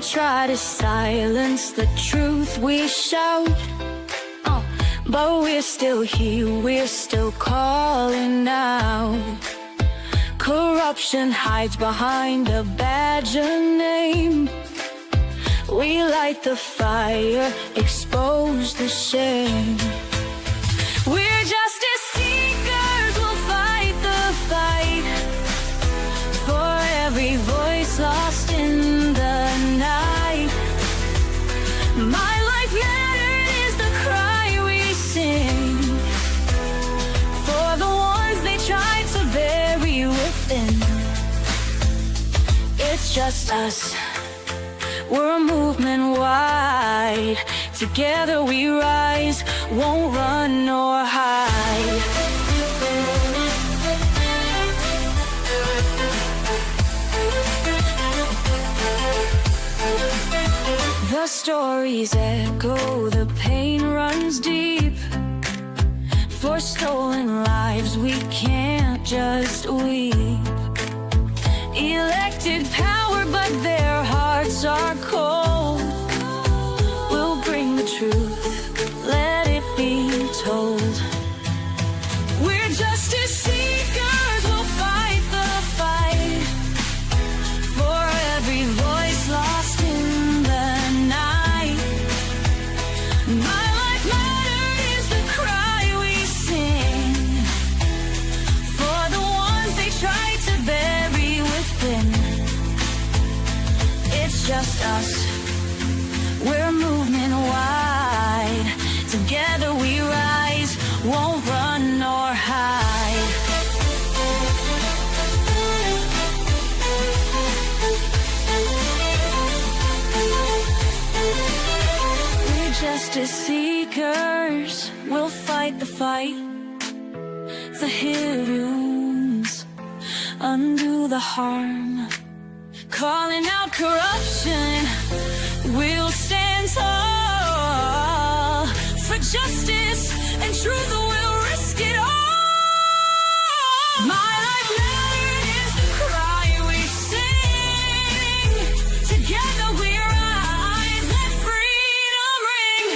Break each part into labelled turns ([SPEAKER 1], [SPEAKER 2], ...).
[SPEAKER 1] they try to silence the truth we shout, but we're still here, we're still calling out. Corruption hides behind a badge of name. We light the fire, expose the shame. We're justice seekers, we'll fight the fight for every voice lost in the night. My life mattered is the cry we sing for the ones they tried to bury within. It's just us, we're a movement wide. Together we rise, won't run nor hide. The stories echo, the pain runs deep. For stolen lives we can't just weep. Elected power but their hearts are cold. We'll bring the truth, let it be told. We're justice seekers, we'll fight the fight for every voice lost in the night. My life mattered is the cry we sing for the ones they tried to bury within. It's just us, we're a movement wide. Together we rise, won't run nor hide. We're justice seekers, we'll fight the fight. The heroes undo the harm, calling out corruption, we'll stand tall for justice and truth, we'll risk it all. My life mattered is the cry we sing. Together we rise, let freedom ring.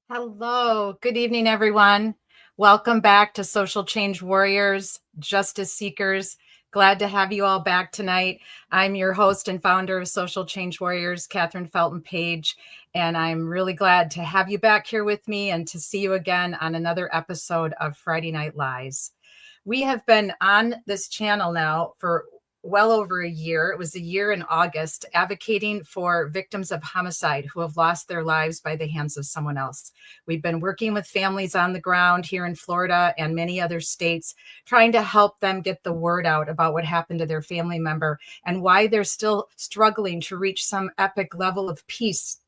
[SPEAKER 2] Hello, good evening, everyone. Welcome back to Social Change Warriors, Justice Seekers. Glad to have you all back tonight. I'm your host and founder of Social Change Warriors, Catherine Felton Page, and I'm really glad to have you back here with me and to see you again on another episode of Friday Night Lies. We have been on this channel now for well over a year. It was a year in August, advocating for victims of homicide who have lost their lives by the hands of someone else. We've been working with families on the ground here in Florida and many other states, trying to help them get the word out about what happened to their family member and why they're still struggling to reach some epic level of peace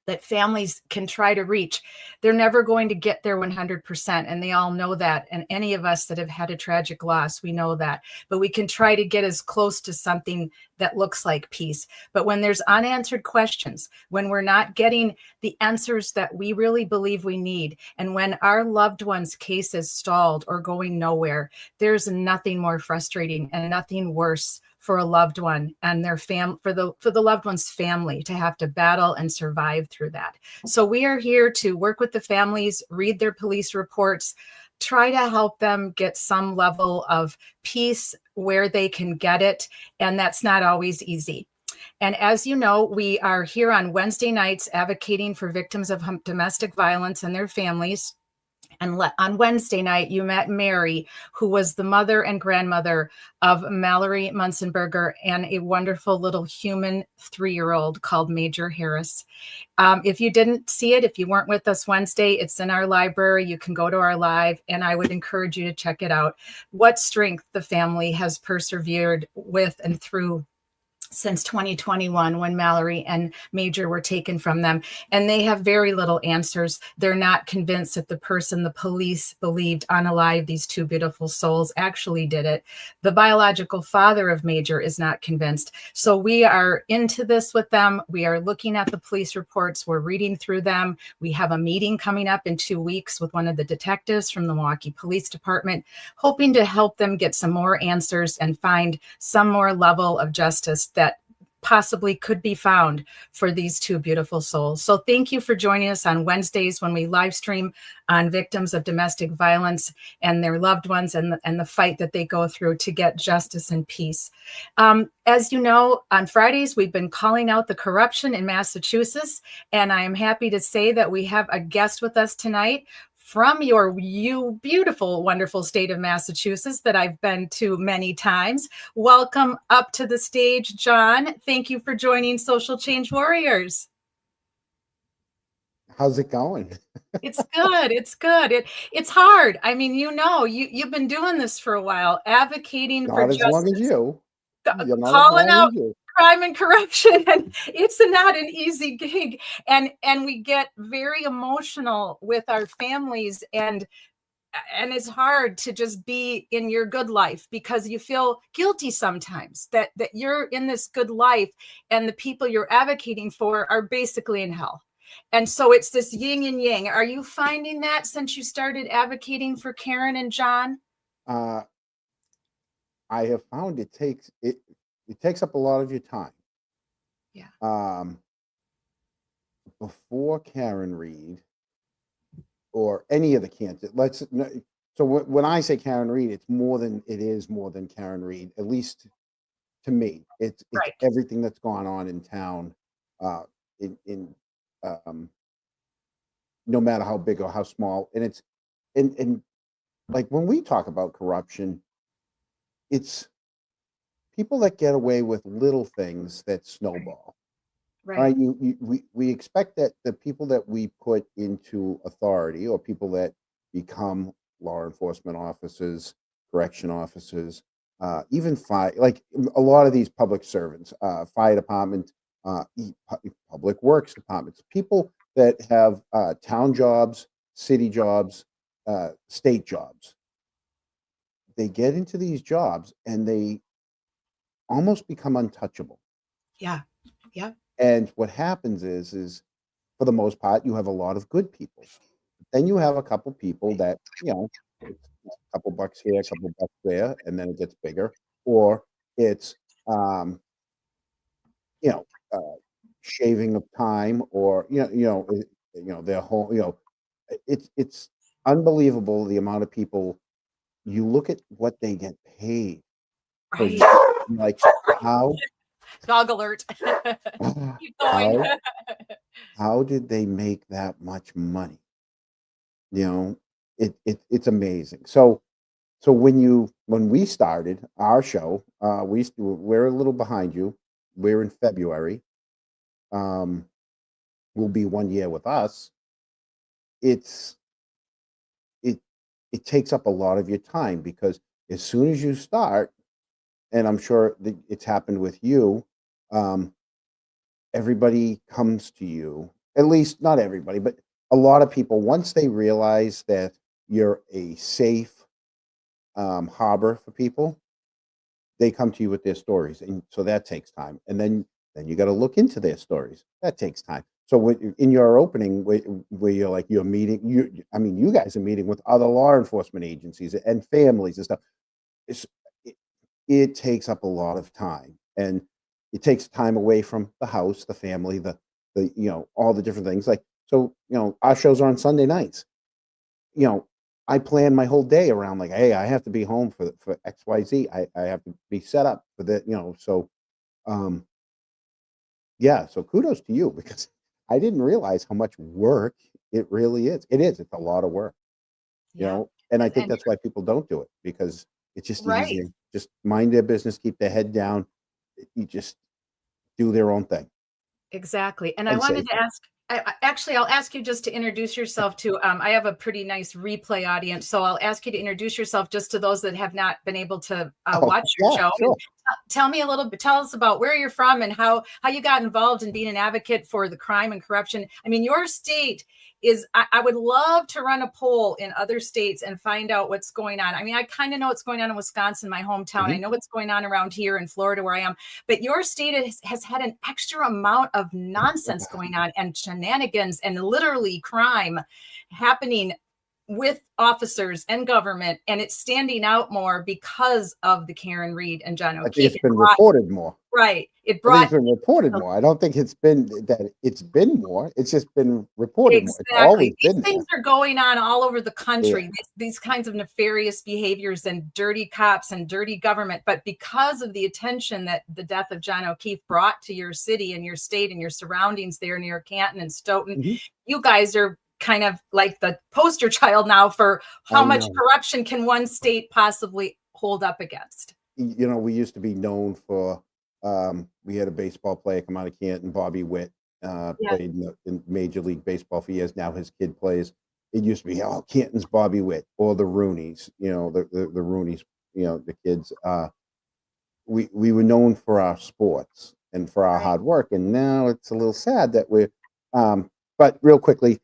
[SPEAKER 2] that families can try to reach. They're never going to get there 100%. And they all know that. And any of us that have had a tragic loss, we know that. But we can try to get as close to something that looks like peace. But when there's unanswered questions, when we're not getting the answers that we really believe we need, and when our loved one's case is stalled or going nowhere, there's nothing more frustrating and nothing worse for a loved one and their for the loved one's family to have to battle and survive through that. So we are here to work with the families, read their police reports, try to help them get some level of peace where they can get it. And that's not always easy. And as you know, we are here on Wednesday nights advocating for victims of domestic violence and their families. And on Wednesday night, you met Mary, who was the mother and grandmother of Mallory Munzenberger and a wonderful little human 3-year-old called Major Harris. If you didn't see it, if you weren't with us Wednesday, it's in our library. You can go to our live, and I would encourage you to check it out. What strength the family has persevered with and through since 2021 when Mallory and Major were taken from them. And they have very little answers. They're not convinced that the person the police believed unalive these two beautiful souls actually did it. The biological father of Major is not convinced. So we are into this with them. We are looking at the police reports. We're reading through them. We have a meeting coming up in 2 weeks with one of the detectives from the Milwaukee Police Department, hoping to help them get some more answers and find some more level of justice that possibly could be found for these two beautiful souls. So thank you for joining us on Wednesdays when we live stream on victims of domestic violence and their loved ones and the fight that they go through to get justice and peace. As you know, on Fridays, we've been calling out the corruption in Massachusetts, and I am happy to say that we have a guest with us tonight from you beautiful, wonderful state of Massachusetts that I've been to many times. Welcome up to the stage, John. Thank you for joining Social Change Warriors.
[SPEAKER 3] How's it going?
[SPEAKER 2] It's good. It's good. It's hard. I mean, you've been doing this for a while, advocating for justice.
[SPEAKER 3] Not as long as you.
[SPEAKER 2] You're not calling out crime and corruption, and it's not an easy gig, and we get very emotional with our families, and it's hard to just be in your good life because you feel guilty sometimes that you're in this good life and the people you're advocating for are basically in hell. And so it's this yin and yang. Are you finding that since you started advocating for Karen and John?
[SPEAKER 3] I have found it takes up a lot of your time.
[SPEAKER 2] Yeah.
[SPEAKER 3] Before Karen Reed or any of the candidates, so when I say Karen Reed, it is more than Karen Reed, at least to me. It's right. Everything that's gone on in town, no matter how big or how small, and like when we talk about corruption, it's people that get away with little things that snowball. Right. We expect that the people that we put into authority or people that become law enforcement officers, correction officers, even like a lot of these public servants, fire department, public works departments, people that have town jobs, city jobs, state jobs. They get into these jobs and they almost become untouchable.
[SPEAKER 2] Yeah. Yeah.
[SPEAKER 3] And what happens is for the most part, you have a lot of good people. Then you have a couple people that, it's a couple bucks here, a couple bucks there, and then it gets bigger. Or it's, shaving of time, or their whole, it's unbelievable the amount of people. You look at what they get paid.
[SPEAKER 2] Right.
[SPEAKER 3] Like how
[SPEAKER 2] dog alert. Keep going.
[SPEAKER 3] How did they make that much money? It's amazing. So when we started our show, we're a little behind you. We're in February. Will be 1 year with us. It takes up a lot of your time because as soon as you start, and I'm sure that it's happened with you, everybody comes to you, at least not everybody, but a lot of people, once they realize that you're a safe harbor for people, they come to you with their stories. And so that takes time. And then you got to look into their stories. That takes time. So in your opening, where you're meeting, you guys are meeting with other law enforcement agencies and families and stuff. It takes up a lot of time, and it takes time away from the house, the family, the all the different things. Like, so, our shows are on Sunday nights. I plan my whole day around like, hey, I have to be home for XYZ. I have to be set up for that, so, yeah. So kudos to you, because I didn't realize how much work it really is. It's a lot of work, and I think that's why people don't do it, because it's just easier. Just mind their business, keep their head down. You just do their own thing.
[SPEAKER 2] Exactly. And I wanted to ask, I'll ask you just to introduce yourself to, I have a pretty nice replay audience. So I'll ask you to introduce yourself just to those that have not been able to watch your show.
[SPEAKER 3] Sure.
[SPEAKER 2] tell me a little bit, tell us about where you're from and how you got involved in being an advocate for the crime and corruption. I mean, your state is, I would love to run a poll in other states and find out what's going on. I mean, I kind of know what's going on in Wisconsin, my hometown. I know what's going on around here in Florida where I am, but your state has had an extra amount of nonsense going on and shenanigans and literally crime happening with officers and government, and it's standing out more because of the Karen Reed and John
[SPEAKER 3] I think
[SPEAKER 2] O'Keefe.
[SPEAKER 3] it's been reported more.
[SPEAKER 2] Right. It
[SPEAKER 3] I think
[SPEAKER 2] brought
[SPEAKER 3] it's been reported more. I don't think it's been more. It's just been reported more. It's
[SPEAKER 2] exactly.
[SPEAKER 3] always
[SPEAKER 2] These
[SPEAKER 3] been
[SPEAKER 2] things
[SPEAKER 3] there.
[SPEAKER 2] are going on all over the country.
[SPEAKER 3] Yeah.
[SPEAKER 2] These kinds of nefarious behaviors and dirty cops and dirty government. But because of the attention that the death of John O'Keefe brought to your city and your state and your surroundings there near Canton and Stoughton, you guys are kind of like the poster child now for how much corruption can one state possibly hold up against.
[SPEAKER 3] You know, we used to be known for, we had a baseball player come out of Canton, Bobby Witt, played in Major League Baseball for years. Now his kid plays. It used to be, oh, Canton's Bobby Witt, or the Rooneys, you know, the Rooneys, you know, the kids. We were known for our sports and for our hard work. And now it's a little sad that we're, but real quickly,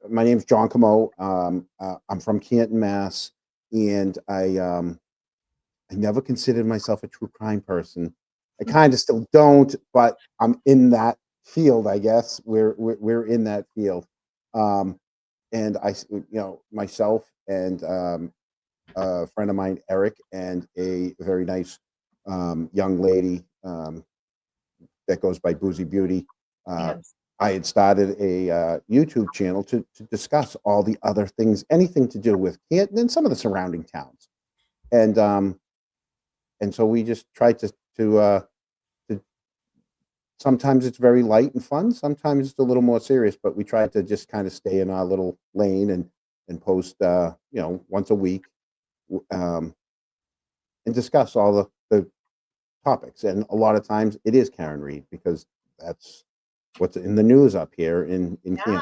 [SPEAKER 3] my name's John Camo. I'm from Canton, Mass. And I never considered myself a true crime person. I kind of still don't, but I'm in that field, I guess. We're in that field. And I, you know, myself and a friend of mine, Eric, and a very nice young lady that goes by Boozy Beauty. I had started a YouTube channel to discuss all the other things, anything to do with Canton and some of the surrounding towns. And so we just tried to sometimes it's very light and fun, sometimes it's a little more serious, but we tried to just kind of stay in our little lane and post you know, once a week, and discuss all the topics. And a lot of times it is Karen Reed, because that's what's in the news up here in Canton.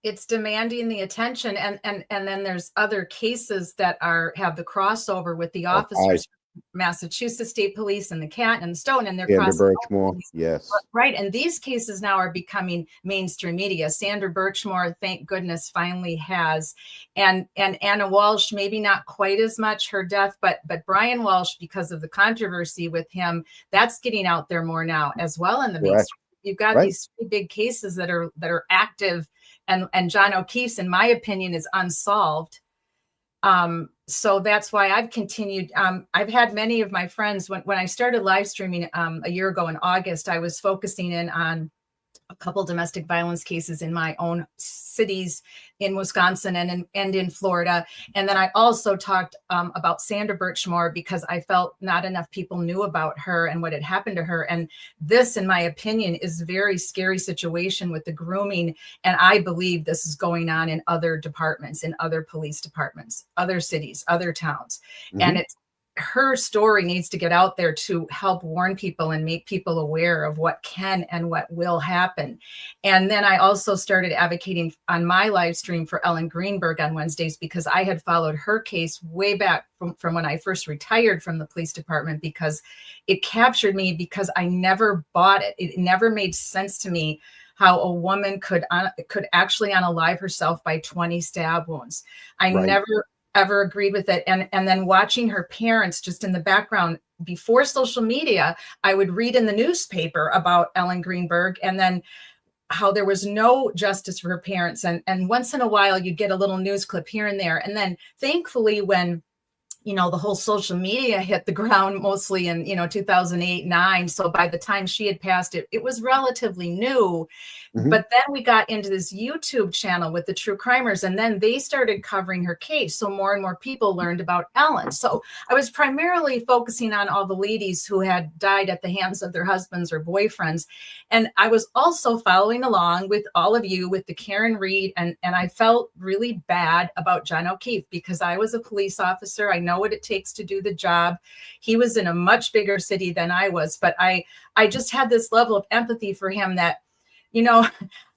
[SPEAKER 2] It's demanding the attention, and then there's other cases that have the crossover with the officers, Massachusetts State Police and the Canton and Stoughton, and they're
[SPEAKER 3] Sandra Birchmore, yes,
[SPEAKER 2] right. And these cases now are becoming mainstream media. Sandra Birchmore, thank goodness, finally has, and Anna Walshe, maybe not quite as much her death, but Brian Walshe, because of the controversy with him, that's getting out there more now as well in the mainstream. You've got these three big cases that are active, and John O'Keefe's, in my opinion, is unsolved. So that's why I've continued. I've had many of my friends, when I started live streaming a year ago in August, I was focusing in on a couple domestic violence cases in my own cities in Wisconsin and in Florida. And then I also talked about Sandra Birchmore, because I felt not enough people knew about her and what had happened to her. And this, in my opinion, is a very scary situation with the grooming. And I believe this is going on in other departments, in other police departments, other cities, other towns. And her story needs to get out there to help warn people and make people aware of what can and what will happen. And then I also started advocating on my live stream for Ellen Greenberg on Wednesdays, because I had followed her case way back from when I first retired from the police department, because it captured me, because I never bought it. It never made sense to me how a woman could actually unalive herself by 20 stab wounds. I never ever agreed with it. And then watching her parents just in the background before social media, I would read in the newspaper about Ellen Greenberg, and then how there was no justice for her parents. And once in a while you'd get a little news clip here and there. And then thankfully, when you know, the whole social media hit the ground mostly in, 2008, 9. So by the time she had passed it, it was relatively new. But then we got into this YouTube channel with the true crimers, and then they started covering her case. So more and more people learned about Ellen. So I was primarily focusing on all the ladies who had died at the hands of their husbands or boyfriends. And I was also following along with all of you with the Karen Reed. And I felt really bad about John O'Keefe, because I was a police officer. I know what it takes to do the job. He was in a much bigger city than I was, but I just had this level of empathy for him that,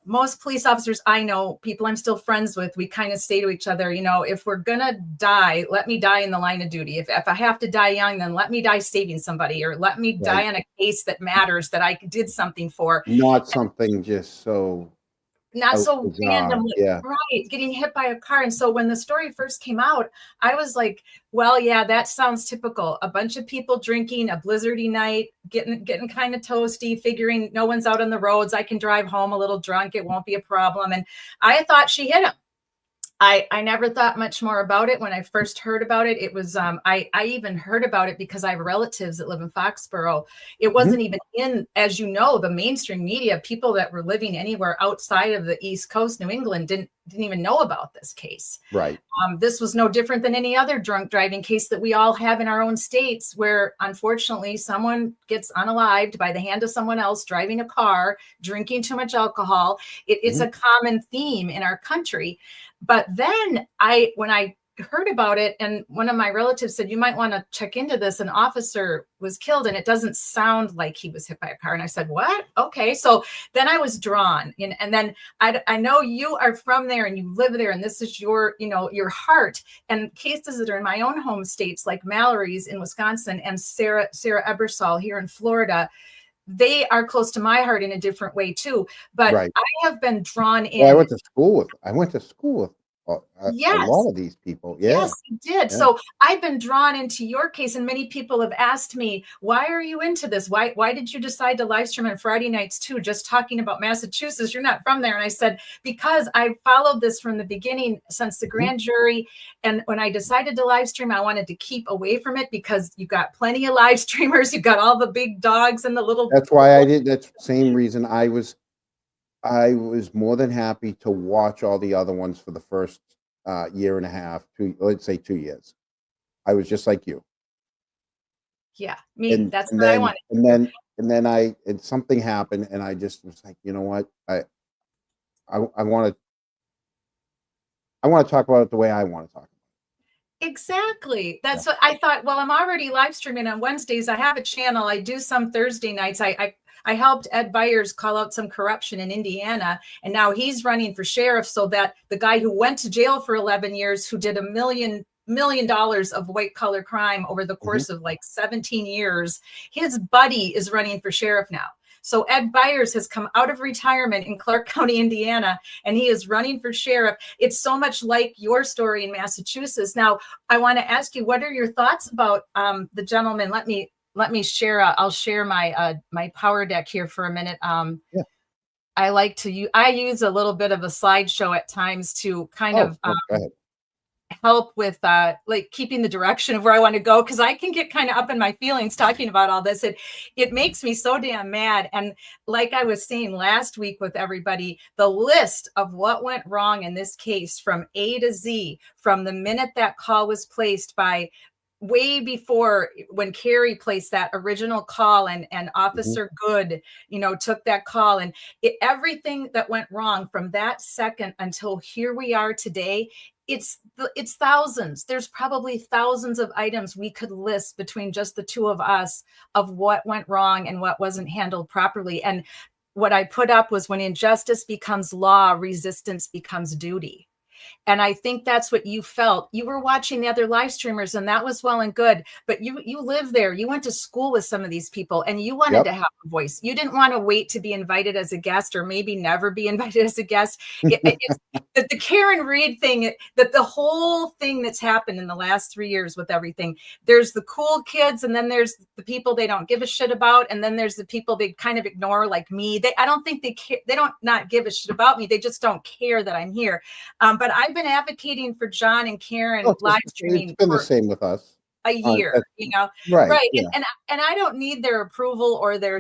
[SPEAKER 2] most police officers I know, people I'm still friends with, we kind of say to each other, if we're gonna die, let me die in the line of duty. If I have to die young, then let me die saving somebody, or let me die on a case that matters, that I did something for.
[SPEAKER 3] Not something just so
[SPEAKER 2] Not so
[SPEAKER 3] bizarre.
[SPEAKER 2] random,
[SPEAKER 3] Yeah.
[SPEAKER 2] right? Getting hit by a car. And so when the story first came out, I was like, well, yeah, that sounds typical. A bunch of people drinking, a blizzardy night, getting kind of toasty, figuring no one's out on the roads. I can drive home a little drunk. It won't be a problem. And I thought she hit him. I never thought much more about it. When I first heard about it, it was I even heard about it because I have relatives that live in Foxborough. It wasn't even in, as you know, the mainstream media. People that were living anywhere outside of the East Coast, New England, didn't even know about this case.
[SPEAKER 3] Right.
[SPEAKER 2] This was no different than any other drunk driving case that we all have in our own states, where unfortunately someone gets unalived by the hand of someone else driving a car, drinking too much alcohol. It's a common theme in our country. But then when I heard about it, and one of my relatives said, you might want to check into this, an officer was killed and it doesn't sound like he was hit by a car. And I said, what? Okay. So then I was drawn in, and then I know you are from there and you live there, and this is your heart. And cases that are in my own home states, like Mallory's in Wisconsin and Sarah Ebersol here in Florida, they are close to my heart in a different way too. But
[SPEAKER 3] Right.
[SPEAKER 2] I have been drawn in.
[SPEAKER 3] Well, I went to school with a
[SPEAKER 2] Yes.
[SPEAKER 3] lot of these people. Yeah.
[SPEAKER 2] Yes, you did.
[SPEAKER 3] Yeah.
[SPEAKER 2] So I've been drawn into your case, and many people have asked me, why are you into this? Why did you decide to live stream on Friday nights too, just talking about Massachusetts? You're not from there. And I said, because I followed this from the beginning, since the grand jury. And when I decided to live stream, I wanted to keep away from it because you got plenty of live streamers. You got all the big dogs and the little.
[SPEAKER 3] That's why I did. That's the same reason I was more than happy to watch all the other ones for the first year and a half, let's say 2 years. I was just like you.
[SPEAKER 2] Yeah, that's what I wanted.
[SPEAKER 3] And then something happened, and I just was like, you know what, I want to talk about it the way I want to talk about it.
[SPEAKER 2] Exactly. That's what I thought. Well, I'm already live streaming on Wednesdays. I have a channel. I do some Thursday nights. I helped Ed Byers call out some corruption in Indiana, and now he's running for sheriff, so that the guy who went to jail for 11 years, who did $1 million of white collar crime over the course of like 17 years, his buddy is running for sheriff now. So Ed Byers has come out of retirement in Clark County, Indiana, and he is running for sheriff. It's so much like your story in Massachusetts. Now, I want to ask you, what are your thoughts about the gentleman? Let me share. I'll share my my power deck here for a minute.
[SPEAKER 3] Yeah.
[SPEAKER 2] I use a little bit of a slideshow at times to kind of
[SPEAKER 3] go ahead.
[SPEAKER 2] help with like keeping the direction of where I want to go, because I can get kind of up in my feelings talking about all this. It makes me so damn mad. And like I was saying last week with everybody, the list of what went wrong in this case from A to Z, from the minute that call was placed by way before, when Carrie placed that original call, and Officer Good, took that call, and everything that went wrong from that second until here we are today, it's thousands. There's probably thousands of items we could list between just the two of us of what went wrong and what wasn't handled properly. And what I put up was, when injustice becomes law, resistance becomes duty. And I think that's what you felt. You were watching the other live streamers, and that was well and good. But you live there. You went to school with some of these people, and you wanted to have a voice. You didn't want to wait to be invited as a guest, or maybe never be invited as a guest. It's the Karen Reed thing, that the whole thing that's happened in the last 3 years with everything. There's the cool kids, and then there's the people they don't give a shit about, and then there's the people they kind of ignore, like me. I don't think they care. They don't not give a shit about me. They just don't care that I'm here. But I've been advocating for John and Karen live streaming.
[SPEAKER 3] It's been the same with us.
[SPEAKER 2] A year,
[SPEAKER 3] right?
[SPEAKER 2] Yeah. And I don't need their approval or their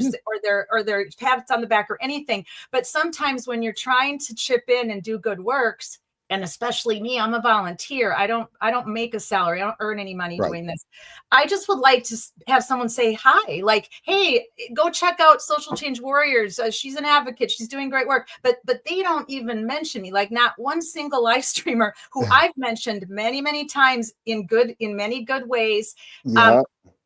[SPEAKER 2] pats on the back or anything. But sometimes when you're trying to chip in and do good works, and especially me, I'm a volunteer. I don't make a salary. I don't earn any money doing this. I just would like to have someone say hi, like, hey, go check out Social Change Warriors. She's an advocate. She's doing great work. But they don't even mention me. Like, not one single live streamer who I've mentioned many, many times in many good ways.
[SPEAKER 3] Yeah.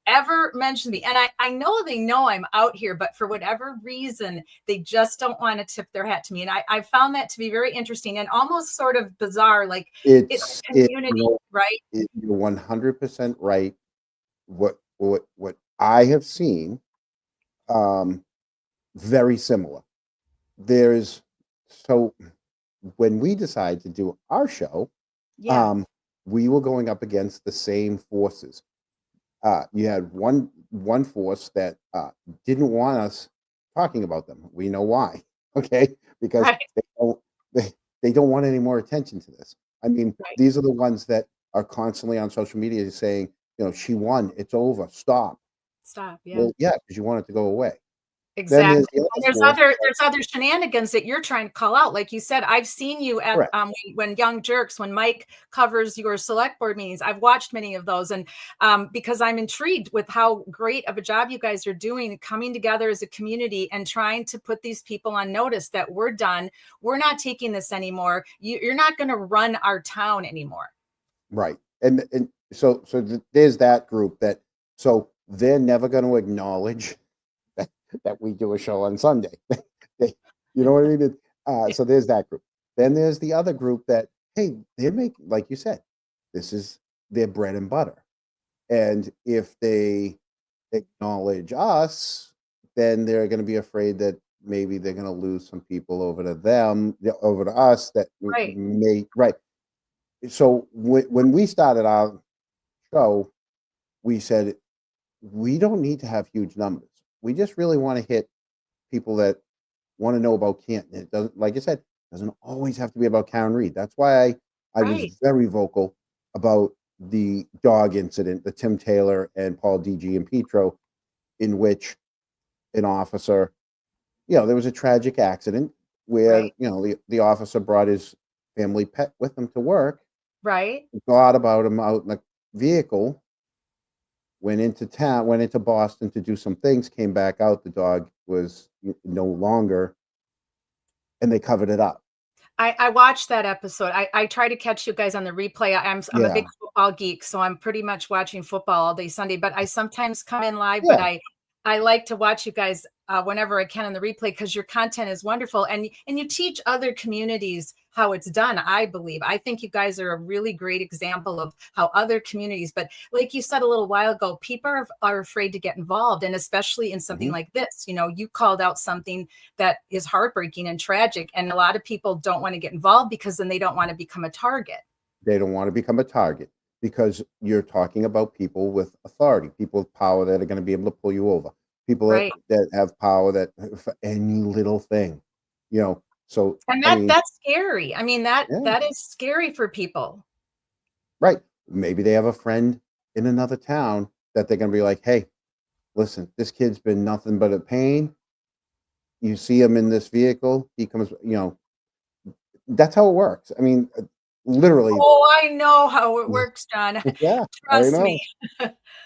[SPEAKER 2] ever mention me, and I know I'm out here, but for whatever reason, they just don't want to tip their hat to me. And I found that to be very interesting and almost sort of bizarre. Like it's community, right?
[SPEAKER 3] You're 100% right. What I have seen, very similar. There's so when we decided to do our show,
[SPEAKER 2] Yeah,
[SPEAKER 3] we were going up against the same forces. You had one force that didn't want us talking about them. We know why, okay? Because
[SPEAKER 2] right,
[SPEAKER 3] they don't want any more attention to this. I mean,
[SPEAKER 2] right.
[SPEAKER 3] these are the ones that are constantly on social media saying, she won, it's over, stop.
[SPEAKER 2] Stop. Yeah.
[SPEAKER 3] Well, yeah, because you want it to go away. Then
[SPEAKER 2] Exactly.
[SPEAKER 3] there's the
[SPEAKER 2] And
[SPEAKER 3] other force.
[SPEAKER 2] there's other shenanigans that you're trying to call out. Like you said, I've seen you at
[SPEAKER 3] Correct.
[SPEAKER 2] when Young Jerks, when Mike covers your select board meetings. I've watched many of those, and because I'm intrigued with how great of a job you guys are doing, coming together as a community and trying to put these people on notice that we're done. We're not taking this anymore. You're not going to run our town anymore.
[SPEAKER 3] Right. And so there's that group that so they're never going to acknowledge that we do a show on Sunday. You know what I mean? So there's that group. Then there's the other group that, hey, they make, like you said, this is their bread and butter. And if they acknowledge us, then they're going to be afraid that maybe they're going to lose some people over to them, over to us that
[SPEAKER 2] Right.
[SPEAKER 3] may, right. So when we started our show, we said, we don't need to have huge numbers. We just really want to hit people that want to know about Canton. It doesn't, like I said, doesn't always have to be about Karen Reed. That's why I was
[SPEAKER 2] Right.
[SPEAKER 3] very vocal about the dog incident, the Tim Taylor and Paul DG and Petro, in which an officer, there was a tragic accident where,
[SPEAKER 2] Right.
[SPEAKER 3] the officer brought his family pet with him to work,
[SPEAKER 2] Right.
[SPEAKER 3] forgot about him out in the vehicle, went into Boston to do some things, came back out, the dog was no longer, and they covered it up.
[SPEAKER 2] I watched that episode. I try to catch you guys on the replay. I'm a
[SPEAKER 3] Yeah.
[SPEAKER 2] big football geek, so I'm pretty much watching football all day Sunday. But I sometimes come in live.
[SPEAKER 3] Yeah.
[SPEAKER 2] But I like to watch you guys whenever I can on the replay because your content is wonderful and you teach other communities how it's done. I believe. I think you guys are a really great example of how other communities. But like you said a little while ago, people are afraid to get involved, and especially in something like this. You called out something that is heartbreaking and tragic, and a lot of people don't want to get involved because then they don't want to become a target.
[SPEAKER 3] They don't want to become a target because you're talking about people with authority, people with power that are going to be able to pull you over, people
[SPEAKER 2] Right.
[SPEAKER 3] that have power that for any little thing, So
[SPEAKER 2] And
[SPEAKER 3] I mean,
[SPEAKER 2] that's scary. I mean, that
[SPEAKER 3] yeah,
[SPEAKER 2] is scary for people.
[SPEAKER 3] right. Maybe they have a friend in another town that they're going to be like, hey, listen, this kid's been nothing but a pain. You see him in this vehicle, he comes, that's how it works. I mean, literally,
[SPEAKER 2] Oh, I know how it works, John.
[SPEAKER 3] yeah, I
[SPEAKER 2] Trust
[SPEAKER 3] know.
[SPEAKER 2] me.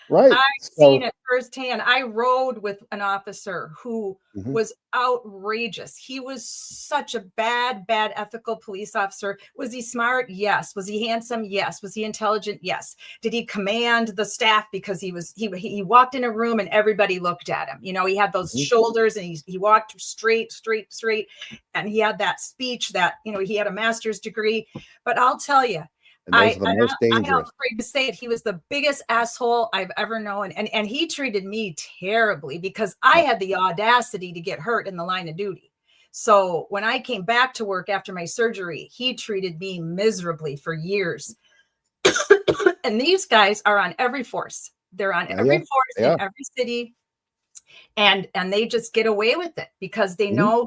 [SPEAKER 3] Right.
[SPEAKER 2] I've seen
[SPEAKER 3] So,
[SPEAKER 2] it firsthand. I rode with an officer who
[SPEAKER 3] mhm,
[SPEAKER 2] was outrageous. He was such a bad ethical police officer. Was he smart? Yes. Was he handsome? Yes. Was he intelligent? Yes. Did he command the staff because he walked in a room and everybody looked at him? He had those
[SPEAKER 3] mhm,
[SPEAKER 2] shoulders and he walked straight, and he had that speech that, he had a master's degree. But I'll tell you,
[SPEAKER 3] and those are the most
[SPEAKER 2] I'm not
[SPEAKER 3] dangerous.
[SPEAKER 2] afraid to say it. He was the biggest asshole I've ever known. And he treated me terribly because I
[SPEAKER 3] Yep.
[SPEAKER 2] had the audacity to get hurt in the line of duty. So when I came back to work after my surgery, he treated me miserably for years. And these guys are on every force. They're on every
[SPEAKER 3] Yeah,
[SPEAKER 2] force in
[SPEAKER 3] yeah.
[SPEAKER 2] every city. And they just get away with it because they
[SPEAKER 3] Mhm.
[SPEAKER 2] know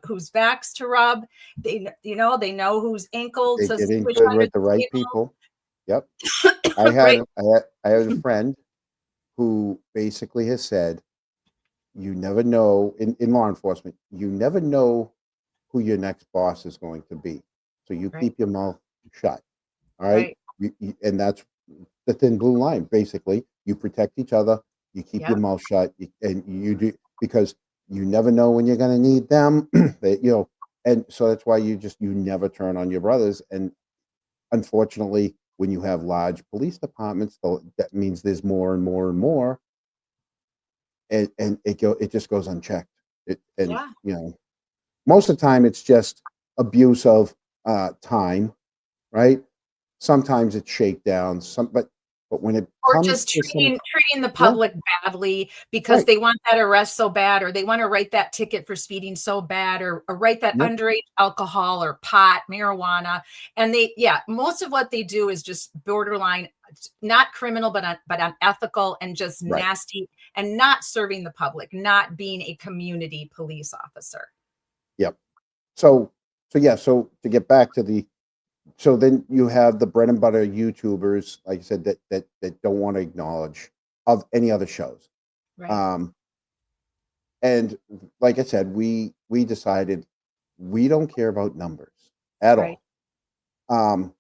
[SPEAKER 2] whose backs to rub. They know whose ankle
[SPEAKER 3] They
[SPEAKER 2] to
[SPEAKER 3] get in
[SPEAKER 2] push
[SPEAKER 3] good
[SPEAKER 2] under
[SPEAKER 3] with the
[SPEAKER 2] the
[SPEAKER 3] right
[SPEAKER 2] table.
[SPEAKER 3] people. Yep. I had
[SPEAKER 2] Right.
[SPEAKER 3] I had a friend who basically has said, you never know in law enforcement, you never know who your next boss is going to be. So you
[SPEAKER 2] Right.
[SPEAKER 3] keep your mouth shut. All right.
[SPEAKER 2] Right.
[SPEAKER 3] And that's the thin blue line. Basically, you protect each other. You keep your
[SPEAKER 2] Yep.
[SPEAKER 3] mouth shut, and you do because you never know when you're going to need them. And so that's why you never turn on your brothers. And unfortunately, when you have large police departments, that means there's more and more and more, and it just goes unchecked. And
[SPEAKER 2] Yeah.
[SPEAKER 3] most of the time it's just abuse of time, right? Sometimes it's shakedowns, but when it
[SPEAKER 2] Or
[SPEAKER 3] comes
[SPEAKER 2] just
[SPEAKER 3] to some,
[SPEAKER 2] treating the
[SPEAKER 3] yeah,
[SPEAKER 2] public badly because
[SPEAKER 3] right,
[SPEAKER 2] they want that arrest so bad, or they want to write that ticket for speeding so bad, or write that
[SPEAKER 3] yep,
[SPEAKER 2] underage alcohol or pot, marijuana. And most of what they do is just borderline, not criminal, but unethical and just
[SPEAKER 3] right,
[SPEAKER 2] nasty, and not serving the public, not being a community police officer.
[SPEAKER 3] yep. So to get back to so then you have the bread and butter YouTubers, like I said, that don't want to acknowledge of any other shows.
[SPEAKER 2] Right.
[SPEAKER 3] Um, and like I said, we decided we don't care about numbers at
[SPEAKER 2] Right.
[SPEAKER 3] all.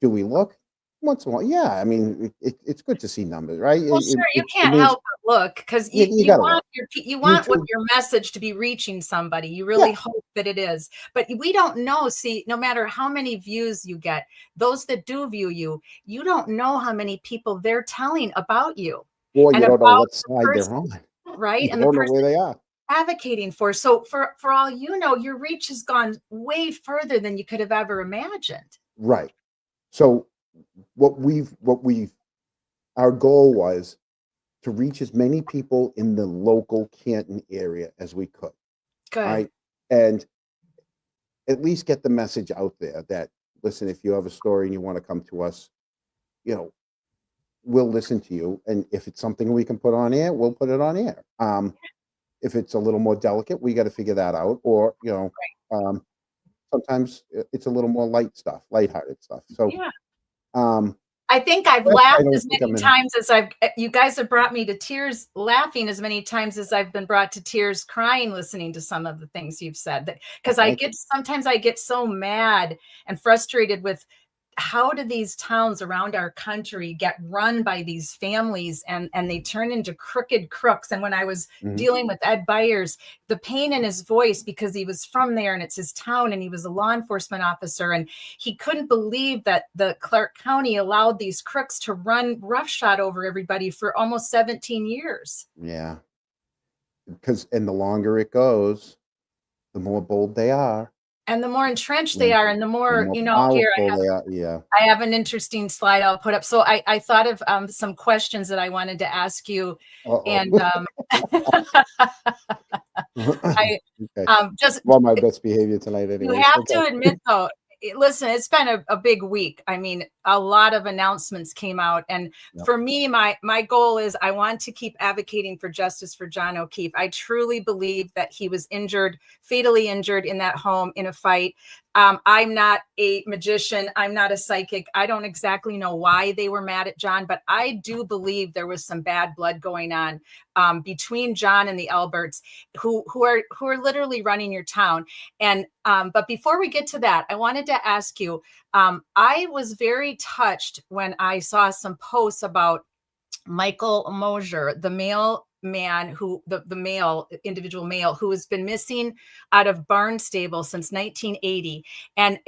[SPEAKER 3] Do we look once in a while? Yeah, I mean, it's good to see numbers, right?
[SPEAKER 2] Well, sure, you
[SPEAKER 3] It
[SPEAKER 2] can't
[SPEAKER 3] means
[SPEAKER 2] help but look, because
[SPEAKER 3] you
[SPEAKER 2] you
[SPEAKER 3] got to
[SPEAKER 2] want
[SPEAKER 3] look.
[SPEAKER 2] you want what
[SPEAKER 3] YouTube,
[SPEAKER 2] your message to be reaching somebody. You really
[SPEAKER 3] yeah,
[SPEAKER 2] hope that it is. But we don't know. See, no matter how many views you get, those that do view you, you don't know how many people they're telling about you
[SPEAKER 3] boy,
[SPEAKER 2] and
[SPEAKER 3] you
[SPEAKER 2] about
[SPEAKER 3] don't know what
[SPEAKER 2] the
[SPEAKER 3] side they're
[SPEAKER 2] person,
[SPEAKER 3] on.
[SPEAKER 2] right?
[SPEAKER 3] You
[SPEAKER 2] And the
[SPEAKER 3] don't know
[SPEAKER 2] person
[SPEAKER 3] where they are.
[SPEAKER 2] advocating for. So for all you know, your reach has gone way further than you could have ever imagined.
[SPEAKER 3] Right. So what we've our goal was to reach as many people in the local Canton area as we could. All
[SPEAKER 2] Good.
[SPEAKER 3] right. And at least get the message out there that, listen, if you have a story and you want to come to us, you know, we'll listen to you. And if it's something we can put on air, we'll put it on air. If it's a little more delicate, we got to figure that out. Or, um, sometimes it's a little more lighthearted stuff. So,
[SPEAKER 2] Yeah.
[SPEAKER 3] um,
[SPEAKER 2] I think I've
[SPEAKER 3] I
[SPEAKER 2] laughed
[SPEAKER 3] don't
[SPEAKER 2] as
[SPEAKER 3] think
[SPEAKER 2] many
[SPEAKER 3] I'm in.
[SPEAKER 2] times as you guys have brought me to tears laughing as many times as I've been brought to tears crying listening to some of the things you've said. Because
[SPEAKER 3] Okay.
[SPEAKER 2] sometimes I get so mad and frustrated with how do these towns around our country get run by these families, and they turn into crooked crooks. And when I was
[SPEAKER 3] Mhm.
[SPEAKER 2] dealing with Ed Byers, the pain in his voice, because he was from there and it's his town and he was a law enforcement officer, and he couldn't believe that the Clark County allowed these crooks to run roughshod over everybody for almost 17 years.
[SPEAKER 3] Yeah. And the longer it goes, the more bold they are,
[SPEAKER 2] And the more entrenched they
[SPEAKER 3] and
[SPEAKER 2] are, and the
[SPEAKER 3] the
[SPEAKER 2] more,
[SPEAKER 3] more
[SPEAKER 2] here
[SPEAKER 3] powerful they are. Yeah.
[SPEAKER 2] I have an interesting slide I'll put up. So I thought of some questions that I wanted to ask you.
[SPEAKER 3] Uh-oh.
[SPEAKER 2] And I
[SPEAKER 3] Okay.
[SPEAKER 2] just,
[SPEAKER 3] Well, my best behavior tonight
[SPEAKER 2] you
[SPEAKER 3] anyways.
[SPEAKER 2] have
[SPEAKER 3] Okay.
[SPEAKER 2] to admit though, listen, it's been a big week. I mean, a lot of announcements came out. And
[SPEAKER 3] Yep.
[SPEAKER 2] for me, my goal is I want to keep advocating for justice for John O'Keefe. I truly believe that he was fatally injured in that home in a fight. I'm not a magician. I'm not a psychic. I don't exactly know why they were mad at John, but I do believe there was some bad blood going on between John and the Alberts, who are literally running your town. And but before we get to that, I wanted to ask you. I was very touched when I saw some posts about Michael Mosher, the male man individual male who has been missing out of Barnstable since 1980. And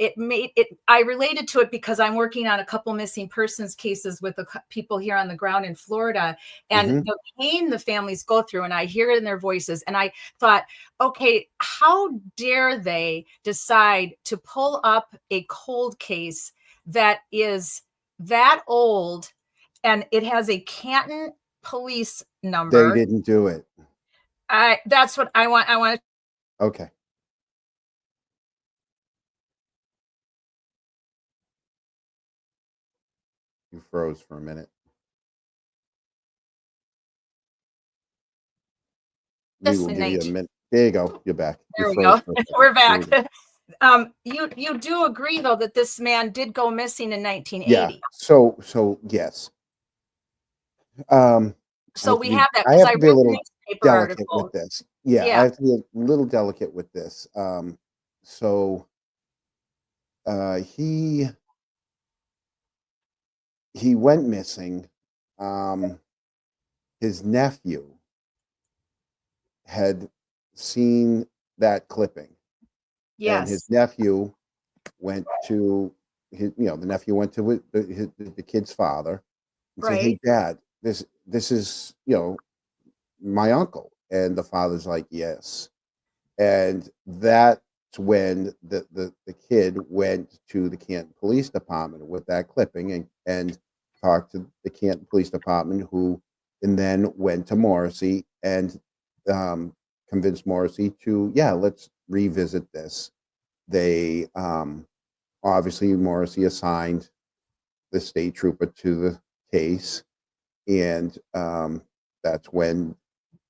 [SPEAKER 2] I related to it because I'm working on a couple missing persons cases with people here on the ground in Florida, and
[SPEAKER 3] Hmm.
[SPEAKER 2] the pain the families go through, and I hear it in their voices. And I thought, okay, how dare they decide to pull up a cold case that is that old, and it has a Canton police
[SPEAKER 3] They
[SPEAKER 2] number.
[SPEAKER 3] didn't do it.
[SPEAKER 2] That's what I want. I want to.
[SPEAKER 3] Okay. You froze for a minute. We will
[SPEAKER 2] This in
[SPEAKER 3] give you a
[SPEAKER 2] 19.
[SPEAKER 3] minute. There you go. You're back. You
[SPEAKER 2] There we
[SPEAKER 3] froze
[SPEAKER 2] go.
[SPEAKER 3] for a second.
[SPEAKER 2] We're
[SPEAKER 3] There you
[SPEAKER 2] back.
[SPEAKER 3] go.
[SPEAKER 2] You do agree though that this man did go missing in
[SPEAKER 3] Yeah.
[SPEAKER 2] 1980.
[SPEAKER 3] So yes.
[SPEAKER 2] So we have that
[SPEAKER 3] I
[SPEAKER 2] because
[SPEAKER 3] have
[SPEAKER 2] I
[SPEAKER 3] to be a
[SPEAKER 2] read the
[SPEAKER 3] little
[SPEAKER 2] newspaper
[SPEAKER 3] delicate
[SPEAKER 2] article.
[SPEAKER 3] with this. Yeah, I
[SPEAKER 2] Yeah.
[SPEAKER 3] have to be a little delicate with this. So he went missing. Um, his nephew had seen that clipping, and his
[SPEAKER 2] Yes.
[SPEAKER 3] nephew went to the nephew went to the kid's father and said, "Hey,
[SPEAKER 2] Right.
[SPEAKER 3] Dad, this is my uncle," and the father's like, "Yes," and that's when the kid went to the Canton Police Department with that clipping and talked to the Canton Police Department, who and then went to Morrissey and convinced Morrissey to, yeah, let's revisit this. They obviously Morrissey assigned the state trooper to the case, and that's when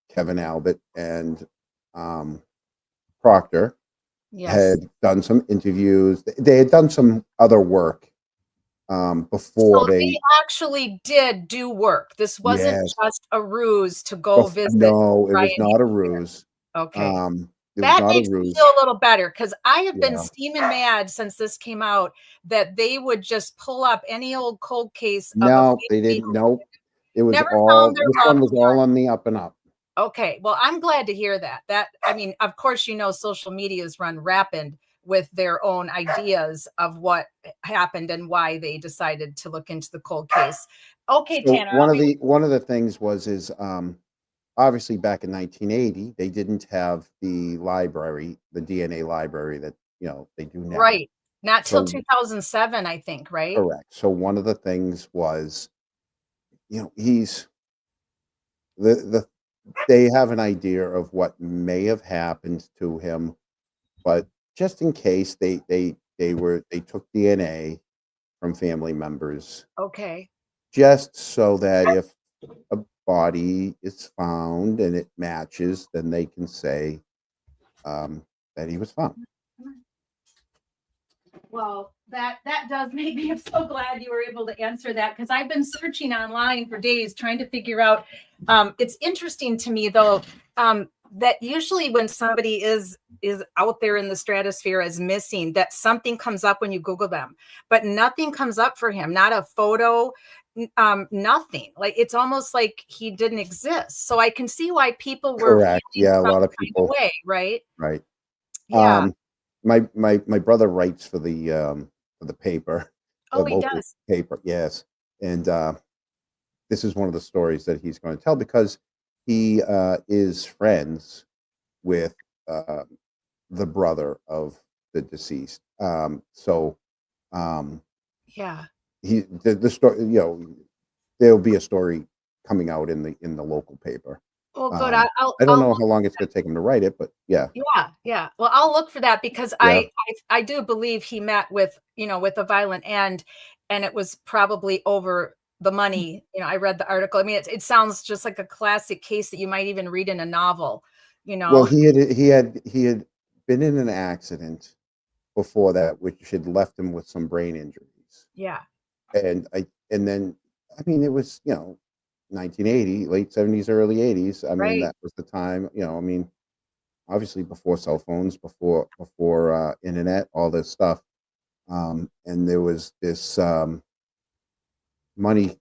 [SPEAKER 3] Kevin Albert and Proctor
[SPEAKER 2] Yes.
[SPEAKER 3] had done some interviews. They had done some other work before
[SPEAKER 2] So they
[SPEAKER 3] they.
[SPEAKER 2] actually did do work. This wasn't
[SPEAKER 3] Yes,
[SPEAKER 2] just a ruse to go visit
[SPEAKER 3] no, it
[SPEAKER 2] Brian
[SPEAKER 3] was not a
[SPEAKER 2] Higgins.
[SPEAKER 3] ruse.
[SPEAKER 2] Okay.
[SPEAKER 3] It was
[SPEAKER 2] That
[SPEAKER 3] not a
[SPEAKER 2] makes me
[SPEAKER 3] ruse.
[SPEAKER 2] feel a little better because I have been
[SPEAKER 3] Yeah.
[SPEAKER 2] steaming mad since this came out that they would just pull up any old cold case of a
[SPEAKER 3] No, they
[SPEAKER 2] family
[SPEAKER 3] didn't.
[SPEAKER 2] who
[SPEAKER 3] No, it was
[SPEAKER 2] never found
[SPEAKER 3] all.
[SPEAKER 2] their
[SPEAKER 3] This one
[SPEAKER 2] loved
[SPEAKER 3] was all on the up and up.
[SPEAKER 2] Okay, well, I'm glad to hear that. I mean, of course, social media is run rapid with their own ideas of what happened and why they decided to look into the cold case. Okay,
[SPEAKER 3] So
[SPEAKER 2] Tanner,
[SPEAKER 3] one of the things is obviously back in 1980 they didn't have the library, the DNA library that they do now.
[SPEAKER 2] right. Not till
[SPEAKER 3] So
[SPEAKER 2] 2007, I think, right?
[SPEAKER 3] correct. So one of the things was, he's the they have an idea of what may have happened to him, but just in case they took DNA from family members,
[SPEAKER 2] Okay.
[SPEAKER 3] just so that if a body is found and it matches, then they can say that he was found.
[SPEAKER 2] Well, that does make me. I'm so glad you were able to answer that because I've been searching online for days trying to figure out. It's interesting to me though that usually when somebody is out there in the stratosphere as missing, that something comes up when you Google them, but nothing comes up for him. Not a photo, nothing. Like it's almost like he didn't exist. So I can see why people were
[SPEAKER 3] Correct.
[SPEAKER 2] feeling
[SPEAKER 3] Yeah, a
[SPEAKER 2] some
[SPEAKER 3] lot of
[SPEAKER 2] kind of
[SPEAKER 3] people.
[SPEAKER 2] way, right?
[SPEAKER 3] Right.
[SPEAKER 2] Yeah.
[SPEAKER 3] My brother writes for the paper, the
[SPEAKER 2] Oh, he
[SPEAKER 3] local
[SPEAKER 2] does.
[SPEAKER 3] paper. Yes, and this is one of the stories that he's going to tell because he is friends with uh, the brother of the deceased. Um,
[SPEAKER 2] Yeah.
[SPEAKER 3] the story, there'll be a story coming out in the local paper.
[SPEAKER 2] Well, good.
[SPEAKER 3] Um, I don't
[SPEAKER 2] I'll
[SPEAKER 3] know
[SPEAKER 2] look.
[SPEAKER 3] how long it's going to take him to write it, but yeah,
[SPEAKER 2] Yeah, yeah. Well, I'll look for that because
[SPEAKER 3] yeah.
[SPEAKER 2] I do believe he met with with a violent end, and it was probably over the money. I read the article. I mean, it sounds just like a classic case that you might even read in a novel. You
[SPEAKER 3] Well,
[SPEAKER 2] know.
[SPEAKER 3] he had been in an accident before that, which had left him with some brain injuries,
[SPEAKER 2] Yeah.
[SPEAKER 3] and then I mean it was 1980, late 70s, early 80s. I mean
[SPEAKER 2] Right.
[SPEAKER 3] that was the time. I mean obviously before cell phones, before internet, all this stuff. And there was this money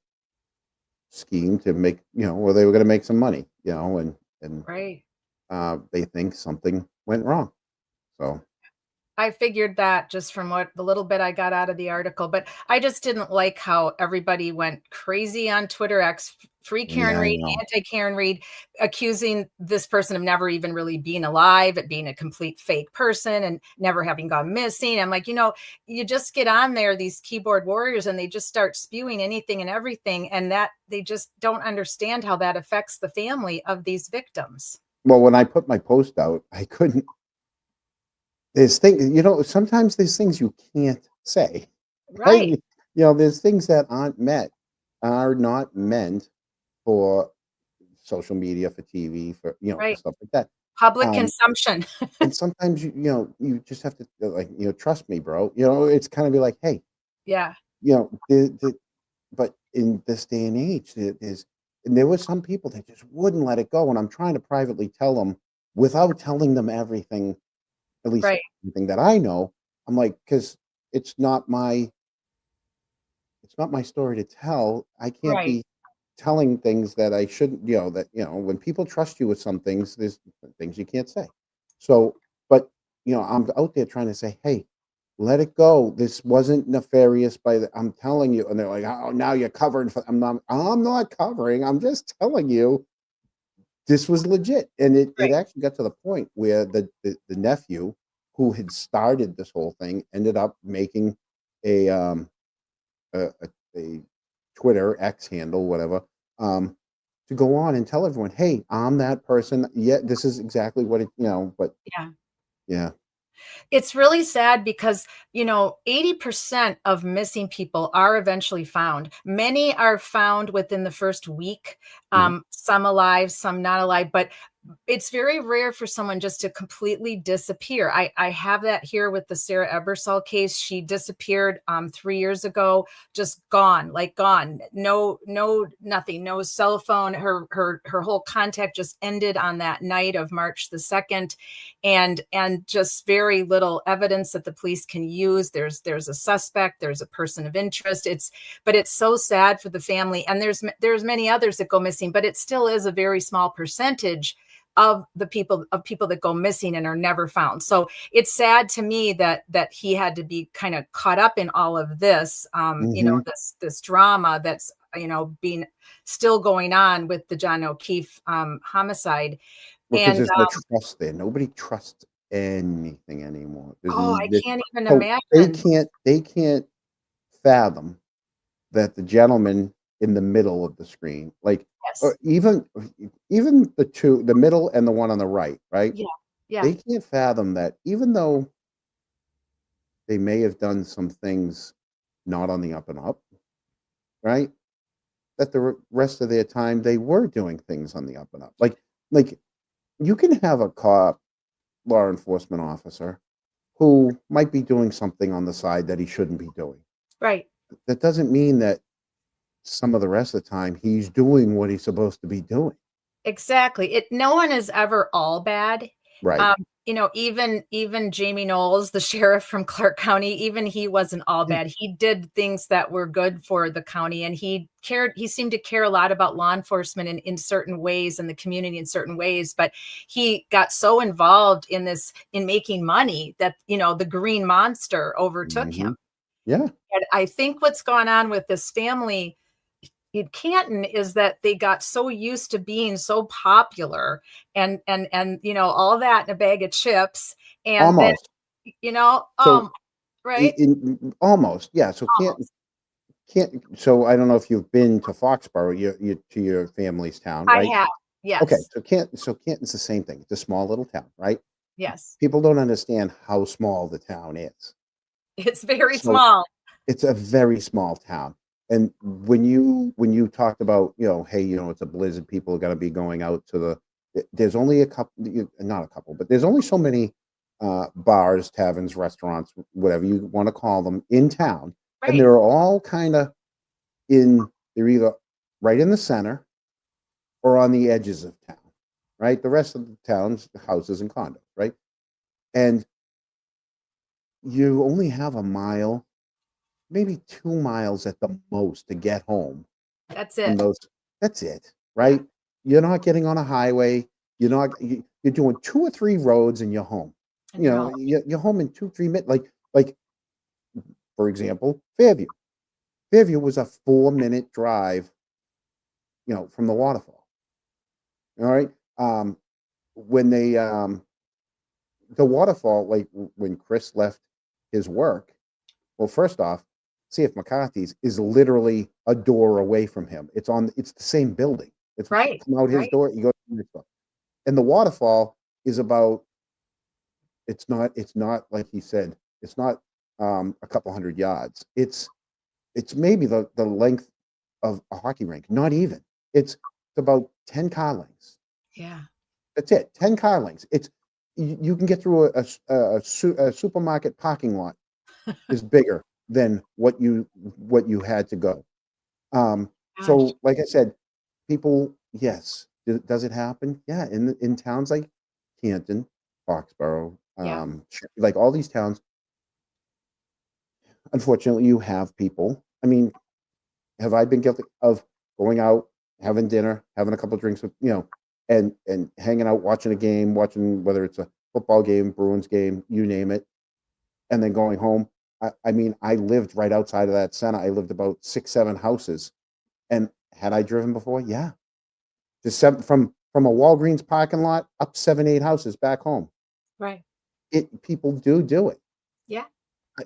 [SPEAKER 3] scheme to make, where they were going to make some money, and
[SPEAKER 2] Right.
[SPEAKER 3] they think something went wrong. So
[SPEAKER 2] I figured that just from what the little bit I got out of the article, but I just didn't like how everybody went crazy on Twitter X, free Karen
[SPEAKER 3] yeah, I
[SPEAKER 2] Reed,
[SPEAKER 3] know.
[SPEAKER 2] anti Karen Reed, accusing this person of never even really being alive, it being a complete fake person and never having gone missing. I'm like, you just get on there, these keyboard warriors, and they just start spewing anything and everything. And that they just don't understand how that affects the family of these victims.
[SPEAKER 3] Well, when I put my post out, I couldn't. There's things, sometimes there's things you can't say.
[SPEAKER 2] Right.
[SPEAKER 3] Right? There's things that are not meant for social media, for TV, for
[SPEAKER 2] Right.
[SPEAKER 3] stuff like that.
[SPEAKER 2] Public
[SPEAKER 3] Um,
[SPEAKER 2] consumption.
[SPEAKER 3] and sometimes you just have to like, trust me, bro. It's kind of be like, hey,
[SPEAKER 2] Yeah.
[SPEAKER 3] but in this day and age, and there was some people that just wouldn't let it go, and I'm trying to privately tell them without telling them everything, at least
[SPEAKER 2] Right.
[SPEAKER 3] everything that I know. I'm like, because it's not my it's not my story to tell. I can't
[SPEAKER 2] Right.
[SPEAKER 3] be telling things that I shouldn't, when people trust you with some things, there's things you can't say. So, but I'm out there trying to say, hey, let it go. This wasn't nefarious I'm telling you. And they're like, oh, now you're covering for, I'm not covering. I'm just telling you this was legit. And it
[SPEAKER 2] Right.
[SPEAKER 3] actually got to the point where the nephew who had started this whole thing ended up making a, a, a Twitter X handle, whatever, to go on and tell everyone, hey, I'm that person. Yeah, this is exactly what it, but
[SPEAKER 2] Yeah.
[SPEAKER 3] yeah.
[SPEAKER 2] It's really sad because, 80% of missing people are eventually found. Many are found within the first week,
[SPEAKER 3] Mhm.
[SPEAKER 2] some alive, some not alive, but it's very rare for someone just to completely disappear. I have that here with the Sarah Ebersol case. She disappeared 3 years ago, just gone, like gone. No, nothing, no cell phone. Her whole contact just ended on that night of March the 2nd, and just very little evidence that the police can use. There's a suspect, there's a person of interest. But it's so sad for the family, and there's many others that go missing, but it still is a very small percentage of people that go missing and are never found. So it's sad to me that he had to be kind of caught up in all of this,
[SPEAKER 3] Mhm.
[SPEAKER 2] this drama that's being still going on with the John O'Keefe homicide.
[SPEAKER 3] Because
[SPEAKER 2] And
[SPEAKER 3] there's no trust there. Nobody trusts anything anymore.
[SPEAKER 2] I can't even
[SPEAKER 3] So
[SPEAKER 2] imagine.
[SPEAKER 3] they can't fathom that the gentleman in the middle of the screen, like,
[SPEAKER 2] Yes.
[SPEAKER 3] or even the middle and the one on the right?
[SPEAKER 2] Yeah. Yeah.
[SPEAKER 3] They can't fathom that even though they may have done some things not on the up and up, right? That the rest of their time they were doing things on the up and up. Like you can have a cop, law enforcement officer who might be doing something on the side that he shouldn't be doing.
[SPEAKER 2] Right.
[SPEAKER 3] That doesn't mean that some of the rest of the time he's doing what he's supposed to be doing.
[SPEAKER 2] Exactly. No one is ever all bad.
[SPEAKER 3] Right.
[SPEAKER 2] Um, even Jamie Knowles, the sheriff from Clark County, even he wasn't all
[SPEAKER 3] Yeah.
[SPEAKER 2] bad. He did things that were good for the county, and he seemed to care a lot about law enforcement in certain ways, and the community in certain ways, but he got so involved in making money that, the green monster overtook him.
[SPEAKER 3] Hmm. Yeah.
[SPEAKER 2] And I think what's gone on with this family in Canton is that they got so used to being so popular, and all that in a bag of chips, and then
[SPEAKER 3] Almost.
[SPEAKER 2] you know
[SPEAKER 3] So
[SPEAKER 2] um right,
[SPEAKER 3] almost. Yeah. So
[SPEAKER 2] almost.
[SPEAKER 3] can't. So I don't know if you've been to Foxborough, to your family's town,
[SPEAKER 2] I
[SPEAKER 3] right?
[SPEAKER 2] have.
[SPEAKER 3] Okay.
[SPEAKER 2] Yes.
[SPEAKER 3] So Canton's the same thing. It's a small little town, right?
[SPEAKER 2] Yes.
[SPEAKER 3] People don't understand how small the town is.
[SPEAKER 2] It's very
[SPEAKER 3] So
[SPEAKER 2] small.
[SPEAKER 3] it's a very small town. And when you talked about, hey, it's a blizzard, people are going to be going out to there's only a couple, not a couple, but there's only so many bars, taverns, restaurants, whatever you want to call them in town. And
[SPEAKER 2] Right.
[SPEAKER 3] they're all kind of they're either right in the center or on the edges of town, right? The rest of the town's houses and condos, right? And you only have a mile, maybe 2 miles at the most to get home
[SPEAKER 2] That's
[SPEAKER 3] from
[SPEAKER 2] it.
[SPEAKER 3] those. That's it,
[SPEAKER 2] Yeah.
[SPEAKER 3] right? You're not getting on a highway. You're doing 2 or 3 roads and you're home.
[SPEAKER 2] And you're home.
[SPEAKER 3] You're home in 2, 3 minutes. Like for example, Fairview. Fairview was a 4-minute drive, from the waterfall. All right. When the waterfall, like when Chris left his work, well, first off, CF McCarthy's is literally a door away from him. It's the same building. It's
[SPEAKER 2] Right.
[SPEAKER 3] come out his
[SPEAKER 2] Right.
[SPEAKER 3] door, you go to the next door. And the waterfall is about, it's not like he said, it's not a couple hundred yards. It's maybe the length of a hockey rink. Not even. It's about 10 car lengths.
[SPEAKER 2] Yeah.
[SPEAKER 3] That's it. 10 car lengths. You can get through a supermarket parking lot is bigger than what you had to go.
[SPEAKER 2] Gosh.
[SPEAKER 3] So like I said, people, yes, does it happen? Yeah, in towns like Canton, Foxborough,
[SPEAKER 2] Yeah.
[SPEAKER 3] like all these towns, unfortunately, you have people. I mean, have I been guilty of going out, having dinner, having a couple drinks with, and hanging out, watching a game, watching whether it's a football game, Bruins game, you name it, and then going home. I mean, I lived right outside of that center. I lived about 6, 7 houses, and had I driven before? Yeah, just from a Walgreens parking lot up 7, 8 houses back home.
[SPEAKER 2] Right.
[SPEAKER 3] People do it.
[SPEAKER 2] Yeah.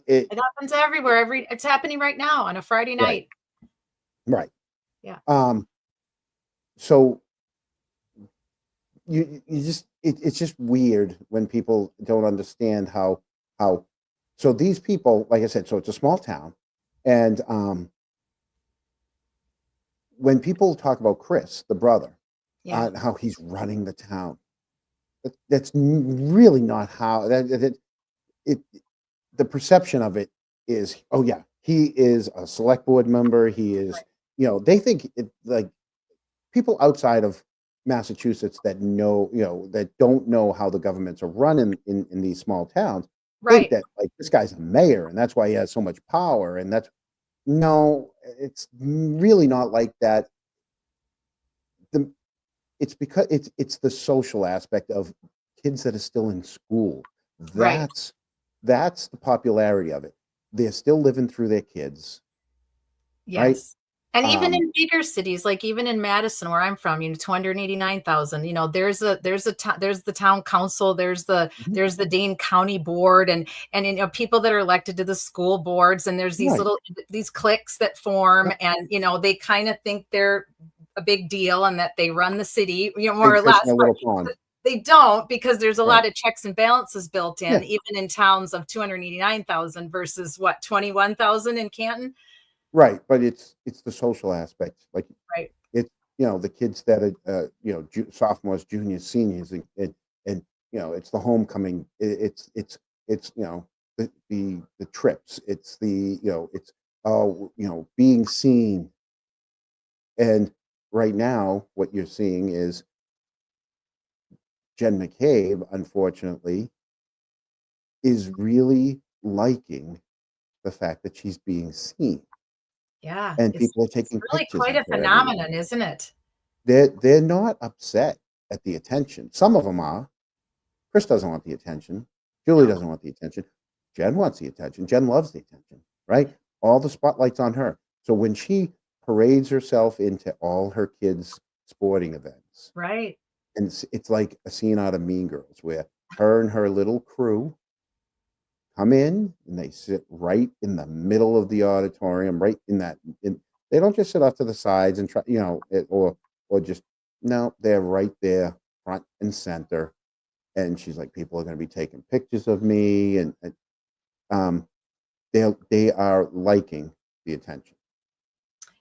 [SPEAKER 3] It
[SPEAKER 2] It happens everywhere. It's happening right now on a Friday
[SPEAKER 3] right,
[SPEAKER 2] night.
[SPEAKER 3] right.
[SPEAKER 2] Yeah.
[SPEAKER 3] So you just it's just weird when people don't understand how so these people, like I said, so it's a small town, and when people talk about Chris, the brother,
[SPEAKER 2] Yeah.
[SPEAKER 3] how he's running the town, that's really not how it the perception of it is, oh yeah, he is a select board member, he is, they think it, like, people outside of Massachusetts that know, that don't know how the governments are run in these small towns, think
[SPEAKER 2] Right.
[SPEAKER 3] that, like, this guy's a mayor and that's why he has so much power. And that's no, it's really not like that. The It's because it's the social aspect of kids that are still in school.
[SPEAKER 2] Right.
[SPEAKER 3] That's the popularity of it. They're still living through their kids, right?
[SPEAKER 2] Yes. And even
[SPEAKER 3] Um,
[SPEAKER 2] in bigger cities, like even in Madison, where I'm from, 289,000, there's there's the town council,
[SPEAKER 3] mhm,
[SPEAKER 2] there's the Dane County board, and people that are elected to the school boards, and there's
[SPEAKER 3] right.
[SPEAKER 2] these cliques that form,
[SPEAKER 3] Yep.
[SPEAKER 2] and they kind of think they're a big deal and that they run the city, more
[SPEAKER 3] Big
[SPEAKER 2] or
[SPEAKER 3] fish in
[SPEAKER 2] less,
[SPEAKER 3] a
[SPEAKER 2] but
[SPEAKER 3] little pond.
[SPEAKER 2] they don't, because there's a
[SPEAKER 3] Right.
[SPEAKER 2] lot of checks and balances built in,
[SPEAKER 3] Yeah.
[SPEAKER 2] even in towns of 289,000 versus what, 21,000 in Canton.
[SPEAKER 3] Right, but it's the social aspect, like,
[SPEAKER 2] Right.
[SPEAKER 3] it's, the kids that are, sophomores, juniors, seniors, and, it's the homecoming, it's, the trips, it's it's, being seen. And right now, what you're seeing is Jen McCabe, unfortunately, is really liking the fact that she's being seen,
[SPEAKER 2] Yeah,
[SPEAKER 3] and
[SPEAKER 2] it's
[SPEAKER 3] people are
[SPEAKER 2] it's
[SPEAKER 3] taking
[SPEAKER 2] really
[SPEAKER 3] pictures
[SPEAKER 2] quite
[SPEAKER 3] of
[SPEAKER 2] a
[SPEAKER 3] her everywhere.
[SPEAKER 2] phenomenon, isn't it?
[SPEAKER 3] They're not upset at the attention. Some of them are. Chris doesn't want the attention. Julie
[SPEAKER 2] No.
[SPEAKER 3] doesn't want the attention. Jen wants the attention. Jen loves the attention, right? All the spotlight's on her. So when she parades herself into all her kids' sporting events,
[SPEAKER 2] Right.
[SPEAKER 3] and it's like a scene out of Mean Girls, where her and her little crew come in and they sit right in the middle of the auditorium, right in that. They don't just sit off to the sides and try, or just, no, they're right there, front and center. And she's like, people are going to be taking pictures of me, and um, they are liking the attention.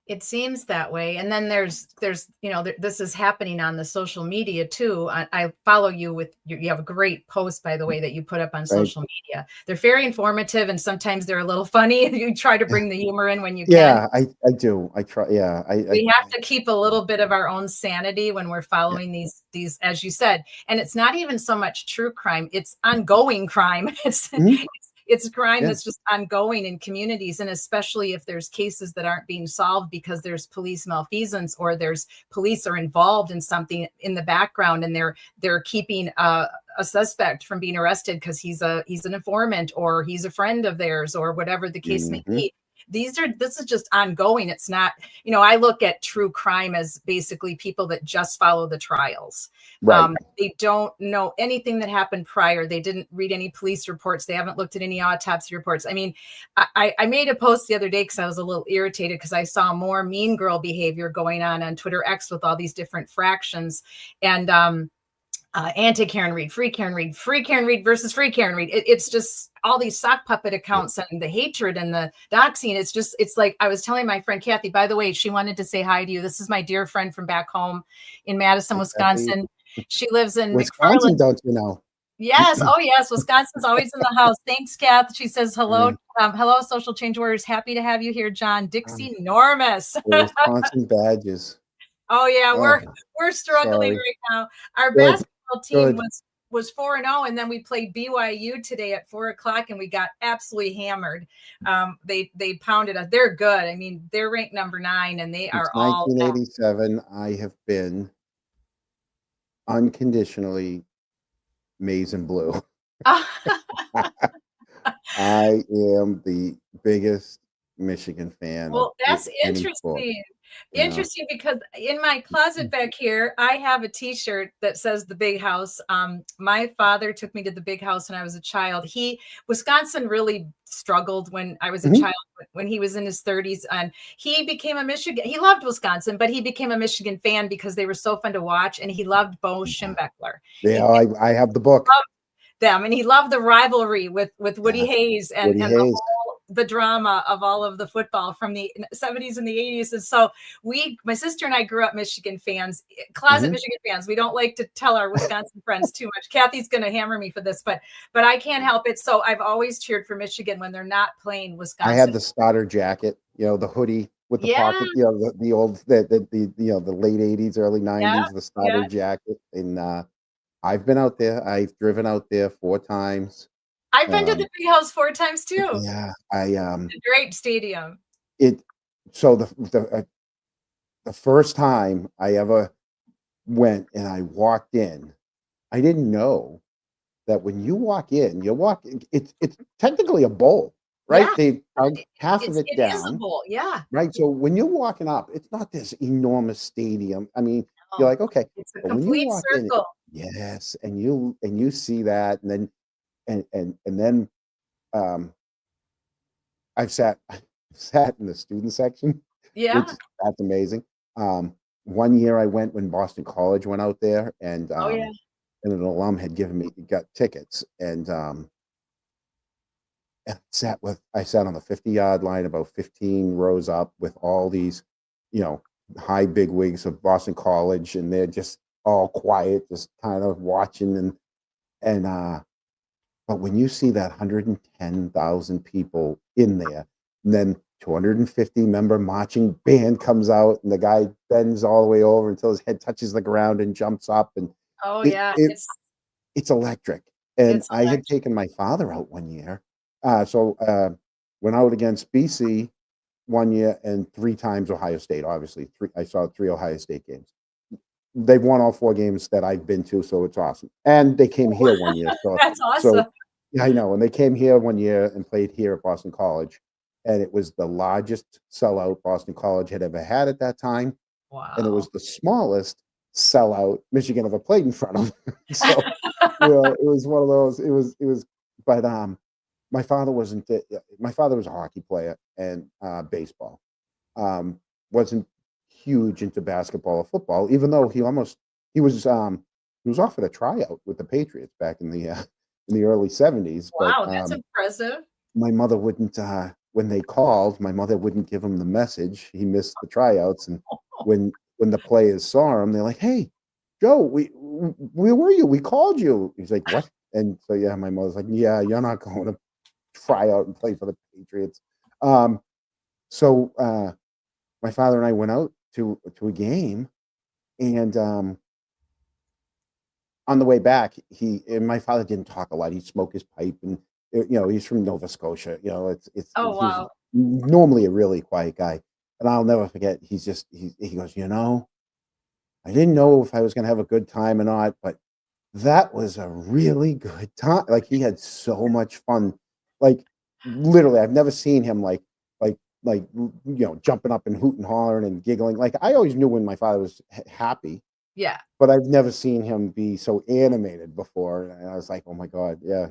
[SPEAKER 2] It seems that way. And then there's this is happening on the social media too. I follow you with you have a great post, by the way, that you put up on
[SPEAKER 3] Right?
[SPEAKER 2] social media. They're very informative and sometimes they're a little funny. You try to bring the humor in when you can.
[SPEAKER 3] Yeah, I do. I try. Yeah, I
[SPEAKER 2] We have to keep a little bit of our own sanity when we're
[SPEAKER 3] yeah.
[SPEAKER 2] following these, as you said. And it's not even so much true crime, it's ongoing crime.
[SPEAKER 3] Mhm.
[SPEAKER 2] It's crime
[SPEAKER 3] Yeah.
[SPEAKER 2] that's just ongoing in communities, and especially if there's cases that aren't being solved because there's police malfeasance, or there's police are involved in something in the background, and they're keeping a suspect from being arrested because he's an informant, or he's a friend of theirs, or whatever the case may
[SPEAKER 3] Hmm.
[SPEAKER 2] be. This is just ongoing. It's not, I look at true crime as basically people that just follow the trials.
[SPEAKER 3] Right.
[SPEAKER 2] They don't know anything that happened prior. They didn't read any police reports. They haven't looked at any autopsy reports. I mean, I made a post the other day because I was a little irritated because I saw more mean girl behavior going on Twitter X with all these different fractions. And anti-Karen Reed, free Karen Reed, free Karen Reed versus free Karen Reed. It's just all these sock puppet accounts and the hatred and the doxing. It's like, I was telling my friend Kathy, by the way, she wanted to say hi to you. This is my dear friend from back home in Madison,
[SPEAKER 3] Like that.
[SPEAKER 2] Wisconsin. She lives in
[SPEAKER 3] Wisconsin,
[SPEAKER 2] McFarland.
[SPEAKER 3] don't you know?
[SPEAKER 2] Yes. Oh, yes. Wisconsin's always in the house. Thanks, Kath. She says, hello.
[SPEAKER 3] Uh,
[SPEAKER 2] Hello, Social Change Warriors. Happy to have you here, John.
[SPEAKER 3] um,
[SPEAKER 2] Dixie Normus.
[SPEAKER 3] the Wisconsin badges.
[SPEAKER 2] Oh yeah,
[SPEAKER 3] Oh,
[SPEAKER 2] we're struggling
[SPEAKER 3] sorry.
[SPEAKER 2] right now. Our
[SPEAKER 3] Good.
[SPEAKER 2] basketball team
[SPEAKER 3] Good.
[SPEAKER 2] was 4-0, and then we played BYU today at 4 o'clock, and we got absolutely hammered. They pounded us. They're good. I mean, they're ranked number 9, and they
[SPEAKER 3] Since
[SPEAKER 2] are all
[SPEAKER 3] 1987, I have been unconditionally maize and blue. I am the biggest Michigan fan of
[SPEAKER 2] Well, that's
[SPEAKER 3] any sport.
[SPEAKER 2] interesting.
[SPEAKER 3] Yeah.
[SPEAKER 2] Interesting because in my closet back here, I have a T-shirt that says the Big House. My father took me to the Big House when I was a child. Wisconsin really struggled when I was a
[SPEAKER 3] Mhm.
[SPEAKER 2] child, when he was in his 30s, and he became a Michigan. He loved Wisconsin, but he became a Michigan fan because they were so fun to watch, and he loved Bo
[SPEAKER 3] Yeah.
[SPEAKER 2] Schembechler.
[SPEAKER 3] Yeah,
[SPEAKER 2] He
[SPEAKER 3] I have the book.
[SPEAKER 2] loved them, and he loved the rivalry with Woody
[SPEAKER 3] Yeah.
[SPEAKER 2] Hayes
[SPEAKER 3] Woody
[SPEAKER 2] and
[SPEAKER 3] Hayes.
[SPEAKER 2] the drama of all of the football from the 70s and the 80s. And so my sister and I grew up Michigan fans, closet
[SPEAKER 3] Mhm.
[SPEAKER 2] Michigan fans. We don't like to tell our Wisconsin friends too much. Kathy's going to hammer me for this, but I can't help it. So I've always cheered for Michigan when they're not playing
[SPEAKER 3] I had
[SPEAKER 2] Wisconsin.
[SPEAKER 3] the starter jacket, the hoodie with the
[SPEAKER 2] Yeah,
[SPEAKER 3] pocket, the old the late 80s, early
[SPEAKER 2] yeah,
[SPEAKER 3] 90s, the
[SPEAKER 2] yeah.
[SPEAKER 3] starter jacket. And I've been out there. I've driven out there 4 times.
[SPEAKER 2] I've been to
[SPEAKER 3] Um,
[SPEAKER 2] the Big House 4 times too.
[SPEAKER 3] yeah,
[SPEAKER 2] A great stadium.
[SPEAKER 3] it so the first time I ever went and I walked in, I didn't know that when you walk in, it's technically a bowl, right?
[SPEAKER 2] Yeah,
[SPEAKER 3] They dug half of it
[SPEAKER 2] it is a
[SPEAKER 3] down,
[SPEAKER 2] bowl. Yeah.
[SPEAKER 3] right? So when you're walking up, it's not this enormous stadium. I mean, you're
[SPEAKER 2] No,
[SPEAKER 3] like, okay,
[SPEAKER 2] it's a
[SPEAKER 3] but when you
[SPEAKER 2] complete
[SPEAKER 3] walk in,
[SPEAKER 2] circle.
[SPEAKER 3] yes, and you see that, and then and then um I've sat sat in the student section, which
[SPEAKER 2] Yeah.
[SPEAKER 3] that's amazing. One year I went when Boston College went out there,
[SPEAKER 2] Oh yeah.
[SPEAKER 3] and an alum had got tickets, and I sat on the 50-yard line about 15 rows up with all these, you know, high big wigs of Boston College, and they're just all quiet, just kind of watching, and but when you see that 110,000 people in there, and then 250 member marching band comes out, and the guy bends all the way over until his head touches the ground and jumps up, and
[SPEAKER 2] Oh
[SPEAKER 3] it
[SPEAKER 2] yeah.
[SPEAKER 3] it it's electric. And
[SPEAKER 2] It's
[SPEAKER 3] I had
[SPEAKER 2] electric.
[SPEAKER 3] taken my father out one year, went out against BC one year and 3 times Ohio State. Obviously, I saw 3 Ohio State games. They've won all 4 games that I've been to, so it's awesome. And they came here one year,
[SPEAKER 2] That's
[SPEAKER 3] so
[SPEAKER 2] awesome.
[SPEAKER 3] yeah, I know. And they came here one year and played here at Boston College, and it was the largest sellout Boston College had ever had at that time, and it
[SPEAKER 2] Wow.
[SPEAKER 3] was the smallest sellout Michigan ever played in front of. So, it was one of those. It was, but my father wasn't. My father was a hockey player and baseball. Wasn't huge into basketball or football, even though he was he was offered a tryout with the Patriots back in the early 70s. But
[SPEAKER 2] Wow, that's impressive.
[SPEAKER 3] my mother wouldn't when they called, my mother wouldn't give him the message. He missed the tryouts, and when the players saw him, they're like, "Hey, Joe, where were you? We called you." He's like, "What?" And so yeah, my mother's like, "Yeah, you're not going to try out and play for the Patriots." Um, so my father and I went out to a game, and on the way back, my father didn't talk a lot. He'd smoke his pipe, and he's from Nova Scotia.
[SPEAKER 2] Oh
[SPEAKER 3] He's
[SPEAKER 2] wow.
[SPEAKER 3] normally a really quiet guy, and I'll never forget. He goes, I didn't know if I was going to have a good time or not, but that was a really good time. Like he had so much fun. Like literally, I've never seen him jumping up and hooting, hollering, and giggling. Like I always knew when my father was happy,
[SPEAKER 2] Yeah.
[SPEAKER 3] but I've never seen him be so animated before. And I was like, oh my God, yeah.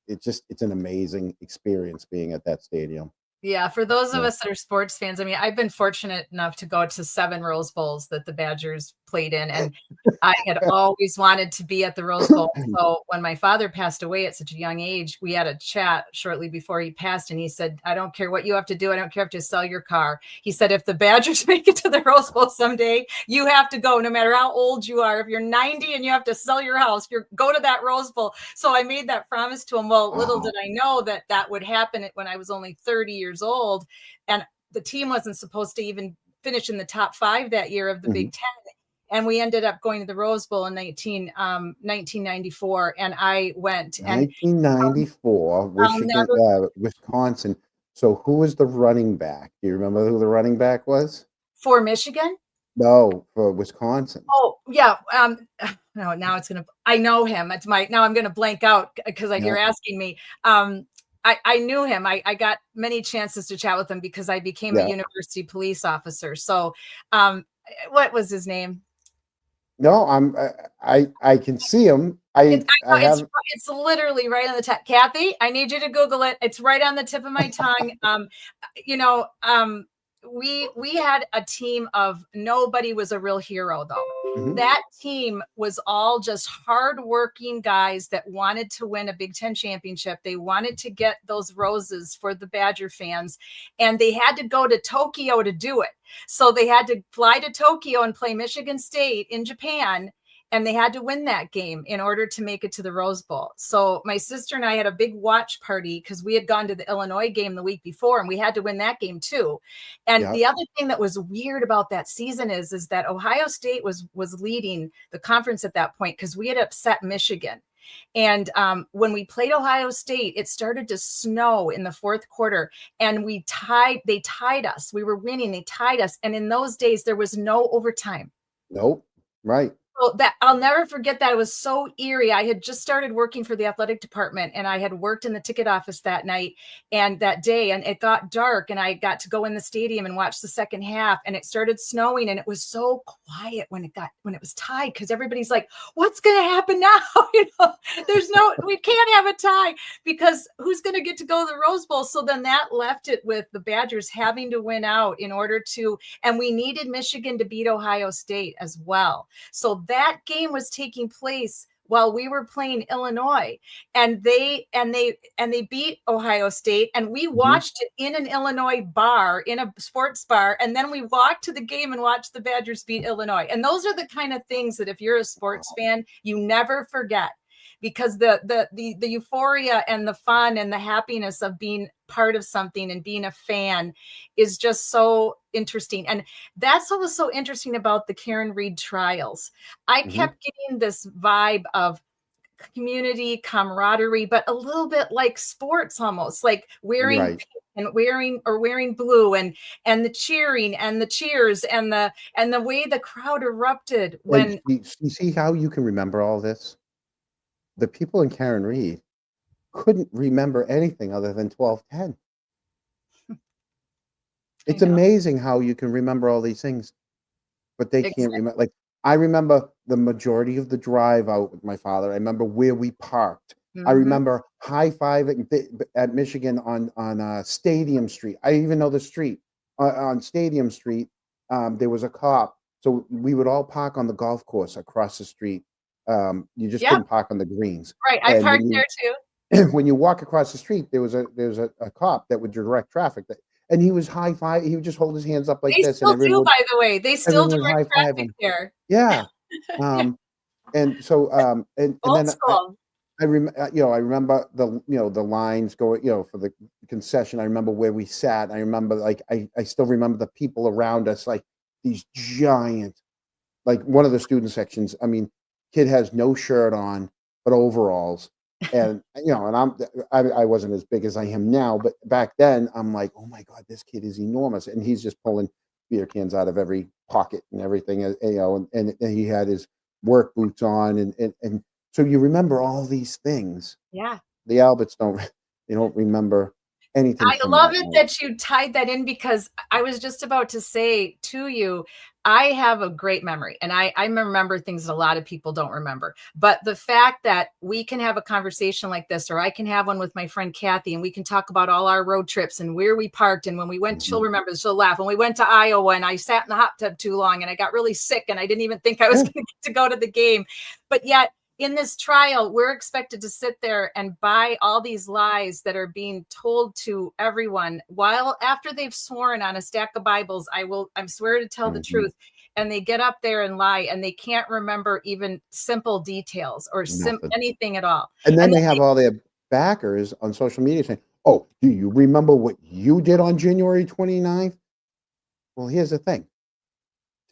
[SPEAKER 3] It's an amazing experience being at that stadium.
[SPEAKER 2] Yeah, for those of
[SPEAKER 3] Yeah.
[SPEAKER 2] us that are sports fans, I mean, I've been fortunate enough to go to 7 Rose Bowls that the Badgers played in, and I had always wanted to be at the Rose Bowl. So when my father passed away at such a young age, we had a chat shortly before he passed, and he said, "I don't care what you have to do. I don't care if you have to sell your car." He said, "If the Badgers make it to the Rose Bowl someday, you have to go, no matter how old you are. If you're 90 and you have to sell your house, go to that Rose Bowl." So I made that promise to him. Well, little
[SPEAKER 3] Wow.
[SPEAKER 2] did I know that would happen when I was only 30 years old, and the team wasn't supposed to even finish in the top 5 that year of the
[SPEAKER 3] Mhm.
[SPEAKER 2] Big Ten. And we ended up going to the Rose Bowl in 1994, and I went. And
[SPEAKER 3] 1994,
[SPEAKER 2] I'll never
[SPEAKER 3] Wisconsin. So who was the running back? Do you remember who the running back was?
[SPEAKER 2] for Michigan.
[SPEAKER 3] No, for Wisconsin.
[SPEAKER 2] Oh yeah. No, now it's gonna. I know him. It's my. Now I'm gonna blank out because you're
[SPEAKER 3] Yeah.
[SPEAKER 2] asking me. Um, I knew him. I got many chances to chat with him because I became a
[SPEAKER 3] Yeah.
[SPEAKER 2] university police officer. So, what was his name?
[SPEAKER 3] No, I can see him.
[SPEAKER 2] It's
[SPEAKER 3] I
[SPEAKER 2] it's
[SPEAKER 3] have
[SPEAKER 2] it's literally right on the tip. Kathy, I need you to Google it. It's right on the tip of my tongue. You know, we had a team of nobody was a real hero though.
[SPEAKER 3] mhm,
[SPEAKER 2] That team was all just hardworking guys that wanted to win a Big Ten championship. They wanted to get those roses for the Badger fans, and they had to go to Tokyo to do it. So they had to fly to Tokyo and play Michigan State in Japan, and they had to win that game in order to make it to the Rose Bowl. So my sister and I had a big watch party because we had gone to the Illinois game the week before, and we had to win that game too. And
[SPEAKER 3] yeah.
[SPEAKER 2] the other thing that was weird about that season is that Ohio State was leading the conference at that point because we had upset Michigan. And when we played Ohio State, it started to snow in the fourth quarter, and they tied us. We were winning, they tied us. And in those days, there was no overtime.
[SPEAKER 3] Nope. Right.
[SPEAKER 2] So that I'll never forget that. It was so eerie. I had just started working for the athletic department, and I had worked in the ticket office that night and that day, and it got dark, and I got to go in the stadium and watch the second half, and it started snowing, and it was so quiet when it was tied, because everybody's like, what's going to happen now? We can't have a tie because who's going to get to go to the Rose Bowl? So then that left it with the Badgers having to win out in order to, and we needed Michigan to beat Ohio State as well. So that game was taking place while we were playing Illinois, and they beat Ohio State, and we watched it in an Illinois bar, in a sports bar, and then we walked to the game and watched the Badgers beat Illinois. And those are the kind of things that if you're a sports fan, you never forget, because the euphoria and the fun and the happiness of being part of something and being a fan is just so interesting. And that's what was so interesting about the Karen Reed trials. I kept getting this vibe of community camaraderie, but a little bit like sports, almost like wearing
[SPEAKER 3] Right.
[SPEAKER 2] pink and wearing blue, and the cheering and the cheers and the way the crowd erupted when
[SPEAKER 3] And you see how you can remember all this? The people in Karen Reed couldn't remember anything other than 12:10.
[SPEAKER 2] I
[SPEAKER 3] It's
[SPEAKER 2] know.
[SPEAKER 3] amazing how you can remember all these things, but they can't
[SPEAKER 2] Exactly.
[SPEAKER 3] remember. Like, I remember the majority of the drive out with my father. I remember where we parked. I
[SPEAKER 2] Mhm.
[SPEAKER 3] remember high-fiving at Michigan on Stadium Street. I even know the street. On Stadium Street, there was a cop, so we would all park on the golf course across the street. You just
[SPEAKER 2] Yep.
[SPEAKER 3] couldn't park on the greens.
[SPEAKER 2] Right. I
[SPEAKER 3] And
[SPEAKER 2] parked there too.
[SPEAKER 3] when you walk across the street, there was a cop that would direct traffic, and he was high five. He would just hold his hands up like
[SPEAKER 2] They
[SPEAKER 3] this, and
[SPEAKER 2] still do, by the way. They still
[SPEAKER 3] everyone would
[SPEAKER 2] direct
[SPEAKER 3] high five
[SPEAKER 2] traffic
[SPEAKER 3] him.
[SPEAKER 2] there.
[SPEAKER 3] Yeah.
[SPEAKER 2] Yeah.
[SPEAKER 3] Um, and so and
[SPEAKER 2] Old
[SPEAKER 3] then
[SPEAKER 2] school.
[SPEAKER 3] I remember the lines going, for the concession. I remember where we sat. I remember, like, I still remember the people around us, like these giant, like one of the student sections. I mean, kid has no shirt on but overalls, and and I wasn't as big as I am now, but back then I'm like, oh my god, this kid is enormous, and he's just pulling beer cans out of every pocket and everything, and he had his work boots on, and so you remember all these things.
[SPEAKER 2] Yeah.
[SPEAKER 3] The Alberts don't they don't remember anything
[SPEAKER 2] I
[SPEAKER 3] from
[SPEAKER 2] love
[SPEAKER 3] that
[SPEAKER 2] it
[SPEAKER 3] night.
[SPEAKER 2] that you tied that in, because I was just about to say to you, I have a great memory, and I remember things that a lot of people don't remember. But the fact that we can have a conversation like this, or I can have one with my friend Kathy, and we can talk about all our road trips and where we parked, and when we went, she'll
[SPEAKER 3] Mhm.
[SPEAKER 2] remember, she'll laugh. When we went to Iowa and I sat in the hot tub too long and I got really sick and I didn't even think I was
[SPEAKER 3] Yeah.
[SPEAKER 2] going to get to go to the game. But yet, in this trial, we're expected to sit there and buy all these lies that are being told to everyone, while after they've sworn on a stack of Bibles, I'm swear to tell the
[SPEAKER 3] Mhm.
[SPEAKER 2] truth. And they get up there and lie, and they can't remember even simple details or
[SPEAKER 3] Nothing.
[SPEAKER 2] anything at all.
[SPEAKER 3] And then
[SPEAKER 2] And
[SPEAKER 3] they
[SPEAKER 2] then
[SPEAKER 3] have all their backers on social media saying, "Oh, do you remember what you did on January 29th?" Well, here's the thing.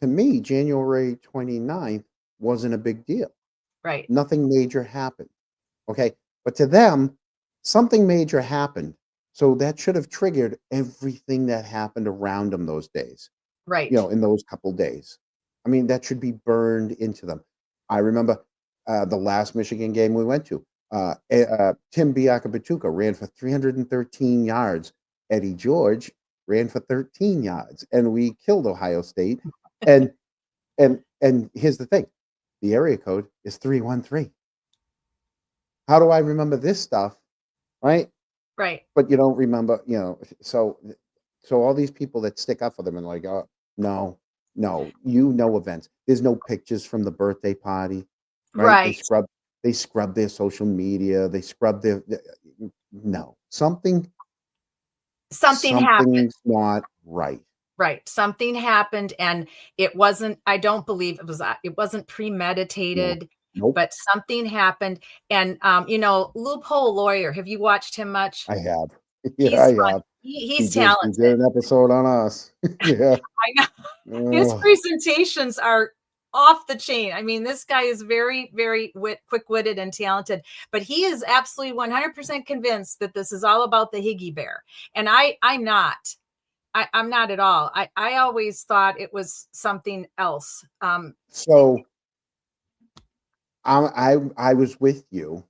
[SPEAKER 3] To me, January 29th wasn't a big deal.
[SPEAKER 2] right,
[SPEAKER 3] Nothing major happened. Okay. But to them, something major happened. So that should have triggered everything that happened around them those days,
[SPEAKER 2] right.
[SPEAKER 3] in those couple days. I mean, that should be burned into them. I remember the last Michigan game we went to. Tim Biakabachuka ran for 313 yards. Eddie George ran for 13 yards, and we killed Ohio State. And here's the thing, the area code is 313. How do I remember this stuff, right?
[SPEAKER 2] Right.
[SPEAKER 3] But you don't remember, so all these people that stick up for them and like, oh, no, events. There's no pictures from the birthday party, right?
[SPEAKER 2] Right.
[SPEAKER 3] They scrub their social media. They scrub no, something's
[SPEAKER 2] happened.
[SPEAKER 3] not right.
[SPEAKER 2] Right. Something happened, and I don't believe it wasn't premeditated.
[SPEAKER 3] Nope.
[SPEAKER 2] But something happened. And Loophole Lawyer, have you watched him much?
[SPEAKER 3] I have.
[SPEAKER 2] He's
[SPEAKER 3] I
[SPEAKER 2] fun.
[SPEAKER 3] have.
[SPEAKER 2] He's
[SPEAKER 3] He
[SPEAKER 2] talented.
[SPEAKER 3] did an episode on us. Yeah.
[SPEAKER 2] I know. His presentations are off the chain. I mean, this guy is very, very quick-witted and talented, but he is absolutely 100% convinced that this is all about the Higgy Bear. And I'm not. I'm not at all. I always thought it was something else.
[SPEAKER 3] So I was with you,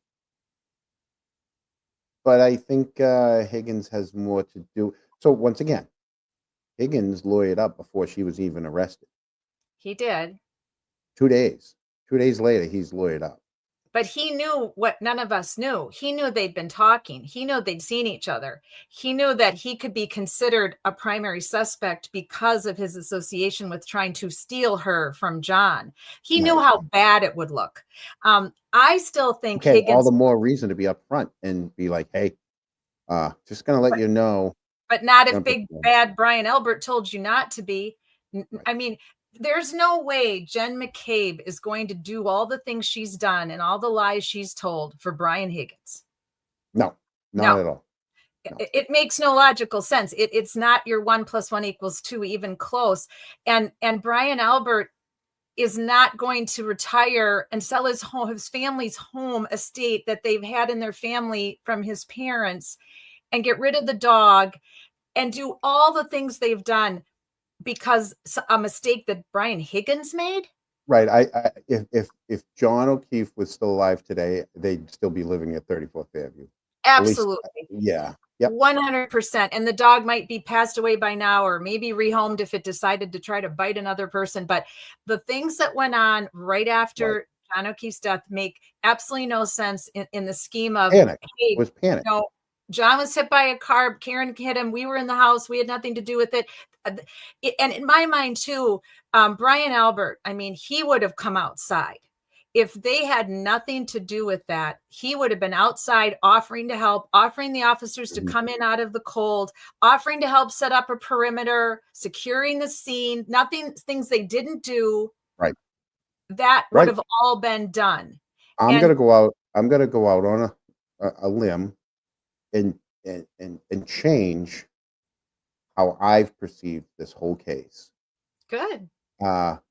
[SPEAKER 3] but I think Higgins has more to do. So once again, Higgins lawyered up before she was even arrested.
[SPEAKER 2] He did.
[SPEAKER 3] 2 days. 2 days later, he's lawyered up.
[SPEAKER 2] But he knew what none of us knew. He knew they'd been talking. He knew they'd seen each other. He knew that he could be considered a primary suspect because of his association with trying to steal her from John. He knew how bad it would look. I still think Higgins,
[SPEAKER 3] all the more reason to be upfront and be like, hey, just going to let you know.
[SPEAKER 2] But not if big bad Brian Albert told you not to be. Right. I mean, there's no way Jen McCabe is going to do all the things she's done and all the lies she's told for Brian Higgins.
[SPEAKER 3] No, not at all.
[SPEAKER 2] No. It makes no logical sense. It's not your 1 + 1 = 2, even close. And Brian Albert is not going to retire and sell his family's home estate that they've had in their family from his parents and get rid of the dog and do all the things they've done because a mistake that Brian Higgins made.
[SPEAKER 3] Right. If John O'Keefe was still alive today, they'd still be living at 34th Fairview.
[SPEAKER 2] Absolutely.
[SPEAKER 3] Yeah. Yep.
[SPEAKER 2] 100%. And the dog might be passed away by now, or maybe rehomed if it decided to try to bite another person. But the things that went on right after John O'Keefe's death make absolutely no sense in the scheme of
[SPEAKER 3] panic. Hey, it was panic.
[SPEAKER 2] John was hit by a car. Karen hit him. We were in the house. We had nothing to do with it. And in my mind too, Brian Albert, I mean, he would have come outside. If they had nothing to do with that, he would have been outside offering to help, offering the officers to come in out of the cold, offering to help set up a perimeter, securing the scene, things they didn't do.
[SPEAKER 3] Right.
[SPEAKER 2] That would have all been done.
[SPEAKER 3] I'm going to go out on a limb and change how I've perceived this whole case.
[SPEAKER 2] Good.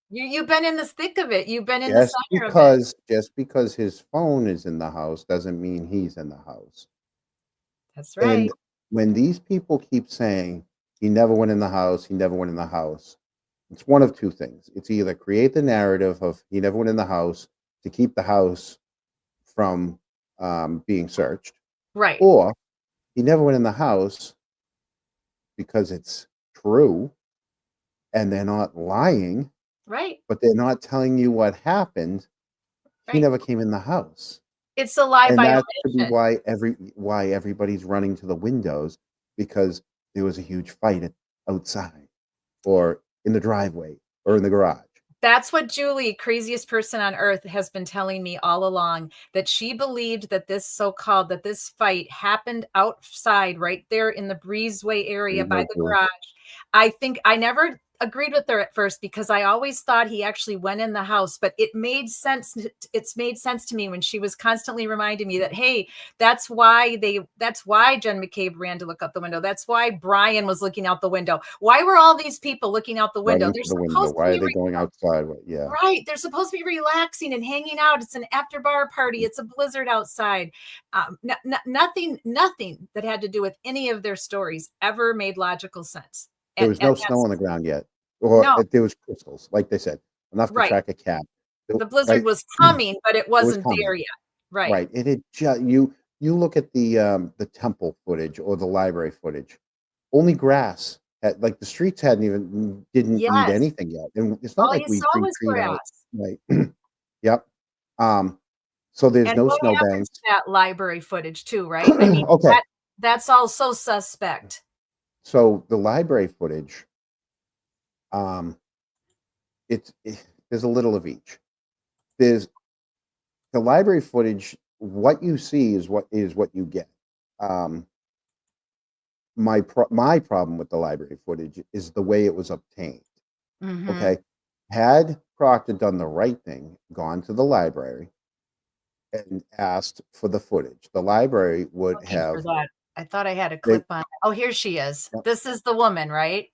[SPEAKER 2] You've been in the thick of it. You've been in the center of it.
[SPEAKER 3] Just because his phone is in the house doesn't mean he's in the house.
[SPEAKER 2] That's right.
[SPEAKER 3] And when these people keep saying he never went in the house, it's one of two things. It's either create the narrative of he never went in the house to keep the house from being searched.
[SPEAKER 2] Right.
[SPEAKER 3] Or he never went in the house because it's true and they're not lying.
[SPEAKER 2] Right.
[SPEAKER 3] But they're not telling you what happened. Right. He never came in the house.
[SPEAKER 2] It's a lie by omission.
[SPEAKER 3] That could be why everybody's running to the windows, because there was a huge fight outside or in the driveway or in the garage.
[SPEAKER 2] That's what Julie, craziest person on earth, has been telling me all along, that she believed that this fight happened outside right there in the breezeway area by the garage. I think I never agreed with her at first because I always thought he actually went in the house, but it made sense. It's made sense to me when she was constantly reminding me that, hey, that's why Jen McCabe ran to look out the window. That's why Brian was looking out the window. Why were all these people looking out the window?
[SPEAKER 3] Why are they going outside? Yeah.
[SPEAKER 2] Right. They're supposed to be relaxing and hanging out. It's an after bar party. It's a blizzard outside. Nothing that had to do with any of their stories ever made logical sense.
[SPEAKER 3] There was no snow on the ground yet. Or there was crystals, like they said, enough to track a cat.
[SPEAKER 2] The blizzard was coming, but it wasn't there yet. Right.
[SPEAKER 3] Right. And it just you look at the temple footage or the library footage, only grass. Like the streets didn't need
[SPEAKER 2] Yes.
[SPEAKER 3] anything yet. And it's not
[SPEAKER 2] All
[SPEAKER 3] like
[SPEAKER 2] you
[SPEAKER 3] we
[SPEAKER 2] saw was
[SPEAKER 3] pre-treat out.
[SPEAKER 2] grass.
[SPEAKER 3] Right. Yep. So there's
[SPEAKER 2] And
[SPEAKER 3] no
[SPEAKER 2] what happens
[SPEAKER 3] snowbanks.
[SPEAKER 2] to that library footage too, right? I mean,
[SPEAKER 3] Okay.
[SPEAKER 2] that's all so suspect.
[SPEAKER 3] So the library footage, um, there's a little of each. There's the library footage. What you see is what you get. Um, my problem with the library footage is the way it was obtained.
[SPEAKER 2] Mm-hmm.
[SPEAKER 3] Okay, had Proctor done the right thing, gone to the library and asked for the footage, the library would
[SPEAKER 2] Looking for
[SPEAKER 3] have
[SPEAKER 2] that. I thought I had a
[SPEAKER 3] they
[SPEAKER 2] clip on. Oh, here she is.
[SPEAKER 3] uh,
[SPEAKER 2] This is the woman, right?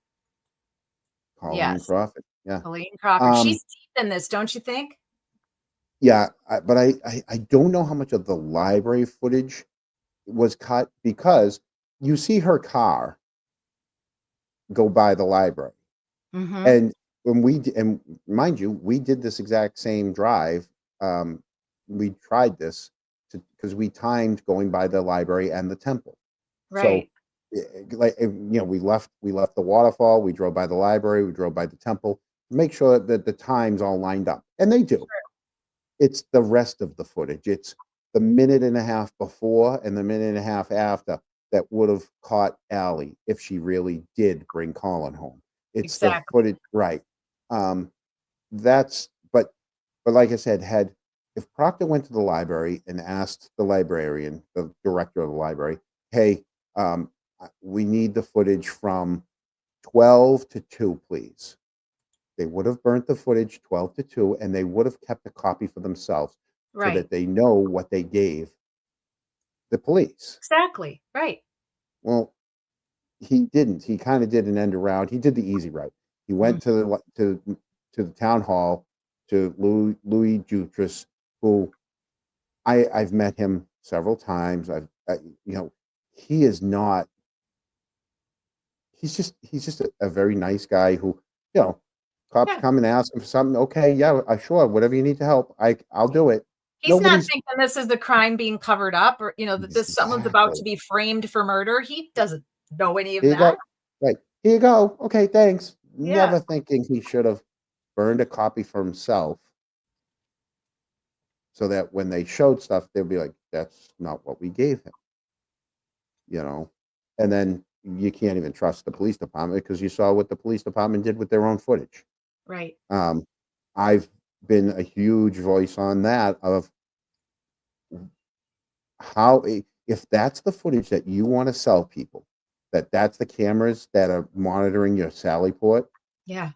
[SPEAKER 3] Colleen
[SPEAKER 2] Yes.
[SPEAKER 3] Crawford. Yeah.
[SPEAKER 2] Colleen Crawford.
[SPEAKER 3] Um,
[SPEAKER 2] She's deep in this, don't you think?
[SPEAKER 3] yeah, but I don't know how much of the library footage was cut because you see her car go by the library.
[SPEAKER 2] Mm-hmm.
[SPEAKER 3] And and mind you, we did this exact same drive. Um, we tried this because we timed going by the library and the temple. So,
[SPEAKER 2] Right.
[SPEAKER 3] we left the waterfall, we drove by the library, we drove by the temple, make sure that the times all lined up, and they do. It's the rest of the footage. It's the minute and a half before and the minute and a half after that would have caught Allie if she really did bring Colin home. It's the
[SPEAKER 2] Exactly.
[SPEAKER 3] footage, right? Um, that's but like I said, had if Proctor went to the library and asked the librarian, the director of the library, "Hey, we need the footage from 12 to 2, please." They would have burnt the footage 12 to 2, and they would have kept a copy for themselves so
[SPEAKER 2] Right.
[SPEAKER 3] that they know what they gave the police.
[SPEAKER 2] Exactly. Right.
[SPEAKER 3] Well, he didn't. He kind of did an end around. He did the easy route. He
[SPEAKER 2] Mm.
[SPEAKER 3] went to the town hall to Louis Jutras, who I've met him several times. He is not. He's just a very nice guy who, you know, cops
[SPEAKER 2] Yeah.
[SPEAKER 3] come and ask him for something. Okay, yeah, sure, whatever you need to help, I'll do it.
[SPEAKER 2] He's not
[SPEAKER 3] Nobody's
[SPEAKER 2] thinking this is the crime being covered up or, that this someone's about to
[SPEAKER 3] exactly.
[SPEAKER 2] be framed for murder. He doesn't know any of
[SPEAKER 3] Here you
[SPEAKER 2] that.
[SPEAKER 3] go. Right. Here you go. Okay, thanks.
[SPEAKER 2] Yeah.
[SPEAKER 3] Never thinking he should have burned a copy for himself so that when they showed stuff, they'd be like, that's not what we gave him, you know? And then you can't even trust the police department because you saw what the police department did with their own footage.
[SPEAKER 2] Right.
[SPEAKER 3] Um, I've been a huge voice on that of how, if that's the footage that you want to sell people, that's the cameras that are monitoring your Sally port.
[SPEAKER 2] Yeah.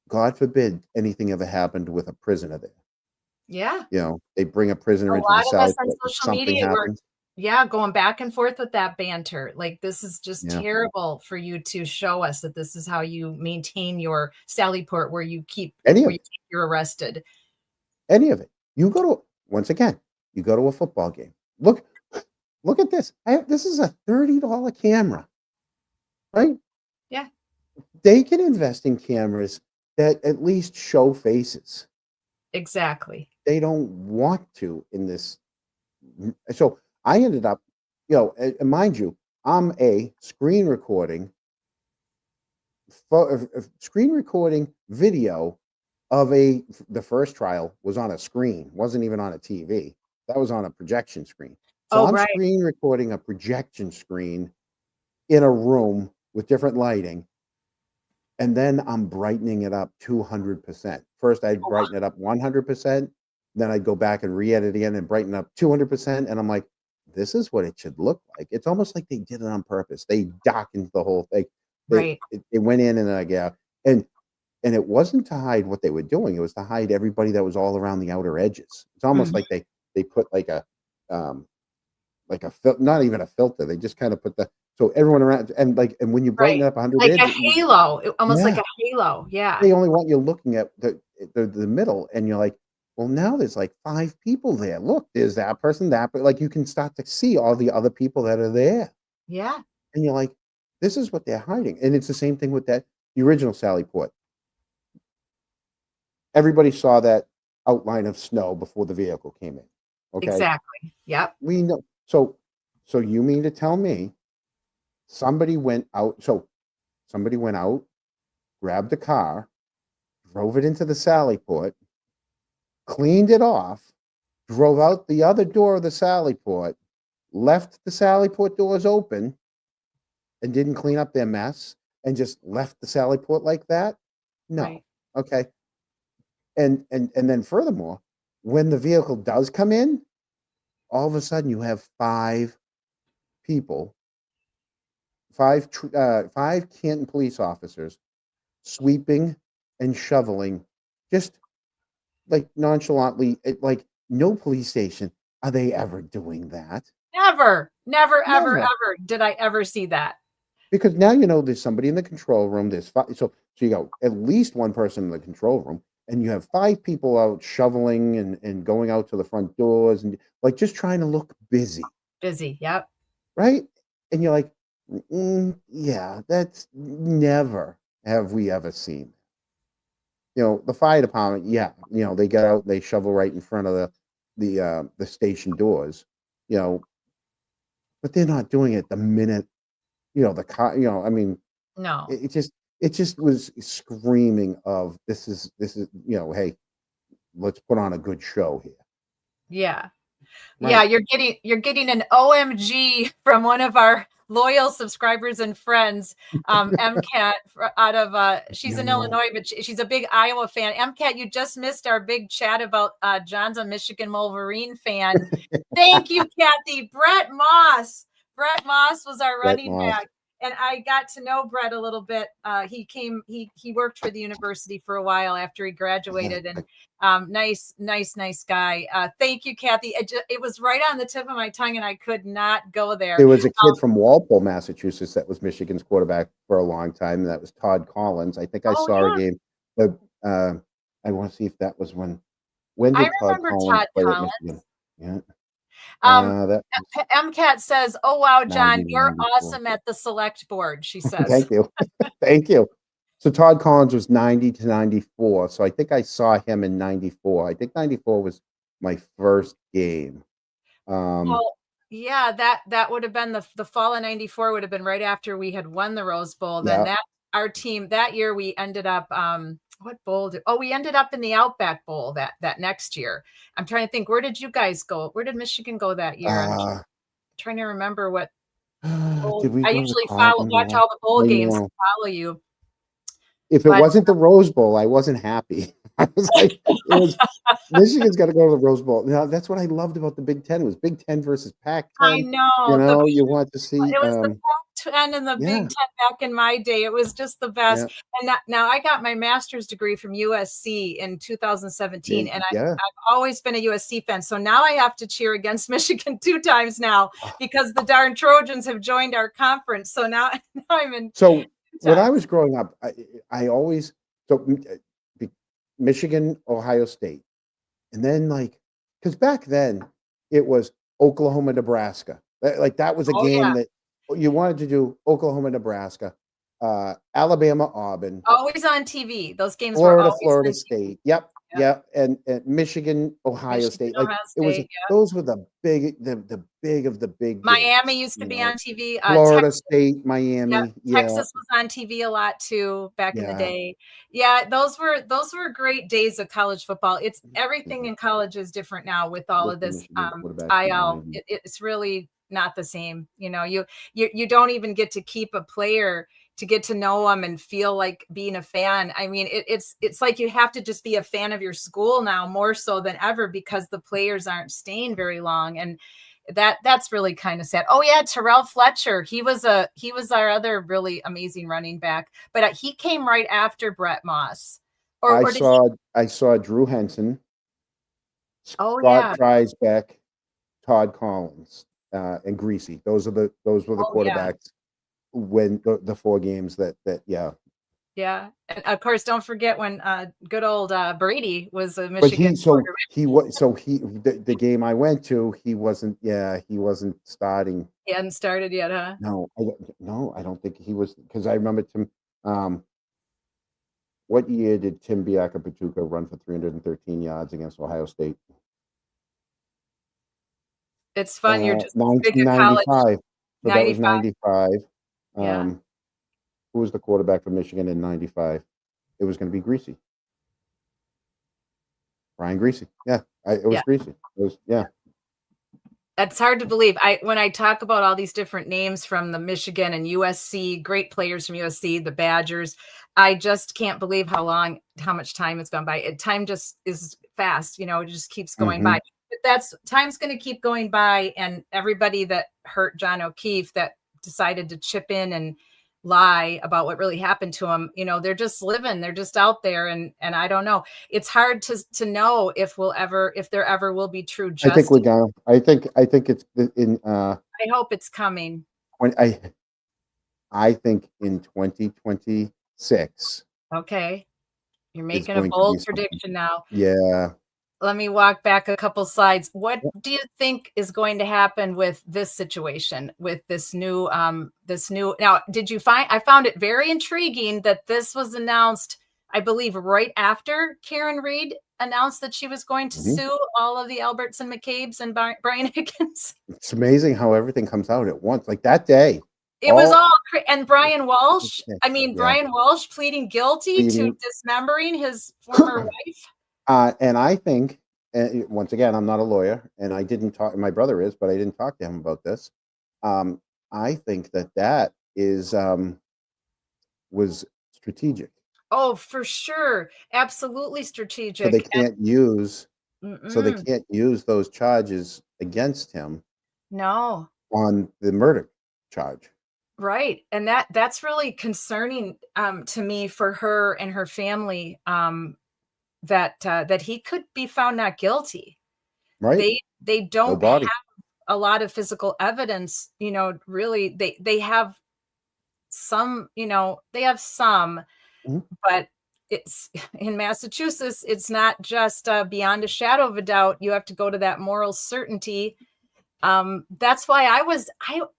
[SPEAKER 3] God forbid anything ever happened with a prisoner there.
[SPEAKER 2] Yeah.
[SPEAKER 3] They bring a prisoner
[SPEAKER 2] A
[SPEAKER 3] into the
[SPEAKER 2] lot of us
[SPEAKER 3] Sally
[SPEAKER 2] on
[SPEAKER 3] port and
[SPEAKER 2] social
[SPEAKER 3] something
[SPEAKER 2] media were,
[SPEAKER 3] happens.
[SPEAKER 2] yeah, going back and forth with that banter. Like, this is just
[SPEAKER 3] Yeah,
[SPEAKER 2] terrible for you to show us that this is how you maintain your Sally port
[SPEAKER 3] any
[SPEAKER 2] where
[SPEAKER 3] of
[SPEAKER 2] you
[SPEAKER 3] it,
[SPEAKER 2] think you're arrested.
[SPEAKER 3] any of it. You go to once again, you go to a football game. Look at this. This is a $30 camera, right?
[SPEAKER 2] Yeah.
[SPEAKER 3] They can invest in cameras that at least show faces.
[SPEAKER 2] Exactly.
[SPEAKER 3] They don't want to in this. So I ended up, and mind you, I'm a screen recording video of the first trial was on a screen, wasn't even on a TV. That was on a projection screen. So
[SPEAKER 2] Oh,
[SPEAKER 3] I'm
[SPEAKER 2] right.
[SPEAKER 3] screen recording a projection screen in a room with different lighting, and then I'm brightening it up 200%. First, I'd
[SPEAKER 2] Oh,
[SPEAKER 3] brighten it up 100%, then I'd go back and re-edit again and brighten up 200%, and I'm like, this is what it should look like. It's almost like they did it on purpose. They darkened the whole thing.
[SPEAKER 2] right.
[SPEAKER 3] They went in and yeah, and it wasn't to hide what they were doing. It was to hide everybody that was all around the outer edges. It's almost
[SPEAKER 2] Mhm.
[SPEAKER 3] like they put um, not even a filter. They just kind of put so everyone around and when you brighten
[SPEAKER 2] Right.
[SPEAKER 3] it up 100
[SPEAKER 2] Like a
[SPEAKER 3] edges,
[SPEAKER 2] halo, almost like
[SPEAKER 3] yeah,
[SPEAKER 2] a halo. Yeah.
[SPEAKER 3] they only want you looking at the middle, and you're like, well, now there's like 5 people there. Look, there's that person, but like you can start to see all the other people that are there,
[SPEAKER 2] Yeah.
[SPEAKER 3] and you're like, this is what they're hiding. And it's the same thing with the original Sally Port. Everybody saw that outline of snow before the vehicle came in. Okay.
[SPEAKER 2] Exactly. Yep.
[SPEAKER 3] We know. So you mean to tell me somebody went out? So somebody went out, grabbed a car, drove it into the Sally port, cleaned it off, drove out the other door of the Sally port, left the Sally port doors open, and didn't clean up their mess, and just left the Sally port like that? No.
[SPEAKER 2] Right.
[SPEAKER 3] Okay. And then furthermore, when the vehicle does come in, all of a sudden you have five people, five Canton police officers sweeping and shoveling, just like nonchalantly. Like no police station are they ever doing that.
[SPEAKER 2] Never, never, ever,
[SPEAKER 3] Never.
[SPEAKER 2] ever did I ever see that.
[SPEAKER 3] Because now you know there's somebody in the control room. There's five, so you got at least one person in the control room, and you have five people out shoveling and going out to the front doors and like just trying to look busy,
[SPEAKER 2] Busy. Yep.
[SPEAKER 3] right? And you're like, yeah, that's never have we ever seen. The fire department, yeah, they get out, they shovel right in front of the station doors, but they're not doing it the minute the car. I mean,
[SPEAKER 2] No.
[SPEAKER 3] it just was screaming of this is hey, let's put on a good show here.
[SPEAKER 2] Yeah.
[SPEAKER 3] Right.
[SPEAKER 2] Yeah, you're getting an OMG from one of our loyal subscribers and friends, MCAT out of she's in
[SPEAKER 3] No.
[SPEAKER 2] Illinois, but she's a big Iowa fan. MCAT, you just missed our big chat about John's a Michigan Wolverine fan. Thank you, Kathy. Brett Moss was our
[SPEAKER 3] Brett
[SPEAKER 2] running
[SPEAKER 3] Moss.
[SPEAKER 2] back. And I got to know Brett a little bit. He worked for the university for a while after he graduated, and nice guy. Thank you, Kathy. It was right on the tip of my tongue, and I could not go there.
[SPEAKER 3] There was a kid from Walpole, Massachusetts, that was Michigan's quarterback for a long time. And that was Todd Collins. I think I saw a game, but I want to see if that was when did Todd Collins play at Michigan? Yeah. That
[SPEAKER 2] MCAT says, "Oh wow, John,
[SPEAKER 3] 90,
[SPEAKER 2] you're
[SPEAKER 3] 94.
[SPEAKER 2] awesome at the select board." She says,
[SPEAKER 3] Thank you. Thank you. So Todd Collins was 90 to 94. So I think I saw him in 94. I think 94 was my first game.
[SPEAKER 2] Well, yeah, that would have been the fall of 94 would have been right after we had won the Rose Bowl. Then
[SPEAKER 3] Yeah.
[SPEAKER 2] our team that year we ended up what bowl we ended up in the Outback Bowl that next year. I'm trying to think, where did you guys go? Where did Michigan go that year? I'm trying to remember what
[SPEAKER 3] did we
[SPEAKER 2] I
[SPEAKER 3] go
[SPEAKER 2] usually
[SPEAKER 3] to
[SPEAKER 2] watch all the bowl games and
[SPEAKER 3] know.
[SPEAKER 2] follow you.
[SPEAKER 3] If it wasn't the Rose Bowl, I wasn't happy. I was like, Michigan's got to go to the Rose Bowl. Now, that's what I loved about the Big Ten was Big Ten versus Pac-10.
[SPEAKER 2] I know.
[SPEAKER 3] You want to see.
[SPEAKER 2] It was the Pac-10 and the Big Ten back in my day. It was just the best.
[SPEAKER 3] Yeah.
[SPEAKER 2] And now I got my master's degree from USC in 2017, and I've always been a USC fan. So now I have to cheer against Michigan 2 times now because the darn Trojans have joined our conference. So now I'm in.
[SPEAKER 3] So when I was growing up, I always Michigan, Ohio State, and then because back then it was Oklahoma, Nebraska. Like that was a game that you wanted to do. Oklahoma, Nebraska, Alabama, Auburn,
[SPEAKER 2] always on TV. Those games
[SPEAKER 3] Florida,
[SPEAKER 2] were always
[SPEAKER 3] Florida State. Yep. And Michigan, Ohio State. Like it was. Those were the big of the big.
[SPEAKER 2] Miami
[SPEAKER 3] games,
[SPEAKER 2] used to be on TV.
[SPEAKER 3] Florida
[SPEAKER 2] Texas,
[SPEAKER 3] State, Miami.
[SPEAKER 2] Texas was on TV a lot too back in the day. Yeah, those were great days of college football. It's everything in college is different now with all of this IL. It's really not the same. You don't even get to keep a player to get to know them and feel like being a fan. I mean, it's like you have to just be a fan of your school now more so than ever because the players aren't staying very long. And that's really kind of sad. Oh yeah, Terrell Fletcher. He was our other really amazing running back, but he came right after Brett Moss.
[SPEAKER 3] I saw Drew Henson, Scott Triesbeck, Todd Collins, and Greasy. Those were the quarterbacks when the 4 games that.
[SPEAKER 2] Yeah, and of course, don't forget when good old Brady was a Michigan quarterback.
[SPEAKER 3] The game I went to, he wasn't starting.
[SPEAKER 2] He hadn't started yet, huh?
[SPEAKER 3] No, I don't think he was, because I remember Tim. What year did Tim Biaka-Patuka run for 313 yards against Ohio State?
[SPEAKER 2] It's fun. You're just as big a college
[SPEAKER 3] 1995. So that was
[SPEAKER 2] 95.
[SPEAKER 3] 95.
[SPEAKER 2] Yeah.
[SPEAKER 3] Who was the quarterback for Michigan in 95? It was going to be Greasy. Brian Greasy. Yeah, it was
[SPEAKER 2] Yeah.
[SPEAKER 3] Greasy. It was, yeah.
[SPEAKER 2] It's hard to believe. When I talk about all these different names from the Michigan and USC, great players from USC, the Badgers, I just can't believe how much time has gone by. Time just is fast, it just keeps going by. But time's going to keep going by, and everybody that hurt John O'Keefe that decided to chip in and lie about what really happened to him, they're just living, they're just out there, and I don't know. It's hard to know if there ever will be true
[SPEAKER 3] I think
[SPEAKER 2] justice.
[SPEAKER 3] we're gonna. I think it's in.
[SPEAKER 2] I hope it's coming.
[SPEAKER 3] When I think in 2026.
[SPEAKER 2] Okay, you're
[SPEAKER 3] Is
[SPEAKER 2] making a
[SPEAKER 3] going to be
[SPEAKER 2] bold
[SPEAKER 3] something.
[SPEAKER 2] prediction now.
[SPEAKER 3] Yeah.
[SPEAKER 2] Let me walk back a couple slides. What do you think is going to happen with this situation, with this new now, I found it very intriguing that this was announced, I believe, right after Karen Reed announced that she was going to sue all of the Alberts and McCabe's and Brian Higgins.
[SPEAKER 3] It's amazing how everything comes out at once, like that day.
[SPEAKER 2] It was all, and Brian Walshe, Brian Walshe pleading guilty to dismembering his former wife.
[SPEAKER 3] And I think, once again, I'm not a lawyer, and I didn't talk. My brother is, but I didn't talk to him about this. I think that is was strategic.
[SPEAKER 2] Oh, for sure, absolutely strategic.
[SPEAKER 3] So they can't use. So they can't use those charges against him.
[SPEAKER 2] No.
[SPEAKER 3] On the murder charge.
[SPEAKER 2] Right, and that's really concerning to me for her and her family. That he could be found not guilty.
[SPEAKER 3] Right.
[SPEAKER 2] They don't have a lot of physical evidence, really. They have some, but it's in Massachusetts, it's not just beyond a shadow of a doubt. You have to go to that moral certainty. That's why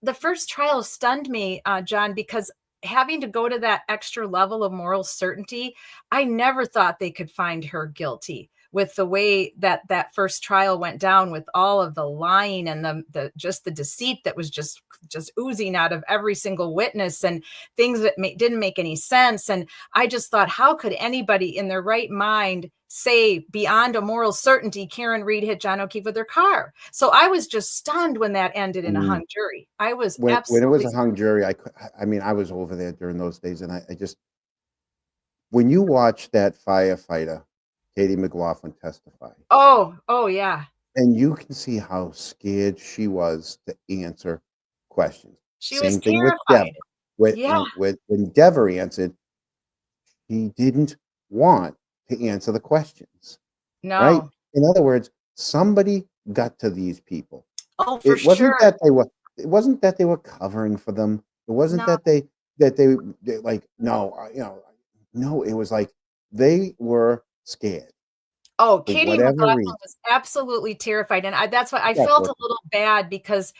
[SPEAKER 2] the first trial stunned me, John, because having to go to that extra level of moral certainty, I never thought they could find her guilty with the way that first trial went down, with all of the lying and the deceit that was just oozing out of every single witness, and things that didn't make any sense. And I just thought, how could anybody in their right mind say beyond a moral certainty Karen Reed hit John O'Keefe with her car? So I was just stunned when that ended in a hung jury. I was
[SPEAKER 3] when it was a
[SPEAKER 2] stunned.
[SPEAKER 3] hung jury. I was over there during those days, and I just, when you watch that firefighter Katie McLaughlin testify.
[SPEAKER 2] Oh yeah.
[SPEAKER 3] And you can see how scared she was to answer questions.
[SPEAKER 2] She was terrified.
[SPEAKER 3] With Deb. When Dever answered, he didn't want to answer the questions.
[SPEAKER 2] No.
[SPEAKER 3] Right? In other words, somebody got to these people.
[SPEAKER 2] Oh, for sure.
[SPEAKER 3] It wasn't that they were covering for them. It wasn't that they like, no, it was like they were scared.
[SPEAKER 2] Oh, Katie McLaughlin was absolutely terrified. And that's why I felt a little bad, because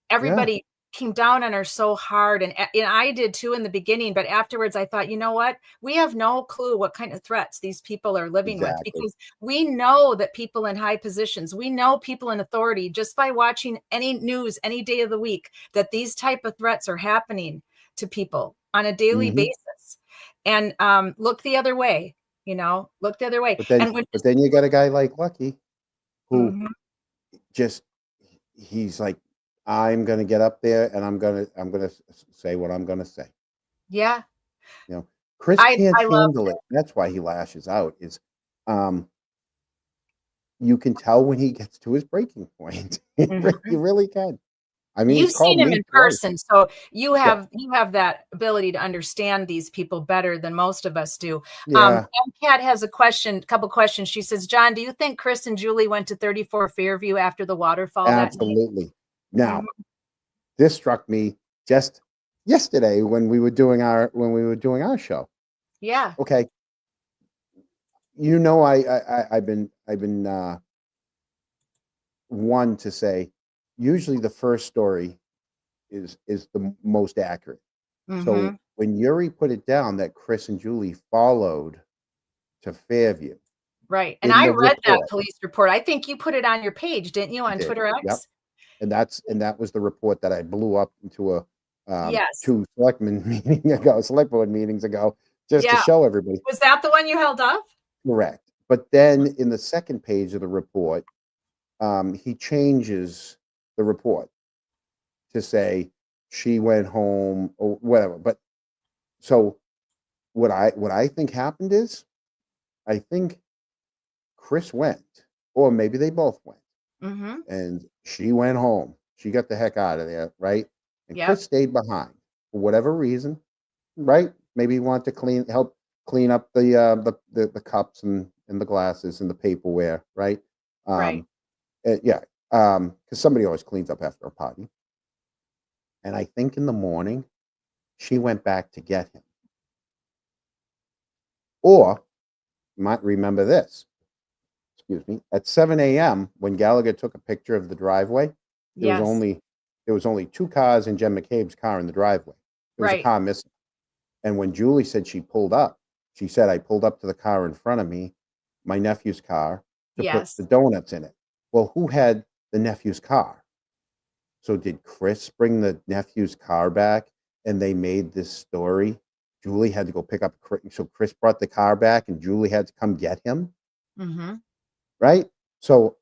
[SPEAKER 2] everybody came down on her so hard. And I did too in the beginning. But afterwards, I thought, you know what? We have no clue what kind of threats these people are living with, because we know that people in high positions, we know people in authority, just by watching any news any day of the week, that these type of threats are happening to people on a daily basis. And look the other way. Look the other way.
[SPEAKER 3] But then you got a guy like Lucky, who he's like, I'm going to get up there and I'm going to say what I'm going to say.
[SPEAKER 2] Yeah.
[SPEAKER 3] Chris can't handle it. That's why he lashes out. You can tell when he gets to his breaking point. You really can. I mean,
[SPEAKER 2] you've seen him in person, so you have that ability to understand these people better than most of us do. Kat has a couple questions. She says, John, do you think Chris and Julie went to 34 Fairview after the waterfall?
[SPEAKER 3] Absolutely. Now, this struck me just yesterday when we were doing our show.
[SPEAKER 2] Yeah.
[SPEAKER 3] Okay. I've been one to say, usually the first story is the most accurate. So when Yuri put it down that Chris and Julie followed to Fairview.
[SPEAKER 2] Right. And I read that police report. I think you put it on your page, didn't you, on Twitter X?
[SPEAKER 3] Yep. And that was the report that I blew up into a
[SPEAKER 2] Yes.
[SPEAKER 3] 2 select board meetings ago, just to
[SPEAKER 2] Yeah.
[SPEAKER 3] show everybody.
[SPEAKER 2] Was that the one you held up?
[SPEAKER 3] Correct. But then in the second page of the report, he changes the report to say she went home or whatever. But so what I think happened is, I think Chris went, or maybe they both went,
[SPEAKER 2] Mm-hmm.
[SPEAKER 3] and she went home. She got the heck out of there, right? And
[SPEAKER 2] Yep.
[SPEAKER 3] Chris stayed behind for whatever reason, right? Maybe he wanted to help clean up the cups and the glasses and the paperware, right?
[SPEAKER 2] Right.
[SPEAKER 3] Yeah, because somebody always cleans up after a party. And I think in the morning, she went back to get him. Or you might remember this. Excuse me. At 7 a.m., when Gallagher took a picture of the driveway, there was
[SPEAKER 2] Yes.
[SPEAKER 3] only 2 cars and Jen McCabe's car in the driveway. There was a
[SPEAKER 2] Right.
[SPEAKER 3] car missing. And when Julie said she pulled up, she said, I pulled up to the car in front of me, my nephew's car, to put
[SPEAKER 2] Yes.
[SPEAKER 3] the donuts in it. Well, who had the nephew's car? So did Chris bring the nephew's car back and they made this story? Julie had to go pick up, so Chris brought the car back and Julie had to come get him,
[SPEAKER 2] Mm-hmm.
[SPEAKER 3] right? So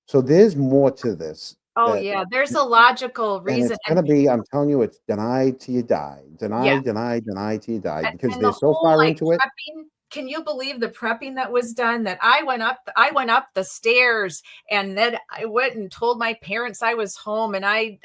[SPEAKER 3] so there's more to this.
[SPEAKER 2] Oh,
[SPEAKER 3] That,
[SPEAKER 2] yeah. There's a logical
[SPEAKER 3] and
[SPEAKER 2] reason.
[SPEAKER 3] it's gonna be, I'm telling you, it's denied till you die.
[SPEAKER 2] Yeah.
[SPEAKER 3] Deny till you die, because
[SPEAKER 2] And the
[SPEAKER 3] they're so
[SPEAKER 2] whole,
[SPEAKER 3] far
[SPEAKER 2] like,
[SPEAKER 3] into it.
[SPEAKER 2] prepping, can you believe the prepping that was done? That I went up the stairs, and then I went and told my parents I was home, and I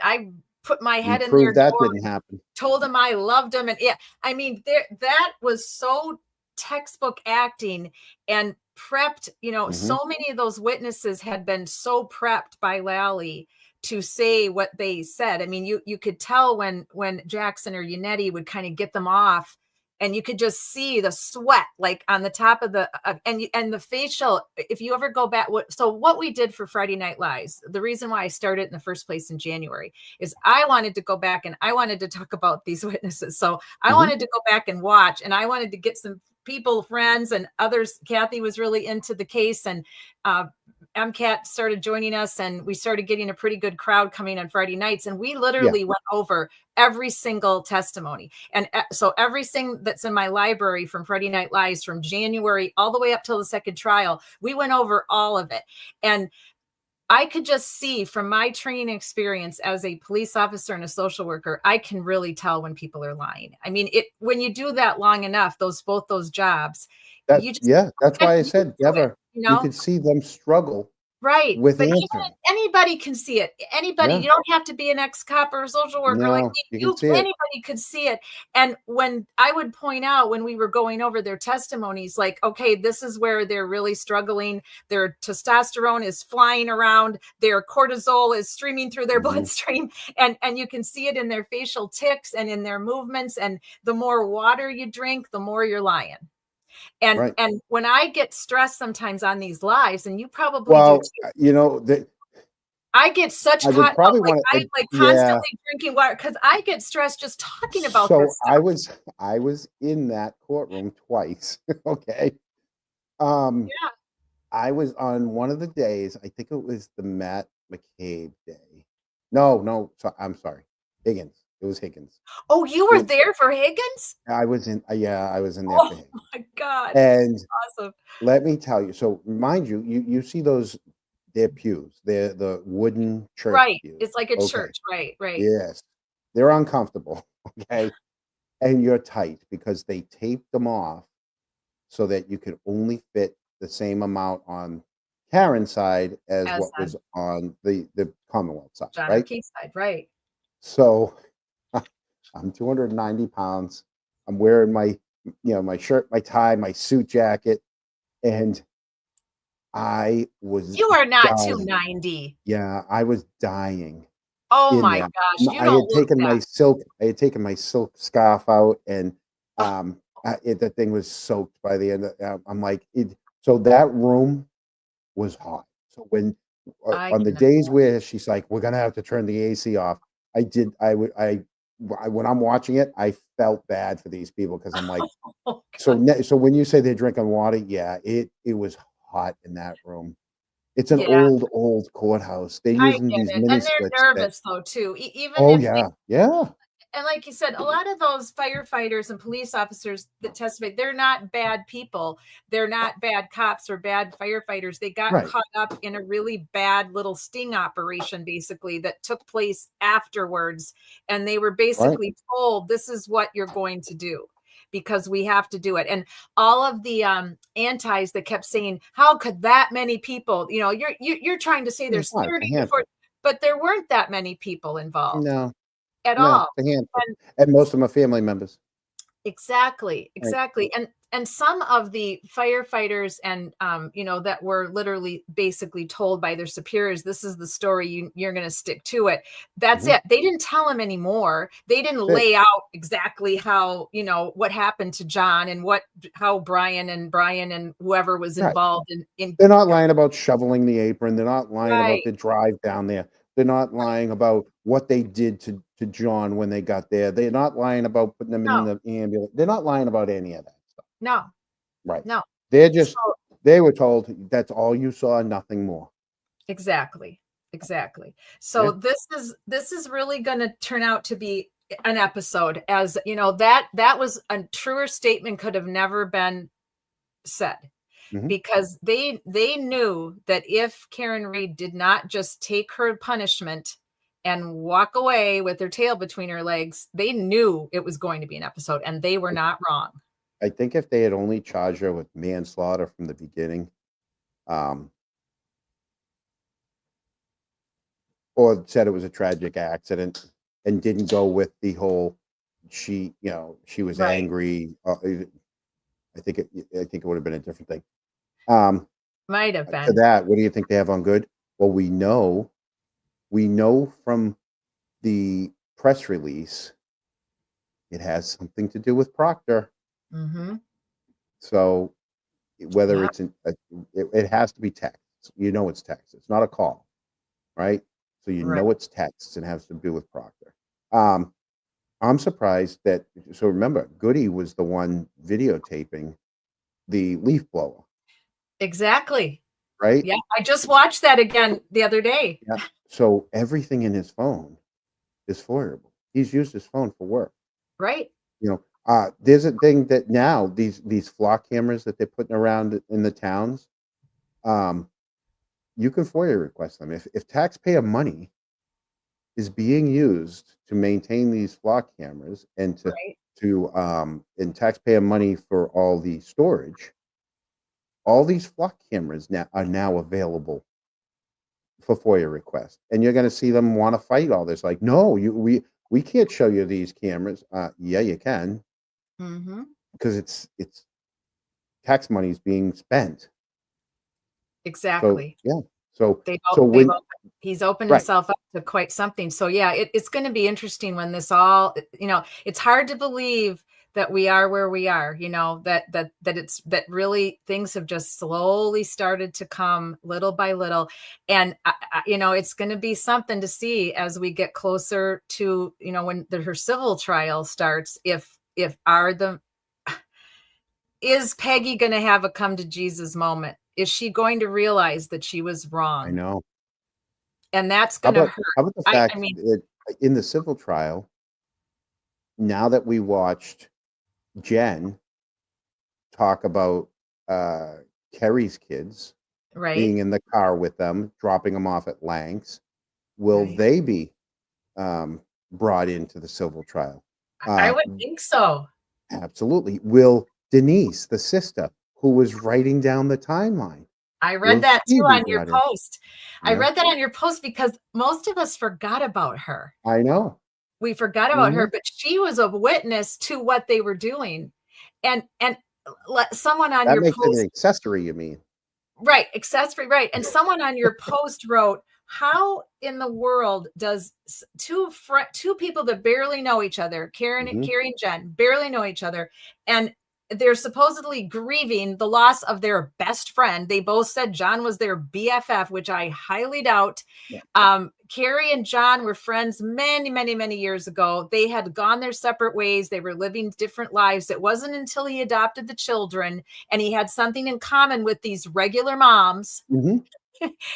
[SPEAKER 2] put my
[SPEAKER 3] You
[SPEAKER 2] head in their
[SPEAKER 3] proved that
[SPEAKER 2] door,
[SPEAKER 3] didn't happen.
[SPEAKER 2] told them I loved them. And yeah, I mean, that was so textbook acting and prepped.
[SPEAKER 3] Mhm.
[SPEAKER 2] So many of those witnesses had been so prepped by Lally to say what they said. I mean, you could tell when Jackson or Yannetti would kind of get them off, and you could just see the sweat like on the top of the and the facial. If you ever go back, what we did for Friday Night Lies, the reason why I started in the first place in January is I wanted to go back and I wanted to talk about these witnesses. So I
[SPEAKER 3] Mhm.
[SPEAKER 2] wanted to go back and watch, and I wanted to get some people, friends, and others. Kathy was really into the case, and MCAT started joining us, and we started getting a pretty good crowd coming on Friday nights. And we literally went over every single testimony. And so everything that's in my library from Friday Night Lies from January all the way up till the second trial, we went over all of it. And I could just see from my training experience as a police officer and a social worker, I can really tell when people are lying. I mean, when you do that long enough, both those jobs, you just
[SPEAKER 3] That's
[SPEAKER 2] get
[SPEAKER 3] why I
[SPEAKER 2] used
[SPEAKER 3] said,
[SPEAKER 2] to it,
[SPEAKER 3] Deborah, you could see them struggle
[SPEAKER 2] Right.
[SPEAKER 3] with
[SPEAKER 2] But even
[SPEAKER 3] answering.
[SPEAKER 2] anybody can see it. Anybody,
[SPEAKER 3] Yeah.
[SPEAKER 2] you don't have to be an ex-cop or a social worker like
[SPEAKER 3] No,
[SPEAKER 2] me.
[SPEAKER 3] you can see it.
[SPEAKER 2] Anybody could see it. And when I would point out when we were going over their testimonies, like, okay, this is where they're really struggling. Their testosterone is flying around, their cortisol is streaming through their
[SPEAKER 3] Mhm.
[SPEAKER 2] bloodstream, and you can see it in their facial tics and in their movements. And the more water you drink, the more you're lying. And
[SPEAKER 3] Right.
[SPEAKER 2] when I get stressed sometimes on these lives, and you probably do
[SPEAKER 3] Well,
[SPEAKER 2] too, I get such
[SPEAKER 3] I would
[SPEAKER 2] caught up,
[SPEAKER 3] probably
[SPEAKER 2] like,
[SPEAKER 3] want
[SPEAKER 2] I'm,
[SPEAKER 3] to,
[SPEAKER 2] like,
[SPEAKER 3] yeah.
[SPEAKER 2] constantly drinking water because I get stressed just talking about
[SPEAKER 3] So
[SPEAKER 2] this stuff.
[SPEAKER 3] I was in that courtroom twice. Okay. Um,
[SPEAKER 2] Yeah.
[SPEAKER 3] I was on one of the days, I think it was the Matt McCabe day. No, so I'm sorry. Higgins. It was Higgins.
[SPEAKER 2] Oh, you
[SPEAKER 3] It
[SPEAKER 2] were
[SPEAKER 3] was,
[SPEAKER 2] there for Higgins?
[SPEAKER 3] I was in, I was in there for
[SPEAKER 2] Oh
[SPEAKER 3] Higgins.
[SPEAKER 2] my God.
[SPEAKER 3] And
[SPEAKER 2] Awesome.
[SPEAKER 3] let me tell you, so mind you, you see those, their pews, they're the wooden church
[SPEAKER 2] Right.
[SPEAKER 3] pews.
[SPEAKER 2] It's like a
[SPEAKER 3] Okay.
[SPEAKER 2] church. Right, right.
[SPEAKER 3] Yes. They're uncomfortable. Okay. And you're tight because they taped them off so that you could only fit the same amount on Karen's side as
[SPEAKER 2] As
[SPEAKER 3] what was on the Commonwealth side,
[SPEAKER 2] John
[SPEAKER 3] right?
[SPEAKER 2] O'Keefe's side, right.
[SPEAKER 3] So I'm 290 pounds. I'm wearing my shirt, my tie, my suit jacket, and I was
[SPEAKER 2] You are not
[SPEAKER 3] dying.
[SPEAKER 2] 290.
[SPEAKER 3] Yeah, I was dying
[SPEAKER 2] Oh
[SPEAKER 3] in
[SPEAKER 2] my
[SPEAKER 3] there.
[SPEAKER 2] gosh, you
[SPEAKER 3] I
[SPEAKER 2] don't
[SPEAKER 3] had
[SPEAKER 2] look
[SPEAKER 3] taken
[SPEAKER 2] that.
[SPEAKER 3] I had taken my silk scarf out, and
[SPEAKER 2] Oh,
[SPEAKER 3] that thing was soaked by the end. I'm like, so that room was hot. So when
[SPEAKER 2] I
[SPEAKER 3] on the
[SPEAKER 2] can
[SPEAKER 3] days where she's like, we're gonna have to turn the AC off, when I'm watching it, I felt bad for these people because I'm like,
[SPEAKER 2] oh
[SPEAKER 3] so
[SPEAKER 2] God.
[SPEAKER 3] so when you say they're drinking water, yeah, it was hot in that room. It's an
[SPEAKER 2] Yeah,
[SPEAKER 3] old courthouse. They're
[SPEAKER 2] I
[SPEAKER 3] using
[SPEAKER 2] get
[SPEAKER 3] these
[SPEAKER 2] it.
[SPEAKER 3] mini
[SPEAKER 2] And they're
[SPEAKER 3] splits that
[SPEAKER 2] nervous though too. Even
[SPEAKER 3] oh,
[SPEAKER 2] if
[SPEAKER 3] yeah, yeah,
[SPEAKER 2] and like you said, a lot of those firefighters and police officers that testify, they're not bad people. They're not bad cops or bad firefighters. They got
[SPEAKER 3] right,
[SPEAKER 2] caught up in a really bad little sting operation, basically, that took place afterwards. And they were
[SPEAKER 3] right,
[SPEAKER 2] basically told, this is what you're going to do because we have to do it. And all of the antis that kept saying, how could that many people, you're trying to say
[SPEAKER 3] it's
[SPEAKER 2] there's
[SPEAKER 3] not, it's
[SPEAKER 2] 30
[SPEAKER 3] a
[SPEAKER 2] to 40,
[SPEAKER 3] handful.
[SPEAKER 2] but there weren't that many people involved
[SPEAKER 3] No,
[SPEAKER 2] at
[SPEAKER 3] no,
[SPEAKER 2] all.
[SPEAKER 3] it's a handful,
[SPEAKER 2] And
[SPEAKER 3] and most of them are family members,
[SPEAKER 2] exactly,
[SPEAKER 3] right,
[SPEAKER 2] exactly. And some of the firefighters and that were literally basically told by their superiors, this is the story, you're going to stick to it. That's
[SPEAKER 3] mhm,
[SPEAKER 2] it. They didn't tell him anymore. They didn't
[SPEAKER 3] that's it,
[SPEAKER 2] lay out exactly how, what happened to John and how Brian and whoever was
[SPEAKER 3] right.
[SPEAKER 2] involved in
[SPEAKER 3] They're not lying about shoveling the apron, they're not lying about
[SPEAKER 2] right.
[SPEAKER 3] the drive down there, they're not lying about what they did to John when they got there, they're not lying about putting them in
[SPEAKER 2] No,
[SPEAKER 3] the ambulance, they're not lying about any of that stuff,
[SPEAKER 2] no,
[SPEAKER 3] right.
[SPEAKER 2] no.
[SPEAKER 3] They're
[SPEAKER 2] So
[SPEAKER 3] just they were told, "That's all you saw, nothing more."
[SPEAKER 2] exactly. Exactly. So
[SPEAKER 3] Yeah,
[SPEAKER 2] this is really going to turn out to be an episode, as that was a truer statement could have never been said,
[SPEAKER 3] mhm,
[SPEAKER 2] because they knew that if Karen Reed did not just take her punishment and walk away with her tail between her legs, they knew it was going to be an episode, and they were not wrong.
[SPEAKER 3] I think if they had only charged her with manslaughter from the beginning, um, or said it was a tragic accident and didn't go with the whole she was
[SPEAKER 2] Right.
[SPEAKER 3] angry, I think it would have been a different thing. Um,
[SPEAKER 2] Might have
[SPEAKER 3] to
[SPEAKER 2] been.
[SPEAKER 3] that, what do you think they have on good? Well, we know from the press release it has something to do with Proctor.
[SPEAKER 2] Mm-hmm.
[SPEAKER 3] So whether
[SPEAKER 2] Yeah.
[SPEAKER 3] it's it has to be text. It's text. It's not a call, right? So
[SPEAKER 2] Right.
[SPEAKER 3] it's text and has to do with Proctor. Um, I'm surprised that. So remember, Goody was the one videotaping the leaf blower,
[SPEAKER 2] Exactly.
[SPEAKER 3] right?
[SPEAKER 2] Yeah. I just watched that again the other day.
[SPEAKER 3] Yeah. So everything in his phone is foilable. He's used his phone for work.
[SPEAKER 2] Right.
[SPEAKER 3] There's a thing that now these flock cameras that they're putting around in the towns, um, you can FOIA request them. If taxpayer money is being used to maintain these flock cameras and
[SPEAKER 2] Right.
[SPEAKER 3] and taxpayer money for all the storage, all these flock cameras are now available for FOIA requests, and you're going to see them want to fight all this. Like, no, we can't show you these cameras. Yeah, you can,
[SPEAKER 2] Mm-hmm.
[SPEAKER 3] because it's tax money is being spent. So
[SPEAKER 2] Exactly.
[SPEAKER 3] yeah, so
[SPEAKER 2] They've,
[SPEAKER 3] so
[SPEAKER 2] they've
[SPEAKER 3] when
[SPEAKER 2] he's opened
[SPEAKER 3] right,
[SPEAKER 2] himself up to quite something. So yeah, it's going to be interesting when this all, it's hard to believe that we are where we are, that really things have just slowly started to come little by little. And, it's going to be something to see as we get closer to, when her civil trial starts, is Peggy going to have a come to Jesus moment? Is she going to realize that she was
[SPEAKER 3] I
[SPEAKER 2] wrong?
[SPEAKER 3] know.
[SPEAKER 2] And that's
[SPEAKER 3] How
[SPEAKER 2] going to
[SPEAKER 3] about
[SPEAKER 2] hurt.
[SPEAKER 3] how about the
[SPEAKER 2] I
[SPEAKER 3] fact
[SPEAKER 2] mean,
[SPEAKER 3] that in the civil trial, now that we watched Jen talk about Kerry's kids
[SPEAKER 2] right,
[SPEAKER 3] being in the car with them, dropping them off at Langs, will
[SPEAKER 2] right.
[SPEAKER 3] they be brought into the civil trial?
[SPEAKER 2] I
[SPEAKER 3] Uh,
[SPEAKER 2] would think so.
[SPEAKER 3] Absolutely. Will Denise, the sister who was writing down the timeline,
[SPEAKER 2] I read
[SPEAKER 3] will
[SPEAKER 2] that
[SPEAKER 3] she
[SPEAKER 2] too
[SPEAKER 3] be
[SPEAKER 2] on your
[SPEAKER 3] brought in?
[SPEAKER 2] post. I
[SPEAKER 3] Yeah,
[SPEAKER 2] read that on your post because most of us forgot about her.
[SPEAKER 3] I know.
[SPEAKER 2] We forgot about her,
[SPEAKER 3] Mhm.
[SPEAKER 2] but she was a witness to what they were doing. And let someone on
[SPEAKER 3] That
[SPEAKER 2] your
[SPEAKER 3] makes it an
[SPEAKER 2] post,
[SPEAKER 3] accessory, you mean?
[SPEAKER 2] right, accessory, right. And someone on your post wrote, how in the world does two people that barely know each other, Carrie
[SPEAKER 3] Mhm.
[SPEAKER 2] and Jen, barely know each other, and they're supposedly grieving the loss of their best friend. They both said John was their BFF, which I highly doubt.
[SPEAKER 3] Yeah.
[SPEAKER 2] Carrie and John were friends many, many, many years ago. They had gone their separate ways. They were living different lives. It wasn't until he adopted the children and he had something in common with these regular moms
[SPEAKER 3] Mhm.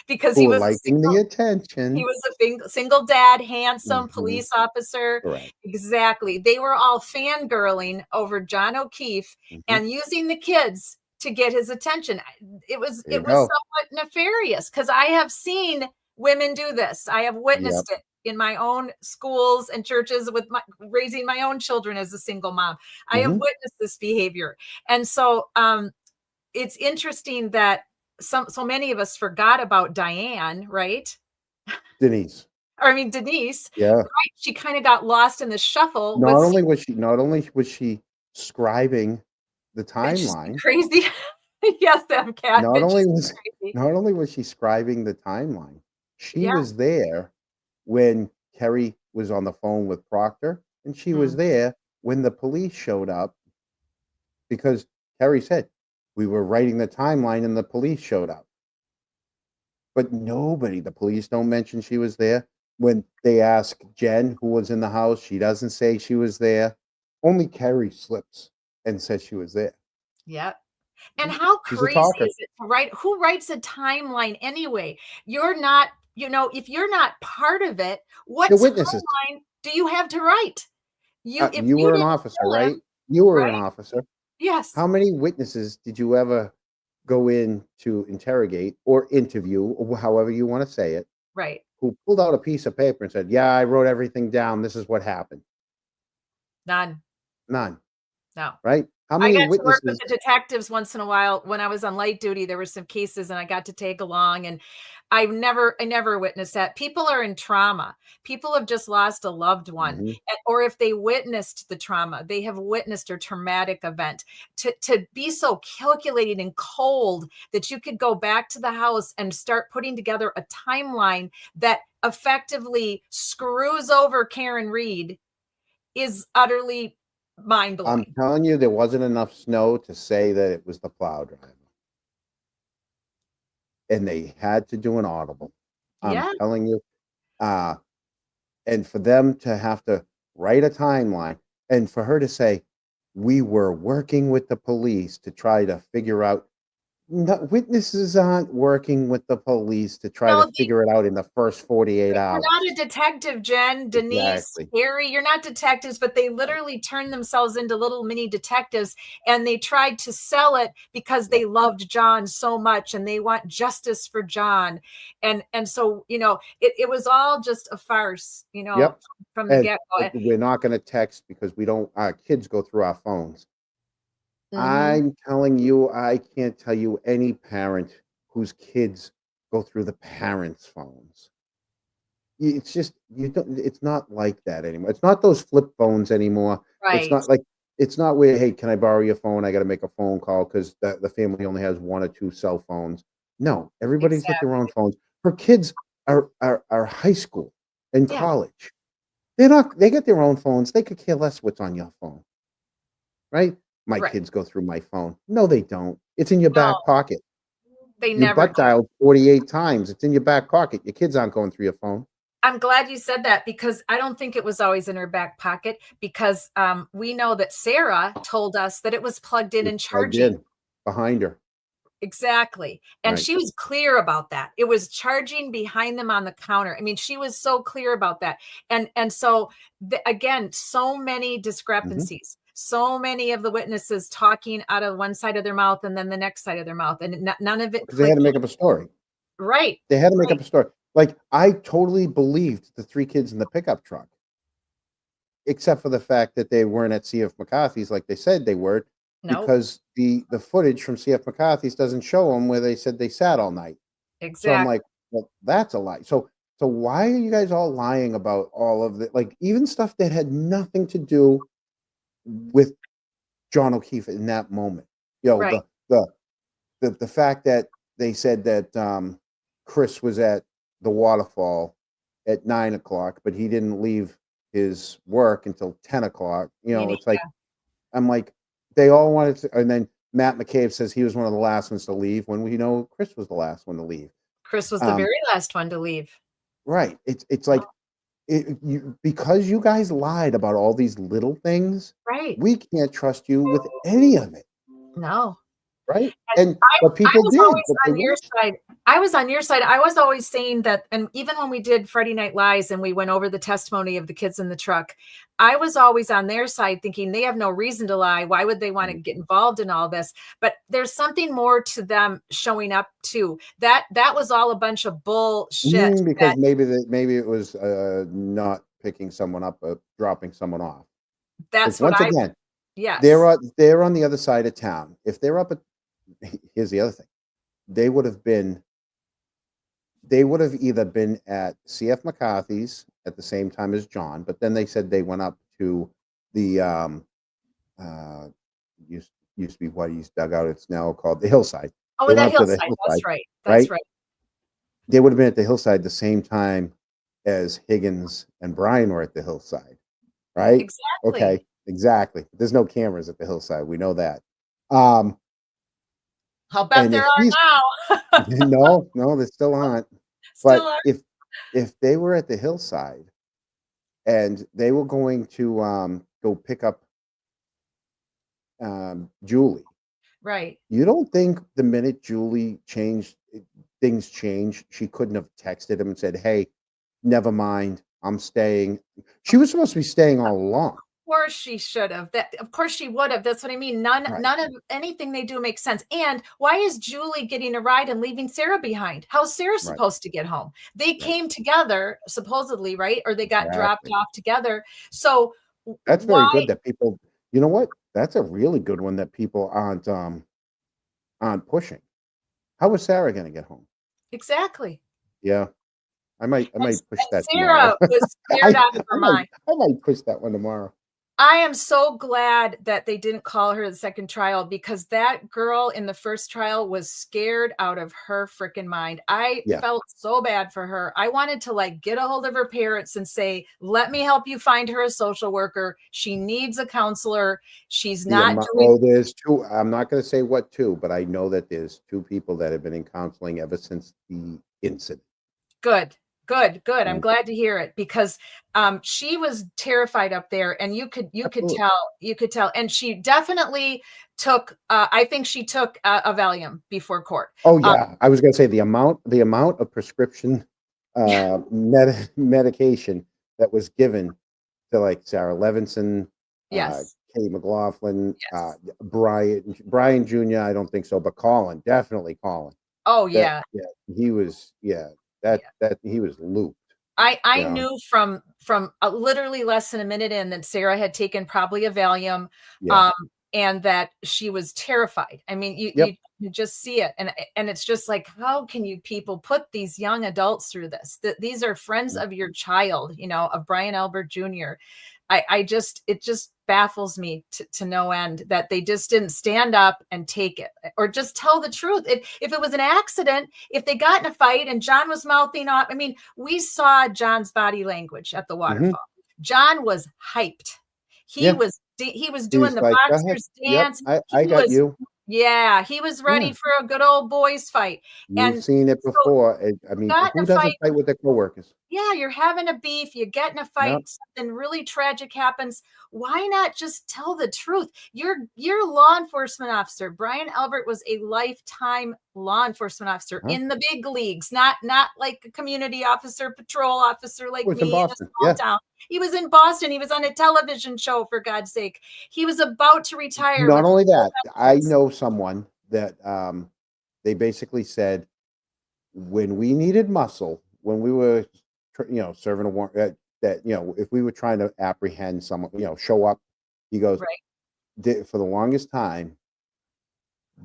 [SPEAKER 2] because
[SPEAKER 3] Who
[SPEAKER 2] he
[SPEAKER 3] were
[SPEAKER 2] was a
[SPEAKER 3] liking the
[SPEAKER 2] he
[SPEAKER 3] attention.
[SPEAKER 2] was a single dad, handsome
[SPEAKER 3] Mhm.
[SPEAKER 2] police officer.
[SPEAKER 3] Correct.
[SPEAKER 2] Exactly. They were all fangirling over John O'Keefe
[SPEAKER 3] Mhm.
[SPEAKER 2] and using the kids to get his attention.
[SPEAKER 3] There you
[SPEAKER 2] It was
[SPEAKER 3] go.
[SPEAKER 2] somewhat nefarious because I have seen women do this. I have
[SPEAKER 3] Yep.
[SPEAKER 2] witnessed it in my own schools and churches with raising my own children as a single mom. I have
[SPEAKER 3] Mhm.
[SPEAKER 2] witnessed this behavior. And so it's interesting that so many of us forgot about Diane, right?
[SPEAKER 3] Denise.
[SPEAKER 2] Or I mean Denise,
[SPEAKER 3] Yeah.
[SPEAKER 2] right? She kind of got lost in the shuffle with
[SPEAKER 3] Not only was she scribing the
[SPEAKER 2] bitches be
[SPEAKER 3] timeline,
[SPEAKER 2] crazy. Yes, them cat
[SPEAKER 3] not
[SPEAKER 2] bitches
[SPEAKER 3] only
[SPEAKER 2] be
[SPEAKER 3] was
[SPEAKER 2] crazy.
[SPEAKER 3] not only was she scribing the timeline, she
[SPEAKER 2] Yeah.
[SPEAKER 3] was there when Kerry was on the phone with Proctor, and she was
[SPEAKER 2] Mm.
[SPEAKER 3] there when the police showed up because Kerry said, "We were writing the timeline and the police showed up." But the police don't mention she was there. When they ask Jen who was in the house, she doesn't say she was there. Only Kerry slips and says she was there.
[SPEAKER 2] Yep. And how
[SPEAKER 3] She's a
[SPEAKER 2] crazy
[SPEAKER 3] talker.
[SPEAKER 2] is it to write? Who writes a timeline anyway? You're not, if you're not part of it, what
[SPEAKER 3] The witnesses.
[SPEAKER 2] timeline do you have to write? If
[SPEAKER 3] You
[SPEAKER 2] you
[SPEAKER 3] were an
[SPEAKER 2] didn't
[SPEAKER 3] officer,
[SPEAKER 2] kill him,
[SPEAKER 3] right? You were an
[SPEAKER 2] right?
[SPEAKER 3] officer.
[SPEAKER 2] Yes,
[SPEAKER 3] How many witnesses did you ever go in to interrogate or interview, or however you want to say it,
[SPEAKER 2] right.
[SPEAKER 3] who pulled out a piece of paper and said, "Yeah, I wrote everything down. This is what happened."
[SPEAKER 2] None.
[SPEAKER 3] None,
[SPEAKER 2] No.
[SPEAKER 3] right? How
[SPEAKER 2] I
[SPEAKER 3] many
[SPEAKER 2] got to work with
[SPEAKER 3] witnesses?
[SPEAKER 2] the detectives once in a while when I was on light duty. There were some cases and I got to take along, and I never witnessed that. People are in trauma. People have just lost a loved one,
[SPEAKER 3] Mhm.
[SPEAKER 2] or if they witnessed the trauma, they have witnessed a traumatic event. To be so calculating and cold that you could go back to the house and start putting together a timeline that effectively screws over Karen Reed is utterly mind
[SPEAKER 3] I'm
[SPEAKER 2] blowing.
[SPEAKER 3] telling you, there wasn't enough snow to say that it was the plow driver, and they had to do an audible. I'm
[SPEAKER 2] Yeah.
[SPEAKER 3] telling you, uh, and for them to have to write a timeline, and for her to say, "We were working with the police to try to figure out." No, witnesses aren't working with the police to try to
[SPEAKER 2] No,
[SPEAKER 3] figure it out in the first 48
[SPEAKER 2] you're not a
[SPEAKER 3] hours.
[SPEAKER 2] detective, Jen, Denise,
[SPEAKER 3] Exactly.
[SPEAKER 2] Harry. You're not detectives, but they
[SPEAKER 3] Right.
[SPEAKER 2] literally turned themselves into little mini detectives, and they tried to sell it because
[SPEAKER 3] Yep.
[SPEAKER 2] they loved John so much and they want justice for John. And so, it was all just a farce,
[SPEAKER 3] Yep.
[SPEAKER 2] from the
[SPEAKER 3] And
[SPEAKER 2] get-go.
[SPEAKER 3] we're not going to text because we don't. Our kids go through our phones.
[SPEAKER 2] Mhm.
[SPEAKER 3] I'm telling you, I can't tell you any parent whose kids go through the parents' phones. It's just you don't. It's not like that anymore. It's not those flip phones anymore. It's
[SPEAKER 2] Right.
[SPEAKER 3] not like it's not where, hey, can I borrow your phone? I got to make a phone call because the family only has one or two cell phones. No, everybody's got their
[SPEAKER 2] Exactly.
[SPEAKER 3] own phones. Her kids are high school and
[SPEAKER 2] Yeah.
[SPEAKER 3] college. They're not. They get their own phones. They could care less what's on your phone, right? My
[SPEAKER 2] Right.
[SPEAKER 3] kids go through my phone. No, they don't. It's in your
[SPEAKER 2] No,
[SPEAKER 3] back pocket.
[SPEAKER 2] they
[SPEAKER 3] You
[SPEAKER 2] never
[SPEAKER 3] butt
[SPEAKER 2] do.
[SPEAKER 3] dialed 48 times. It's in your back pocket. Your kids aren't going through your phone.
[SPEAKER 2] I'm glad you said that because I don't think it was always in her back pocket because we know that Sarah told us that it was plugged in
[SPEAKER 3] It's
[SPEAKER 2] and
[SPEAKER 3] plugged
[SPEAKER 2] charging.
[SPEAKER 3] in behind her.
[SPEAKER 2] Exactly. And
[SPEAKER 3] Right.
[SPEAKER 2] she was clear about that. It was charging behind them on the counter. I mean, she was so clear about that. And so again, so many
[SPEAKER 3] Mhm.
[SPEAKER 2] discrepancies. So many of the witnesses talking out of one side of their mouth and then the next side of their mouth, and none of it
[SPEAKER 3] Because they had to
[SPEAKER 2] clicking.
[SPEAKER 3] make up a story.
[SPEAKER 2] Right.
[SPEAKER 3] They had to make
[SPEAKER 2] Right.
[SPEAKER 3] up a story. Like, I totally believed the 3 kids in the pickup truck, except for the fact that they weren't at CF McCarthy's like they said they were,
[SPEAKER 2] Nope.
[SPEAKER 3] because the footage from CF McCarthy's doesn't show them where they said they sat all night. So I'm
[SPEAKER 2] Exactly.
[SPEAKER 3] like, "Well, that's a lie." So why are you guys all lying about all of the, like, even stuff that had nothing to do with John O'Keefe in that moment? You know,
[SPEAKER 2] Right.
[SPEAKER 3] the fact that they said that Chris was at the waterfall at 9 o'clock, but he didn't leave his work until 10 o'clock. You
[SPEAKER 2] You
[SPEAKER 3] know,
[SPEAKER 2] need,
[SPEAKER 3] it's like I'm like they all wanted to, and then Matt McCabe says he was one of the last ones to leave when we know Chris was the last one to leave.
[SPEAKER 2] Chris was the
[SPEAKER 3] Um,
[SPEAKER 2] very last one to leave.
[SPEAKER 3] right. It's like because you guys lied about all these little things,
[SPEAKER 2] Right.
[SPEAKER 3] we can't trust you with any of it.
[SPEAKER 2] No.
[SPEAKER 3] right?
[SPEAKER 2] And
[SPEAKER 3] And but
[SPEAKER 2] I
[SPEAKER 3] people
[SPEAKER 2] was
[SPEAKER 3] did,
[SPEAKER 2] always
[SPEAKER 3] but they
[SPEAKER 2] on your
[SPEAKER 3] watched.
[SPEAKER 2] side. I was on your side. I was always saying that, and even when we did Friday Night Lies and we went over the testimony of the kids in the truck, I was always on their side thinking they have no reason to lie. Why would they want to get involved in all this? But there's something more to them showing up too. That was all a bunch of bullshit.
[SPEAKER 3] Because maybe it was not picking someone up, dropping someone off. Because
[SPEAKER 2] That's what
[SPEAKER 3] once
[SPEAKER 2] I,
[SPEAKER 3] again,
[SPEAKER 2] yes,
[SPEAKER 3] they're on the other side of town. If they're up at, here's the other thing, they would have either been at CF McCarthy's at the same time as John, but then they said they went up to the uh used to be what he's dug out. It's now called the Hillside.
[SPEAKER 2] oh,
[SPEAKER 3] They went
[SPEAKER 2] that
[SPEAKER 3] up to the
[SPEAKER 2] hillside. That's
[SPEAKER 3] Hillside,
[SPEAKER 2] right. That's
[SPEAKER 3] right?
[SPEAKER 2] right.
[SPEAKER 3] They would have been at the Hillside the same time as Higgins and Brian were at the Hillside, right?
[SPEAKER 2] Exactly.
[SPEAKER 3] Okay, exactly. There's no cameras at the Hillside. We know that. Um,
[SPEAKER 2] I'll bet
[SPEAKER 3] and
[SPEAKER 2] there
[SPEAKER 3] if
[SPEAKER 2] are
[SPEAKER 3] he's
[SPEAKER 2] now.
[SPEAKER 3] no, they still aren't.
[SPEAKER 2] Still
[SPEAKER 3] But
[SPEAKER 2] are.
[SPEAKER 3] if they were at the Hillside and they were going to go pick up Julie,
[SPEAKER 2] Right.
[SPEAKER 3] you don't think the minute Julie things changed, she couldn't have texted him and said, "Hey, never mind, I'm staying." She was supposed to be staying all along.
[SPEAKER 2] Of course she should have. That of course she would have. That's what I mean.
[SPEAKER 3] Right.
[SPEAKER 2] None of anything they do makes sense. And why is Julie getting a ride and leaving Sarah behind? How's Sarah
[SPEAKER 3] Right.
[SPEAKER 2] supposed to get home? They
[SPEAKER 3] Right.
[SPEAKER 2] came together, supposedly, right? Or they got dropped
[SPEAKER 3] Exactly.
[SPEAKER 2] off together. So
[SPEAKER 3] That's very
[SPEAKER 2] why
[SPEAKER 3] good that people, you know what? That's a really good one that people aren't pushing. How was Sarah going to get home?
[SPEAKER 2] exactly?
[SPEAKER 3] Yeah, I might
[SPEAKER 2] And,
[SPEAKER 3] push
[SPEAKER 2] and
[SPEAKER 3] that tomorrow.
[SPEAKER 2] Sarah was scared out of her mind.
[SPEAKER 3] I might push that one tomorrow.
[SPEAKER 2] I am so glad that they didn't call her the second trial because that girl in the first trial was scared out of her freaking mind. I
[SPEAKER 3] Yeah.
[SPEAKER 2] felt so bad for her. I wanted to like get a hold of her parents and say, let me help you find her a social worker. She needs a counselor. She's not doing
[SPEAKER 3] There's two. I'm not going to say what two, but I know that there's two people that have been in counseling ever since the incident.
[SPEAKER 2] good. Good. I'm
[SPEAKER 3] Mm.
[SPEAKER 2] glad to hear it because she was terrified up there, and you could tell, and she definitely took. I think she took a Valium before court.
[SPEAKER 3] Oh yeah, I was going to say the amount of prescription medication that was given to like Sarah Levinson,
[SPEAKER 2] Yes.
[SPEAKER 3] Kay McLaughlin,
[SPEAKER 2] Yes.
[SPEAKER 3] Brian Jr. I don't think so, but Colin, definitely Colin.
[SPEAKER 2] Oh
[SPEAKER 3] That
[SPEAKER 2] yeah.
[SPEAKER 3] he was that he was looped.
[SPEAKER 2] I
[SPEAKER 3] Yeah.
[SPEAKER 2] knew from literally less than a minute in that Sarah had taken probably a Valium,
[SPEAKER 3] Yeah.
[SPEAKER 2] and that she was terrified. I mean,
[SPEAKER 3] Yep.
[SPEAKER 2] you just see it, and it's just like, how can you people put these young adults through this? That these are friends of your child, of Brian Albert Jr. It just baffles me to no end that they just didn't stand up and take it or just tell the truth. If it was an accident, if they got in a fight and John was mouthing off, I mean, we saw John's body language at the waterfall. John was hyped. He
[SPEAKER 3] Yeah.
[SPEAKER 2] was
[SPEAKER 3] He
[SPEAKER 2] doing
[SPEAKER 3] was
[SPEAKER 2] the
[SPEAKER 3] like, "Go ahead.
[SPEAKER 2] boxer's
[SPEAKER 3] Yep,
[SPEAKER 2] dance.
[SPEAKER 3] I got you."
[SPEAKER 2] Yeah, he was ready
[SPEAKER 3] Yeah.
[SPEAKER 2] for a good old boys fight.
[SPEAKER 3] You've
[SPEAKER 2] And
[SPEAKER 3] seen it
[SPEAKER 2] so
[SPEAKER 3] before. I
[SPEAKER 2] you
[SPEAKER 3] mean,
[SPEAKER 2] got in
[SPEAKER 3] who
[SPEAKER 2] a
[SPEAKER 3] doesn't
[SPEAKER 2] fight.
[SPEAKER 3] fight with their coworkers?
[SPEAKER 2] Yeah, you're having a beef, you get in a fight,
[SPEAKER 3] Yep.
[SPEAKER 2] something really tragic happens. Why not just tell the truth? You're a law enforcement officer. Brian Albert was a lifetime law enforcement officer
[SPEAKER 3] Huh?
[SPEAKER 2] in the big leagues, not like a community officer, patrol officer like
[SPEAKER 3] It was in
[SPEAKER 2] me in a
[SPEAKER 3] Boston.
[SPEAKER 2] small
[SPEAKER 3] Yeah.
[SPEAKER 2] town. He was in Boston. He was on a television show, for God's sake. He was about to retire
[SPEAKER 3] Not
[SPEAKER 2] with
[SPEAKER 3] only
[SPEAKER 2] full
[SPEAKER 3] that, I
[SPEAKER 2] benefits.
[SPEAKER 3] know someone that they basically said when we needed muscle, when we were serving a warrant, that if we were trying to apprehend someone, show up, he goes,
[SPEAKER 2] Right.
[SPEAKER 3] For the longest time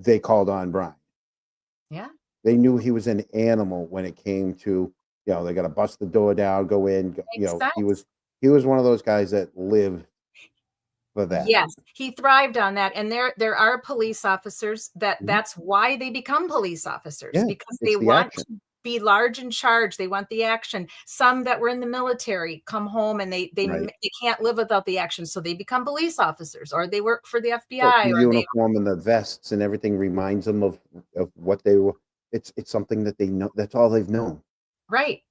[SPEAKER 3] they called on Brian.
[SPEAKER 2] Yeah.
[SPEAKER 3] They knew he was an animal when it came to, they got to bust the door down, go in,
[SPEAKER 2] Makes sense.
[SPEAKER 3] he was one of those guys that lived for that.
[SPEAKER 2] Yes, he thrived on that. And there are police officers that's why they become police officers,
[SPEAKER 3] Yeah,
[SPEAKER 2] because they
[SPEAKER 3] it's the
[SPEAKER 2] want
[SPEAKER 3] action.
[SPEAKER 2] to be large in charge. They want the action. Some that were in the military come home and they
[SPEAKER 3] Right.
[SPEAKER 2] can't live without the action. So they become police officers or they work for the
[SPEAKER 3] Well,
[SPEAKER 2] FBI
[SPEAKER 3] the
[SPEAKER 2] or they
[SPEAKER 3] uniform and the vests and everything reminds them of what they were. It's something that they know. That's all they've known.
[SPEAKER 2] right.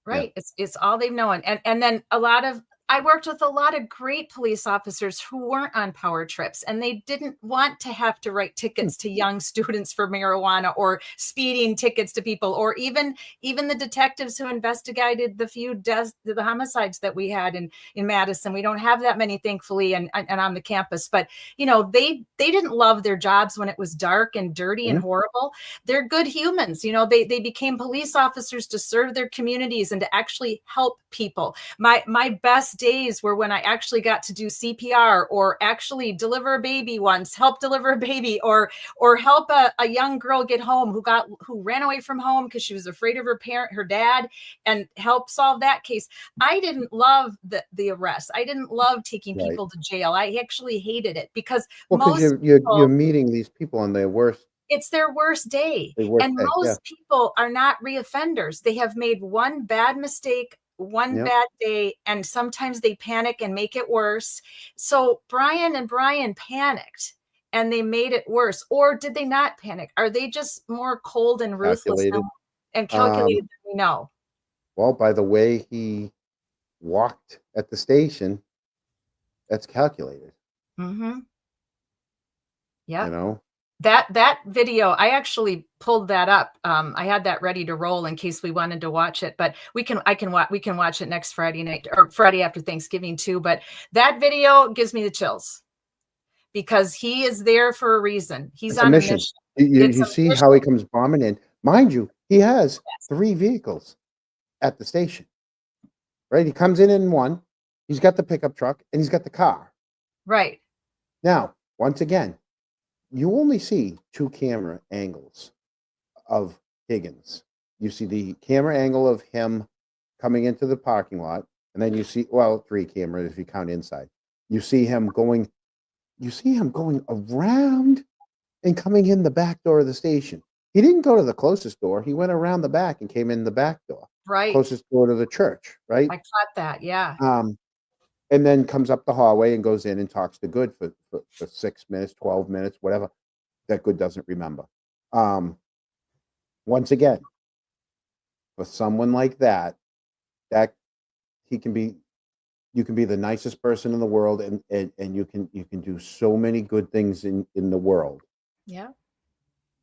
[SPEAKER 3] Yeah.
[SPEAKER 2] It's all they've known. And then a lot of I worked with a lot of great police officers who weren't on power trips, and they didn't want to have to write tickets to young students for marijuana or speeding tickets to people, or even the detectives who investigated the few the homicides that we had in Madison. We don't have that many, thankfully, and on the campus. But they didn't love their jobs when it was dark and dirty and horrible. They're good humans. They became police officers to serve their communities and to actually help people. My best days were when I actually got to do CPR, or actually deliver a baby once, help deliver a baby, or help a young girl get home who ran away from home because she was afraid of her dad, and help solve that case. I didn't love the arrest. I didn't love taking people to jail. I actually hated it because
[SPEAKER 3] you're meeting these people on their worst.
[SPEAKER 2] It's their worst day. And most people are not reoffenders. They have made one bad mistake, one bad day, and sometimes they panic and make it worse. So Brian and Brian panicked and they made it worse. Or did they not panic? Are they just more cold and ruthless and calculated than we know?
[SPEAKER 3] Well, by the way he walked at the station, that's calculated.
[SPEAKER 2] Mm-hmm. Yeah.
[SPEAKER 3] That
[SPEAKER 2] video, I actually pulled that up. I had that ready to roll in case we wanted to watch it, but we can watch it next Friday night, or Friday after Thanksgiving too. But that video gives me the chills because he is there for a reason. He's on a mission.
[SPEAKER 3] You see how he comes bombing in. Mind you, he has 3 vehicles at the station, right? He comes in one. He's got the pickup truck and he's got the car.
[SPEAKER 2] Right.
[SPEAKER 3] Now, once again, you only see 2 camera angles of Higgins. You see the camera angle of him coming into the parking lot, and then you see, 3 cameras if you count inside. You see him going around and coming in the back door of the station. He didn't go to the closest door. He went around the back and came in the back door.
[SPEAKER 2] Right.
[SPEAKER 3] Closest door to the church, right?
[SPEAKER 2] I caught that, yeah.
[SPEAKER 3] And then comes up the hallway and goes in and talks to Good for 6 minutes, 12 minutes, whatever. That Good doesn't remember. Once again, for someone like that you can be the nicest person in the world, and you can do so many good things in the world.
[SPEAKER 2] Yeah.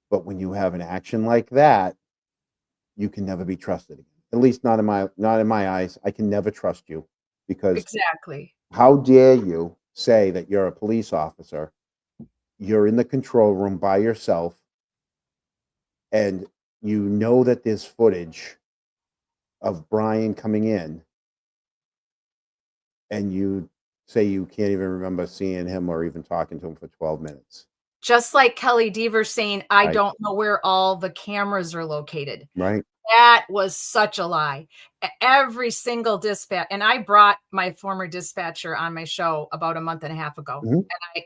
[SPEAKER 3] But when you have an action like that, you can never be trusted again. At least not in my eyes. I can never trust you. Because how dare you say that you're a police officer, you're in the control room by yourself, and you know that there's footage of Brian coming in, and you say you can't even remember seeing him or even talking to him for 12 minutes.
[SPEAKER 2] Just like Kelly Deaver saying, I don't know where all the cameras are located.
[SPEAKER 3] Right.
[SPEAKER 2] That was such a lie. Every single dispatch, and I brought my former dispatcher on my show about a month and a half ago,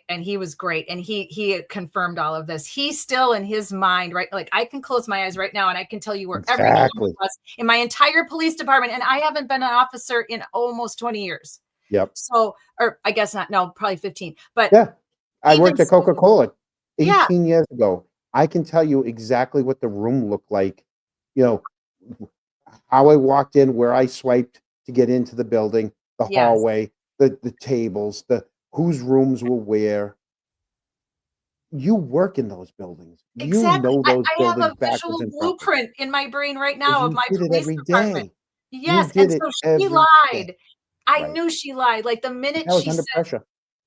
[SPEAKER 2] and he was great, and he confirmed all of this. He's still in his mind, right? Like I can close my eyes right now, and I can tell you where every one was in my entire police department, and I haven't been an officer in almost 20 years.
[SPEAKER 3] Yep.
[SPEAKER 2] So, or I guess not. No, probably 15. But
[SPEAKER 3] yeah, I worked at Coca-Cola 18
[SPEAKER 2] years
[SPEAKER 3] ago. I can tell you exactly what the room looked like. How I walked in, where I swiped to get into the building, the hallway, the tables, whose rooms were where. You work in those buildings.
[SPEAKER 2] Exactly.
[SPEAKER 3] You know those
[SPEAKER 2] I
[SPEAKER 3] buildings
[SPEAKER 2] have a visual blueprint in my brain right now of my police department.
[SPEAKER 3] Day.
[SPEAKER 2] Yes, and so she lied. I knew she lied. Like the minute she said,
[SPEAKER 3] pressure.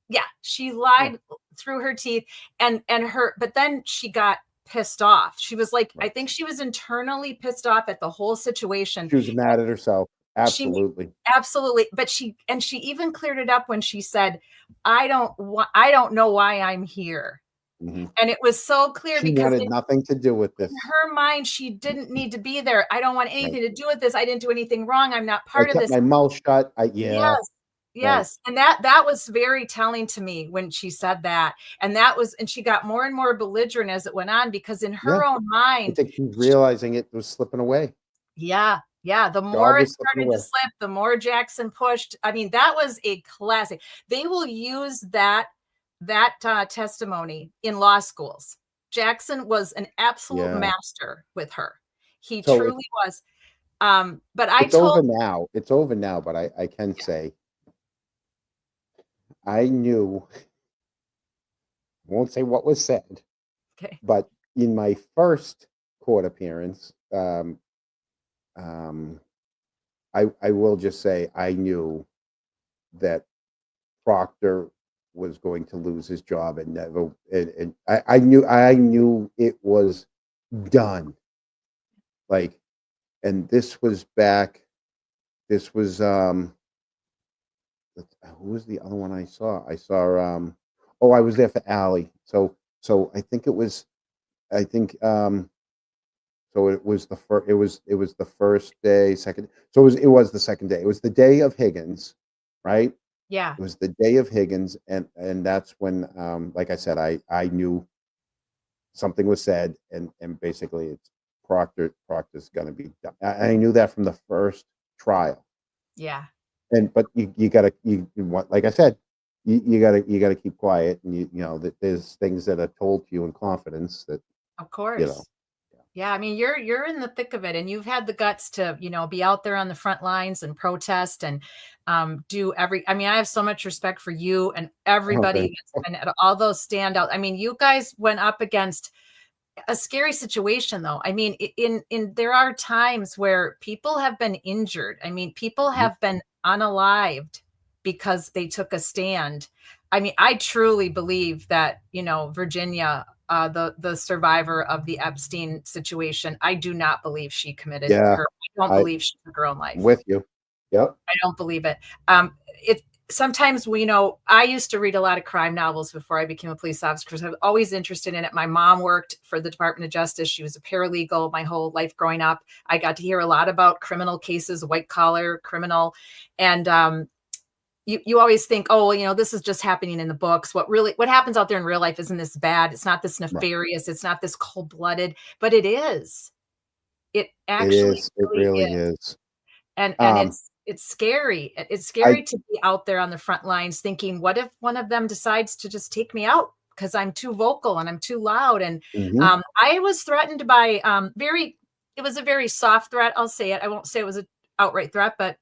[SPEAKER 2] Yeah, she lied through her teeth, but then she got pissed off. She was like, I think she was internally pissed off at the whole situation.
[SPEAKER 3] She was mad at herself. Absolutely.
[SPEAKER 2] Absolutely. But she even cleared it up when she said, I don't know why I'm here. Mm-hmm. And it was so clear
[SPEAKER 3] she
[SPEAKER 2] because
[SPEAKER 3] wanted nothing to do with this.
[SPEAKER 2] In her mind, she didn't need to be there. I don't want anything to do with this. I didn't do anything wrong. I'm not part of this.
[SPEAKER 3] My mouth shut.
[SPEAKER 2] Yes. And that was very telling to me when she said that. And she got more and more belligerent as it went on, because in her own mind,
[SPEAKER 3] I think she's realizing it was slipping away.
[SPEAKER 2] Yeah. The more it started to slip, the more Jackson pushed. I mean, that was a classic. They will use that testimony in law schools. Jackson was an absolute master with her. He truly was. But I
[SPEAKER 3] it's over now. It's over now, but I can say I knew, won't say what was said,
[SPEAKER 2] Okay.
[SPEAKER 3] but in my first court appearance, um, I will just say I knew that Proctor was going to lose his job and never, and I knew it was done. Like, and this was back, this was, who was the other one I saw? I saw, oh, I was there for Allie. So I think it was, I think, so it was the first, it was the first day, second. So it was the second day. It was the day of Higgins, right?
[SPEAKER 2] Yeah.
[SPEAKER 3] It was the day of Higgins, and that's when, like I said, I knew something was said, and basically it's Proctor's going to be done. I knew that from the first trial.
[SPEAKER 2] Yeah.
[SPEAKER 3] And but you gotta, you what, like I said, you gotta keep quiet, and you know that there's things that are told to you in confidence that,
[SPEAKER 2] Of
[SPEAKER 3] you know.
[SPEAKER 2] course. Yeah, I mean, you're in the thick of it, and you've had the guts to, be out there on the front lines and protest and do every. I mean, I have so much respect for you and
[SPEAKER 3] Oh,
[SPEAKER 2] everybody
[SPEAKER 3] thank
[SPEAKER 2] that's been at all those standout. I mean, you guys went up against a scary situation, though. I mean, in there are times where people have been injured. I mean, people
[SPEAKER 3] you.
[SPEAKER 2] have been unalived because they took a stand. I mean, I truly believe that, Virginia, the survivor of the Epstein situation, I do not believe she committed
[SPEAKER 3] Yeah,
[SPEAKER 2] her. I don't
[SPEAKER 3] I'm
[SPEAKER 2] believe she took her own life.
[SPEAKER 3] with you. Yep.
[SPEAKER 2] I don't believe it. It sometimes I used to read a lot of crime novels before I became a police officer because I was always interested in it. My mom worked for the Department of Justice. She was a paralegal my whole life growing up. I got to hear a lot about criminal cases, white collar criminal, and you always think, oh, well, this is just happening in the books. What happens out there in real life isn't this bad. It's not this
[SPEAKER 3] Right.
[SPEAKER 2] nefarious. It's not this cold blooded, but it is. It
[SPEAKER 3] It
[SPEAKER 2] actually
[SPEAKER 3] is. It
[SPEAKER 2] really
[SPEAKER 3] really
[SPEAKER 2] is.
[SPEAKER 3] is.
[SPEAKER 2] And
[SPEAKER 3] Um,
[SPEAKER 2] it's scary. It's
[SPEAKER 3] I
[SPEAKER 2] scary to be out there on the front lines thinking, what if one of them decides to just take me out because I'm too vocal and I'm too loud? And
[SPEAKER 3] mhm.
[SPEAKER 2] I was threatened by it was a very soft threat. I'll say it. I won't say it was an outright threat, but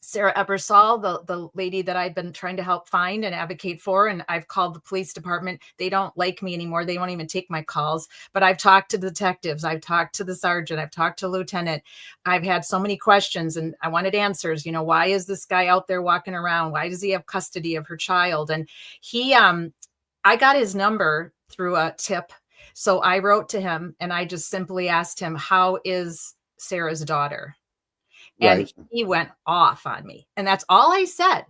[SPEAKER 2] Sarah Ebersol, the lady that I've been trying to help find and advocate for, and I've called the police department. They don't like me anymore. They won't even take my calls. But I've talked to the detectives. I've talked to the sergeant. I've talked to lieutenant. I've had so many questions, and I wanted answers. Why is this guy out there walking around? Why does he have custody of her child? And I got his number through a tip. So I wrote to him, and I just simply asked him, how is Sarah's daughter? And
[SPEAKER 3] Right.
[SPEAKER 2] he went off on me. And that's all I said.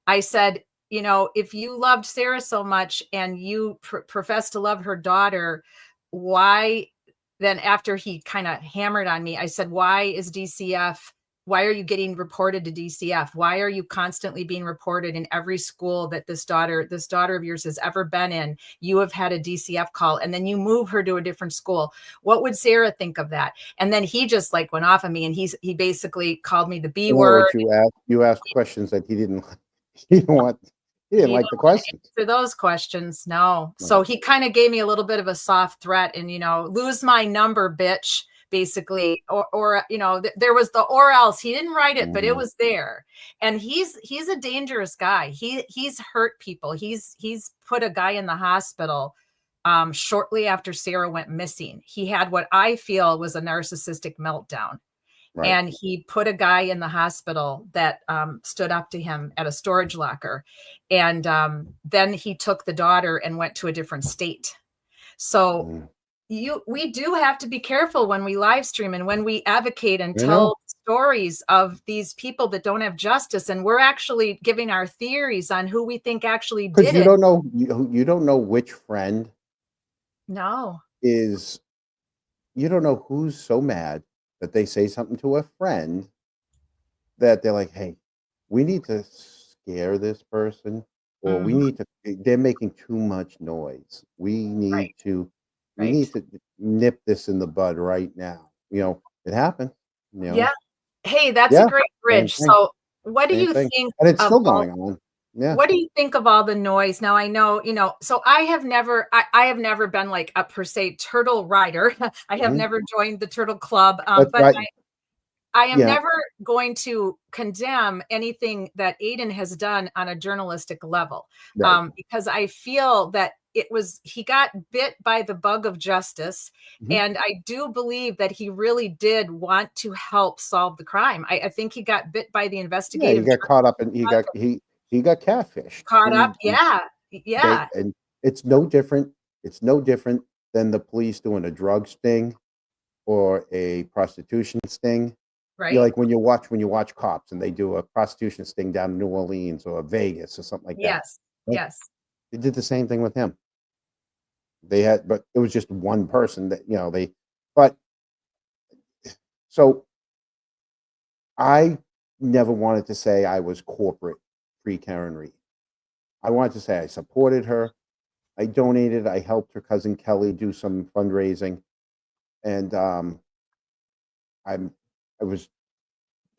[SPEAKER 2] I said, if you loved Sarah so much and you profess to love her daughter, why then after he kind of hammered on me, I said, why are you getting reported to DCF? Why are you constantly being reported in every school that this daughter of yours has ever been in? You have had a DCF call and then you move her to a different school. What would Sarah think of that? And then he just like went off on me and he basically called me the B
[SPEAKER 3] In other
[SPEAKER 2] word.
[SPEAKER 3] words, you asked questions that he didn't he didn't want. He didn't
[SPEAKER 2] He
[SPEAKER 3] like the questions.
[SPEAKER 2] for those questions, no.
[SPEAKER 3] Right.
[SPEAKER 2] So he kind of gave me a little bit of a soft threat and, lose my number, bitch, basically. Or there was the or else. He didn't write it, but it
[SPEAKER 3] Mhm.
[SPEAKER 2] was there. And he's a dangerous guy. He's hurt people. He's put a guy in the hospital shortly after Sarah went missing. He had what I feel was a narcissistic meltdown.
[SPEAKER 3] Right.
[SPEAKER 2] And he put a guy in the hospital that stood up to him at a storage locker. And then he took the daughter and went to a different state. So
[SPEAKER 3] Mm.
[SPEAKER 2] we do have to be careful when we live stream and when we advocate and
[SPEAKER 3] You know,
[SPEAKER 2] tell stories of these people that don't have justice. And we're actually giving our theories on who we think actually
[SPEAKER 3] because
[SPEAKER 2] did it.
[SPEAKER 3] you don't know which friend
[SPEAKER 2] No.
[SPEAKER 3] is, you don't know who's so mad that they say something to a friend that they're like, hey, we need to scare this person, or we
[SPEAKER 2] Mhm.
[SPEAKER 3] need to, they're making too much noise.
[SPEAKER 2] Right.
[SPEAKER 3] We
[SPEAKER 2] Right.
[SPEAKER 3] need to nip this in the bud right now. It happened, you
[SPEAKER 2] Yeah.
[SPEAKER 3] know.
[SPEAKER 2] Hey, that's a
[SPEAKER 3] Yeah,
[SPEAKER 2] great
[SPEAKER 3] same
[SPEAKER 2] bridge.
[SPEAKER 3] thing,
[SPEAKER 2] So what do
[SPEAKER 3] same
[SPEAKER 2] you
[SPEAKER 3] thing.
[SPEAKER 2] think
[SPEAKER 3] And it's
[SPEAKER 2] of
[SPEAKER 3] still
[SPEAKER 2] all
[SPEAKER 3] going on. Yeah.
[SPEAKER 2] what do you think of all the noise? Now I know, so I have never been like a per se turtle rider. I have
[SPEAKER 3] Mhm.
[SPEAKER 2] never joined the turtle club.
[SPEAKER 3] That's
[SPEAKER 2] But
[SPEAKER 3] right.
[SPEAKER 2] I am
[SPEAKER 3] Yeah.
[SPEAKER 2] never going to condemn anything that Aiden has done on a journalistic level,
[SPEAKER 3] Right.
[SPEAKER 2] because I feel that he got bit by the bug of justice.
[SPEAKER 3] Mhm.
[SPEAKER 2] And I do believe that he really did want to help solve the crime. I think he got bit by the
[SPEAKER 3] Yeah, he
[SPEAKER 2] investigative
[SPEAKER 3] got caught up and he got catfished.
[SPEAKER 2] caught up. Yeah.
[SPEAKER 3] They
[SPEAKER 2] Yeah.
[SPEAKER 3] and it's no different. It's no different than the police doing a drug sting or a prostitution sting. You
[SPEAKER 2] Right.
[SPEAKER 3] like when you watch cops and they do a prostitution sting down in New Orleans or Vegas or something like that.
[SPEAKER 2] Yes.
[SPEAKER 3] Right?
[SPEAKER 2] Yes.
[SPEAKER 3] They did the same thing with him. But it was just one person that but so I never wanted to say I was corporate pre Karen Reed. I wanted to say I supported her. I donated. I helped her cousin Kelly do some fundraising, and I'm I was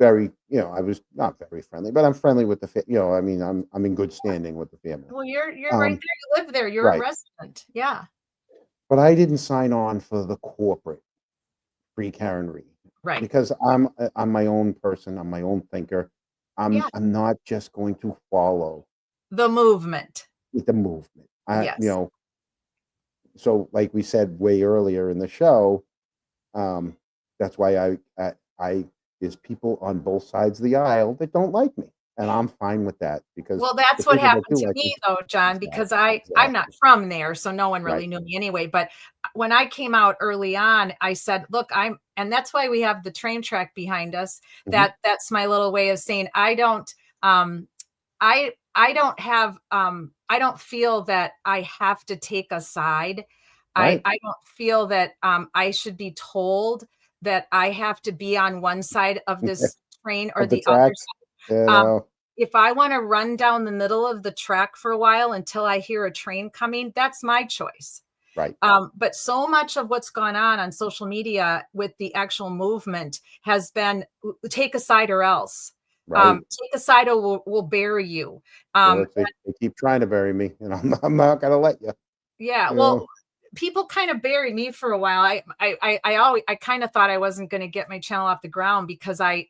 [SPEAKER 3] I was not very friendly, but I'm friendly with I mean, I'm in good standing with the family.
[SPEAKER 2] Well, you're right
[SPEAKER 3] Um,
[SPEAKER 2] there. You live there. You're a
[SPEAKER 3] right,
[SPEAKER 2] resident. Yeah.
[SPEAKER 3] but I didn't sign on for the corporate pre Karen Reed
[SPEAKER 2] Right.
[SPEAKER 3] because I'm my own person. I'm my own thinker.
[SPEAKER 2] Yeah.
[SPEAKER 3] I'm not just going to follow
[SPEAKER 2] The movement.
[SPEAKER 3] the movement.
[SPEAKER 2] Yes.
[SPEAKER 3] So like we said way earlier in the show, um, that's why there's people on both sides of the aisle that don't like me, and I'm fine with that because
[SPEAKER 2] Well,
[SPEAKER 3] the
[SPEAKER 2] that's what
[SPEAKER 3] people that
[SPEAKER 2] happened
[SPEAKER 3] do
[SPEAKER 2] to
[SPEAKER 3] like me,
[SPEAKER 2] me though, John, because I'm not
[SPEAKER 3] exactly,
[SPEAKER 2] from there, so no one
[SPEAKER 3] right,
[SPEAKER 2] really knew me anyway. But when I came out early on, I said, look, and that's why we have the train track behind us.
[SPEAKER 3] mhm,
[SPEAKER 2] That's my little way of saying um I don't feel that I have to take a side.
[SPEAKER 3] right,
[SPEAKER 2] I don't feel that I should be told that I have to be on one side of this train or
[SPEAKER 3] of the
[SPEAKER 2] the other
[SPEAKER 3] tracks,
[SPEAKER 2] side. If I want to run down the middle of the track for a while until I hear a train coming, that's my choice.
[SPEAKER 3] right,
[SPEAKER 2] But so much of what's gone on social media with the actual movement has been take a side or else.
[SPEAKER 3] right.
[SPEAKER 2] Take a side or we'll bury you.
[SPEAKER 3] Well,
[SPEAKER 2] Um,
[SPEAKER 3] they keep trying to bury me, and I'm not gonna let you.
[SPEAKER 2] Yeah,
[SPEAKER 3] You
[SPEAKER 2] well,
[SPEAKER 3] know,
[SPEAKER 2] people kind of buried me for a while. I kind of thought I wasn't going to get my channel off the ground because I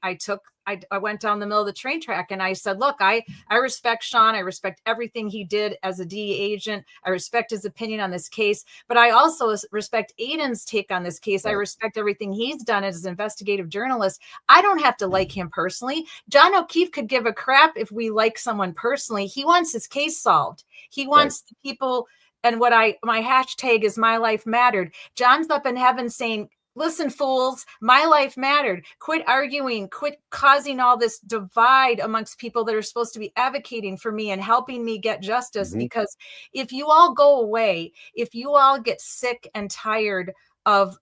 [SPEAKER 2] went down the middle of the train track and I said, look, I respect Sean. I respect everything he did as a DE agent. I respect his opinion on this case, but I also respect Aiden's take on this case. I
[SPEAKER 3] right,
[SPEAKER 2] respect everything he's done as an investigative journalist. I don't have to like him personally. John O'Keefe could give a crap if we like someone personally. He wants his case solved. He
[SPEAKER 3] right.
[SPEAKER 2] wants the people. And my hashtag is my life mattered. John's up in heaven saying, listen, fools, my life mattered. Quit arguing, quit causing all this divide amongst people that are supposed to be advocating for me and helping me get justice.
[SPEAKER 3] Mhm.
[SPEAKER 2] Because if you all go away, if you all get sick and tired of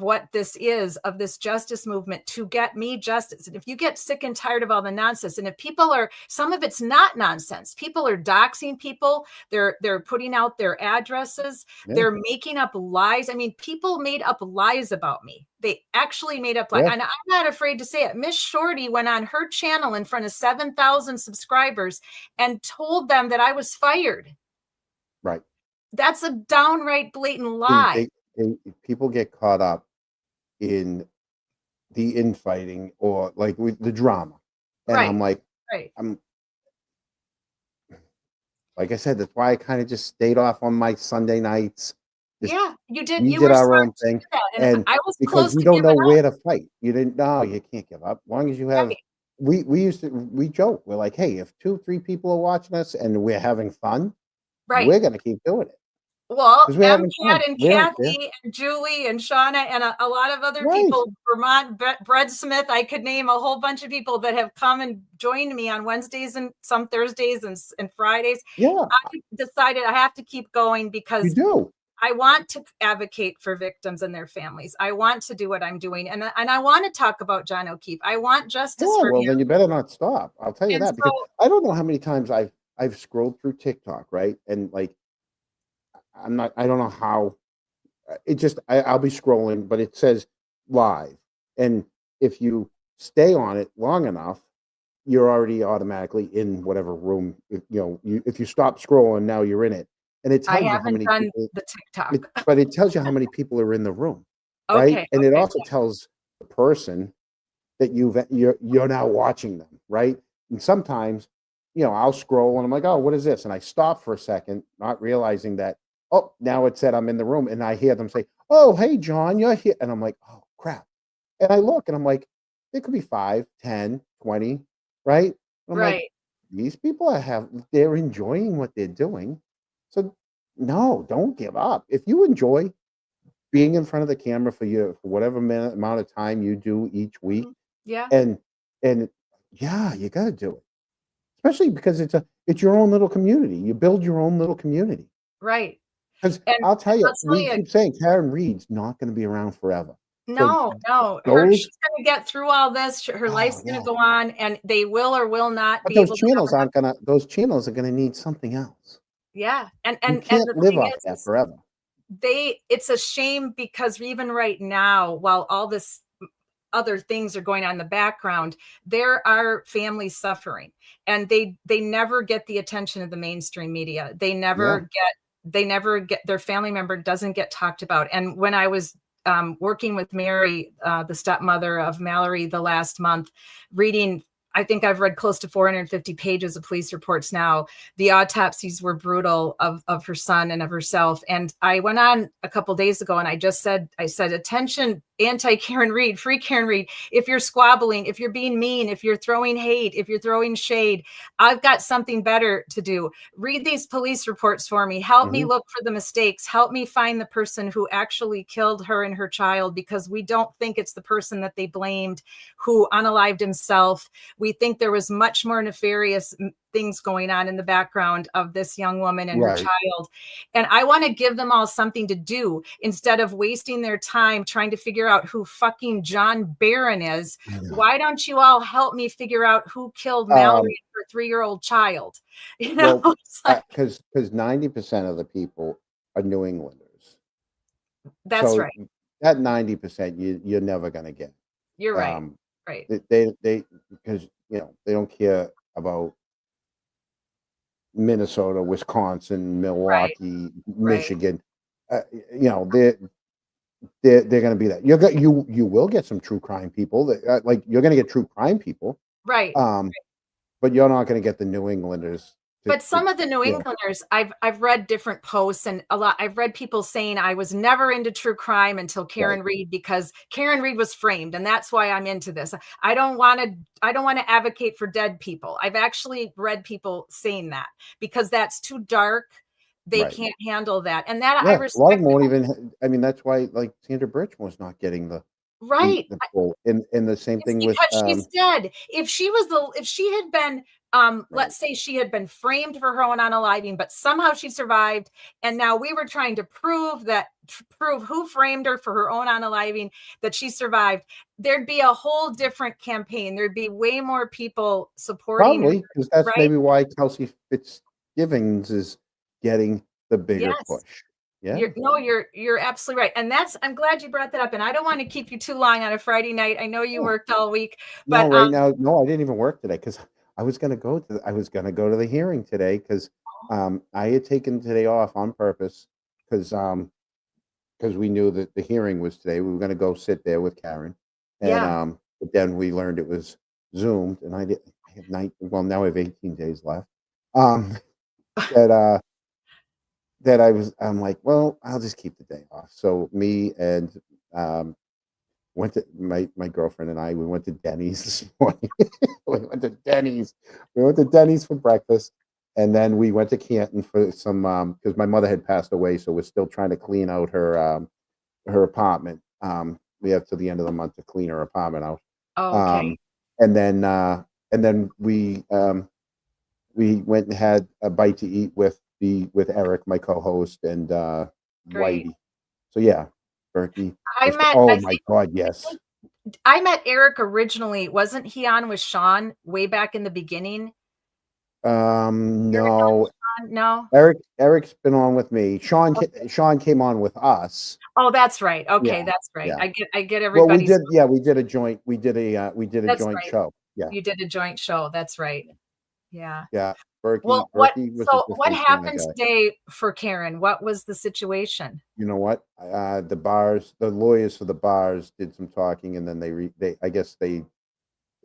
[SPEAKER 2] what this is, of this justice movement to get me justice. And if you get sick and tired of all the nonsense, and if some of it's not nonsense, people are doxing people, they're putting out their addresses,
[SPEAKER 3] Yeah,
[SPEAKER 2] they're making up lies. I mean, people made up lies about me. They actually made up lies.
[SPEAKER 3] yeah,
[SPEAKER 2] And I'm not afraid to say it. Miss Shorty went on her channel in front of 7,000 subscribers and told them that I was fired.
[SPEAKER 3] right.
[SPEAKER 2] That's a downright blatant
[SPEAKER 3] See,
[SPEAKER 2] lie.
[SPEAKER 3] people get caught up in the infighting or like with the drama, and
[SPEAKER 2] Right. Right.
[SPEAKER 3] I'm like I said, that's why I kind of just stayed off on my Sunday nights. Just
[SPEAKER 2] Yeah, you did.
[SPEAKER 3] we
[SPEAKER 2] You
[SPEAKER 3] did
[SPEAKER 2] were
[SPEAKER 3] our
[SPEAKER 2] smart
[SPEAKER 3] own
[SPEAKER 2] to
[SPEAKER 3] thing,
[SPEAKER 2] do that, and
[SPEAKER 3] and
[SPEAKER 2] I was
[SPEAKER 3] because
[SPEAKER 2] close
[SPEAKER 3] we
[SPEAKER 2] to
[SPEAKER 3] don't
[SPEAKER 2] giving
[SPEAKER 3] know
[SPEAKER 2] up.
[SPEAKER 3] where to fight, you didn't know you can't give up. As long as you have,
[SPEAKER 2] Right.
[SPEAKER 3] we joke. We're like, hey, if 2-3 people are watching us and we're having fun,
[SPEAKER 2] Right.
[SPEAKER 3] we're gonna keep doing it
[SPEAKER 2] Well,
[SPEAKER 3] because we're having fun.
[SPEAKER 2] MCAT and
[SPEAKER 3] We don't care,
[SPEAKER 2] Kathy and Julie and Shauna and a lot of other
[SPEAKER 3] right?
[SPEAKER 2] people, Vermont Bread Smith, I could name a whole bunch of people that have come and joined me on Wednesdays and some Thursdays and Fridays.
[SPEAKER 3] Yeah,
[SPEAKER 2] I decided I have to keep going
[SPEAKER 3] you
[SPEAKER 2] because
[SPEAKER 3] do.
[SPEAKER 2] I want to advocate for victims and their families. I want to do what I'm doing. And I want to talk about John O'Keefe. I want justice
[SPEAKER 3] Yeah,
[SPEAKER 2] for
[SPEAKER 3] well,
[SPEAKER 2] him.
[SPEAKER 3] then you better not stop. I'll tell you
[SPEAKER 2] And
[SPEAKER 3] that because
[SPEAKER 2] so,
[SPEAKER 3] I don't know how many times I've scrolled through TikTok, right? And like I don't know how it just I'll be scrolling, but it says live. And if you stay on it long enough, you're already automatically in whatever room. If you stop scrolling, now you're in it. And it
[SPEAKER 2] I
[SPEAKER 3] tells you how
[SPEAKER 2] haven't
[SPEAKER 3] many
[SPEAKER 2] done
[SPEAKER 3] people
[SPEAKER 2] the TikTok.
[SPEAKER 3] but it tells you how many people are in the room, right?
[SPEAKER 2] Okay.
[SPEAKER 3] And it
[SPEAKER 2] Okay.
[SPEAKER 3] also tells the person that you're now watching them, right? And sometimes, I'll scroll and I'm like, oh, what is this? And I stop for a second, not realizing that, oh, now it said I'm in the room, and I hear them say, oh, hey, John, you're here. And I'm like, oh, crap. And I look and I'm like, it could be 5, 10, 20, right? And I'm like,
[SPEAKER 2] Right.
[SPEAKER 3] these people they're enjoying what they're doing. So no, don't give up. If you enjoy being in front of the camera for whatever amount of time you do each week,
[SPEAKER 2] Yeah.
[SPEAKER 3] and yeah, you got to do it, especially because it's your own little community. You build your own little community.
[SPEAKER 2] Right.
[SPEAKER 3] Because
[SPEAKER 2] And
[SPEAKER 3] I'll tell you,
[SPEAKER 2] I'll tell
[SPEAKER 3] we
[SPEAKER 2] you,
[SPEAKER 3] keep saying Karen Reed's not going to be around forever. So
[SPEAKER 2] no,
[SPEAKER 3] those,
[SPEAKER 2] she's going to get through all this. Her
[SPEAKER 3] oh
[SPEAKER 2] life's going to
[SPEAKER 3] yeah,
[SPEAKER 2] go on, and they will or will not
[SPEAKER 3] but
[SPEAKER 2] be able to have enough.
[SPEAKER 3] those channels are gonna need something else.
[SPEAKER 2] Yeah. And
[SPEAKER 3] You
[SPEAKER 2] and
[SPEAKER 3] can't
[SPEAKER 2] the
[SPEAKER 3] live
[SPEAKER 2] thing
[SPEAKER 3] off that
[SPEAKER 2] is
[SPEAKER 3] forever.
[SPEAKER 2] it's a shame because even right now, while all this other things are going on in the background, there are families suffering, and they never get the attention of the mainstream media.
[SPEAKER 3] Yeah.
[SPEAKER 2] They never get their family member doesn't get talked about. And when I was working with Mary, the stepmother of Mallory, the last month, reading, I think I've read close to 450 pages of police reports now. The autopsies were brutal of her son and of herself. And I went on a couple days ago and I said, attention, anti-Karen Reed, free Karen Reed. If you're squabbling, if you're being mean, if you're throwing hate, if you're throwing shade, I've got something better to do. Read these police reports for me. Help me look for the mistakes. Help me find the person who actually killed her and her child, because we don't think it's the person that they blamed who unalived himself. We think there was much more nefarious things going on in the background of this young woman and her
[SPEAKER 3] Right.
[SPEAKER 2] child. And I want to give them all something to do instead of wasting their time trying to figure out who fucking John Barron is. Why don't you all help me figure out who killed Mallory and her 3-year-old child?
[SPEAKER 3] Well,
[SPEAKER 2] It's like,
[SPEAKER 3] because 90% of the people are New Englanders.
[SPEAKER 2] that's
[SPEAKER 3] So
[SPEAKER 2] right.
[SPEAKER 3] that 90% you're never gonna get.
[SPEAKER 2] You're right.
[SPEAKER 3] Um,
[SPEAKER 2] Right.
[SPEAKER 3] they because they don't care about Minnesota, Wisconsin,
[SPEAKER 2] Right.
[SPEAKER 3] Milwaukee,
[SPEAKER 2] Right.
[SPEAKER 3] Michigan. They're going to be that. You will get some true crime people that like you're going to get true crime people,
[SPEAKER 2] Right.
[SPEAKER 3] but you're not going to get the New Englanders.
[SPEAKER 2] But some of the New
[SPEAKER 3] Yeah,
[SPEAKER 2] Englanders, I've read different posts, and I've read people saying I was never into true crime until Karen
[SPEAKER 3] right.
[SPEAKER 2] Reed, because Karen Reed was framed, and that's why I'm into this. I don't want to advocate for dead people. I've actually read people saying that because that's too dark. They
[SPEAKER 3] Right.
[SPEAKER 2] can't handle that. And that I
[SPEAKER 3] Yeah, a lot of
[SPEAKER 2] respect
[SPEAKER 3] them
[SPEAKER 2] that.
[SPEAKER 3] won't even. I mean, that's why like Sandra Bridge was not getting
[SPEAKER 2] Right.
[SPEAKER 3] the full. And the same
[SPEAKER 2] It's
[SPEAKER 3] thing with
[SPEAKER 2] because she's dead. If she had been,
[SPEAKER 3] right,
[SPEAKER 2] let's say she had been framed for her own unaliving, but somehow she survived, and now we were trying to prove who framed her for her own unaliving, that she survived, there'd be a whole different campaign. There'd be way more people supporting her,
[SPEAKER 3] probably because that's
[SPEAKER 2] right?
[SPEAKER 3] maybe why Kelsey Fitzgivings is getting the bigger
[SPEAKER 2] Yes.
[SPEAKER 3] push. Yeah.
[SPEAKER 2] You're absolutely right. And I'm glad you brought that up. And I don't want to keep you too long on a Friday night. I know you
[SPEAKER 3] Oh,
[SPEAKER 2] worked all week,
[SPEAKER 3] no,
[SPEAKER 2] but
[SPEAKER 3] right now, no, I didn't even work today because I was gonna go to the hearing today because I had taken today off on purpose because we knew that the hearing was today. We were gonna go sit there with Karen, and
[SPEAKER 2] yeah.
[SPEAKER 3] but then we learned it was Zoomed, and I have now I have 18 days left. Um, that I'm like, well, I'll just keep the day off. So me and um went to my girlfriend and we went to Denny's this morning. we went to Denny's. We went to Denny's for breakfast, and then we went to Canton for some because my mother had passed away, so we're still trying to clean out her apartment. We have to the end of the month to clean her apartment out.
[SPEAKER 2] Oh, okay.
[SPEAKER 3] Um, and then we went and had a bite to eat with Eric, my co-host, and
[SPEAKER 2] Great.
[SPEAKER 3] Whitey. So yeah, Berkey.
[SPEAKER 2] I met,
[SPEAKER 3] Oh
[SPEAKER 2] I
[SPEAKER 3] my
[SPEAKER 2] think,
[SPEAKER 3] God,
[SPEAKER 2] I
[SPEAKER 3] yes.
[SPEAKER 2] think I met Eric originally. Wasn't he on with Sean way back in the beginning? Eric on
[SPEAKER 3] No,
[SPEAKER 2] with Sean? No.
[SPEAKER 3] Eric's been on with me.
[SPEAKER 2] Okay.
[SPEAKER 3] Sean came on with us.
[SPEAKER 2] Oh, that's right. Okay,
[SPEAKER 3] Yeah,
[SPEAKER 2] that's right.
[SPEAKER 3] yeah.
[SPEAKER 2] I get
[SPEAKER 3] Well,
[SPEAKER 2] everybody's.
[SPEAKER 3] we did a joint. We did a
[SPEAKER 2] That's
[SPEAKER 3] joint
[SPEAKER 2] right.
[SPEAKER 3] show. Yeah,
[SPEAKER 2] You did a joint show. That's right. Yeah.
[SPEAKER 3] yeah.
[SPEAKER 2] Well,
[SPEAKER 3] Berkey was a
[SPEAKER 2] what
[SPEAKER 3] different kind of
[SPEAKER 2] happened
[SPEAKER 3] guy.
[SPEAKER 2] today for Karen? What was the situation?
[SPEAKER 3] You know what? The lawyers for the bars did some talking, and then I guess they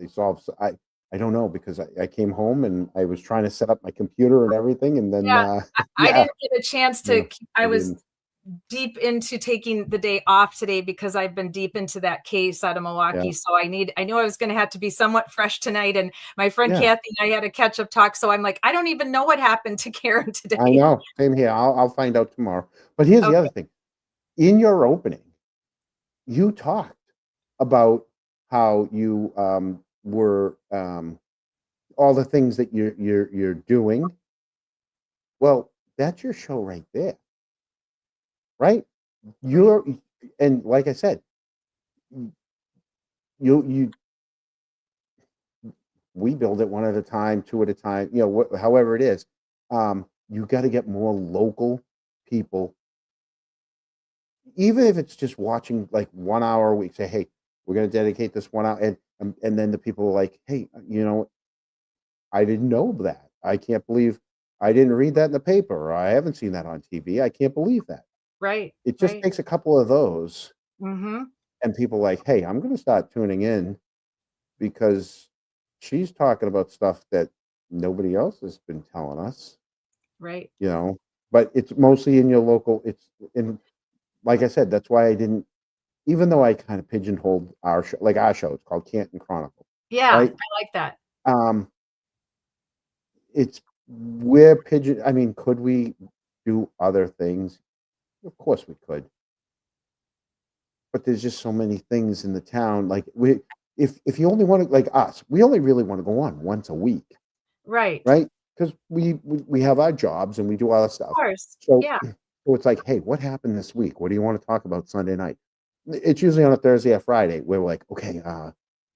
[SPEAKER 3] they solved. I don't know, because I came home and I was trying to set up my computer and everything, and then
[SPEAKER 2] Yeah, I
[SPEAKER 3] yeah,
[SPEAKER 2] didn't get a chance
[SPEAKER 3] no,
[SPEAKER 2] to. I
[SPEAKER 3] I
[SPEAKER 2] was
[SPEAKER 3] didn't.
[SPEAKER 2] deep into taking the day off today because I've been deep into that case out of
[SPEAKER 3] Yeah,
[SPEAKER 2] Milwaukee. So I knew I was going to have to be somewhat fresh tonight. And my friend
[SPEAKER 3] yeah,
[SPEAKER 2] Kathy and I had a catch up talk. So I'm like, I don't even know what happened to Karen
[SPEAKER 3] I
[SPEAKER 2] today.
[SPEAKER 3] know. Same here. I'll find out tomorrow. But here's the
[SPEAKER 2] Okay.
[SPEAKER 3] other thing. In your opening, you talked about how you were all the things that you're doing. Well, that's your show right there, right?
[SPEAKER 2] Right.
[SPEAKER 3] You're and like I said, you we build it one at a time, two at a time, however it is. You got to get more local people, even if it's just watching like 1 hour a week. Say, hey, we're going to dedicate this 1 hour, and then the people are like, hey, I didn't know that. I can't believe I didn't read that in the paper, or I haven't seen that on TV. I can't believe that.
[SPEAKER 2] Right.
[SPEAKER 3] It just
[SPEAKER 2] Right.
[SPEAKER 3] takes a couple of those,
[SPEAKER 2] Mm-hmm.
[SPEAKER 3] and people like, hey, I'm going to start tuning in because she's talking about stuff that nobody else has been telling us,
[SPEAKER 2] Right.
[SPEAKER 3] you know. But it's mostly in your local. It's in, like I said, that's why I didn't. Even though I kind of pigeonholed our show, like our show, it's called Canton Chronicle,
[SPEAKER 2] Yeah.
[SPEAKER 3] right?
[SPEAKER 2] I like that.
[SPEAKER 3] Um, it's we're pigeon. I mean, could we do other things? Of course we could, but there's just so many things in the town. Like if you only want to, like us, we only really want to go on once a week,
[SPEAKER 2] Right.
[SPEAKER 3] right? Because we have our jobs and we do all that
[SPEAKER 2] Of
[SPEAKER 3] stuff.
[SPEAKER 2] course.
[SPEAKER 3] So
[SPEAKER 2] Yeah.
[SPEAKER 3] so it's like, hey, what happened this week? What do you want to talk about Sunday night? It's usually on a Thursday or Friday where we're like, okay,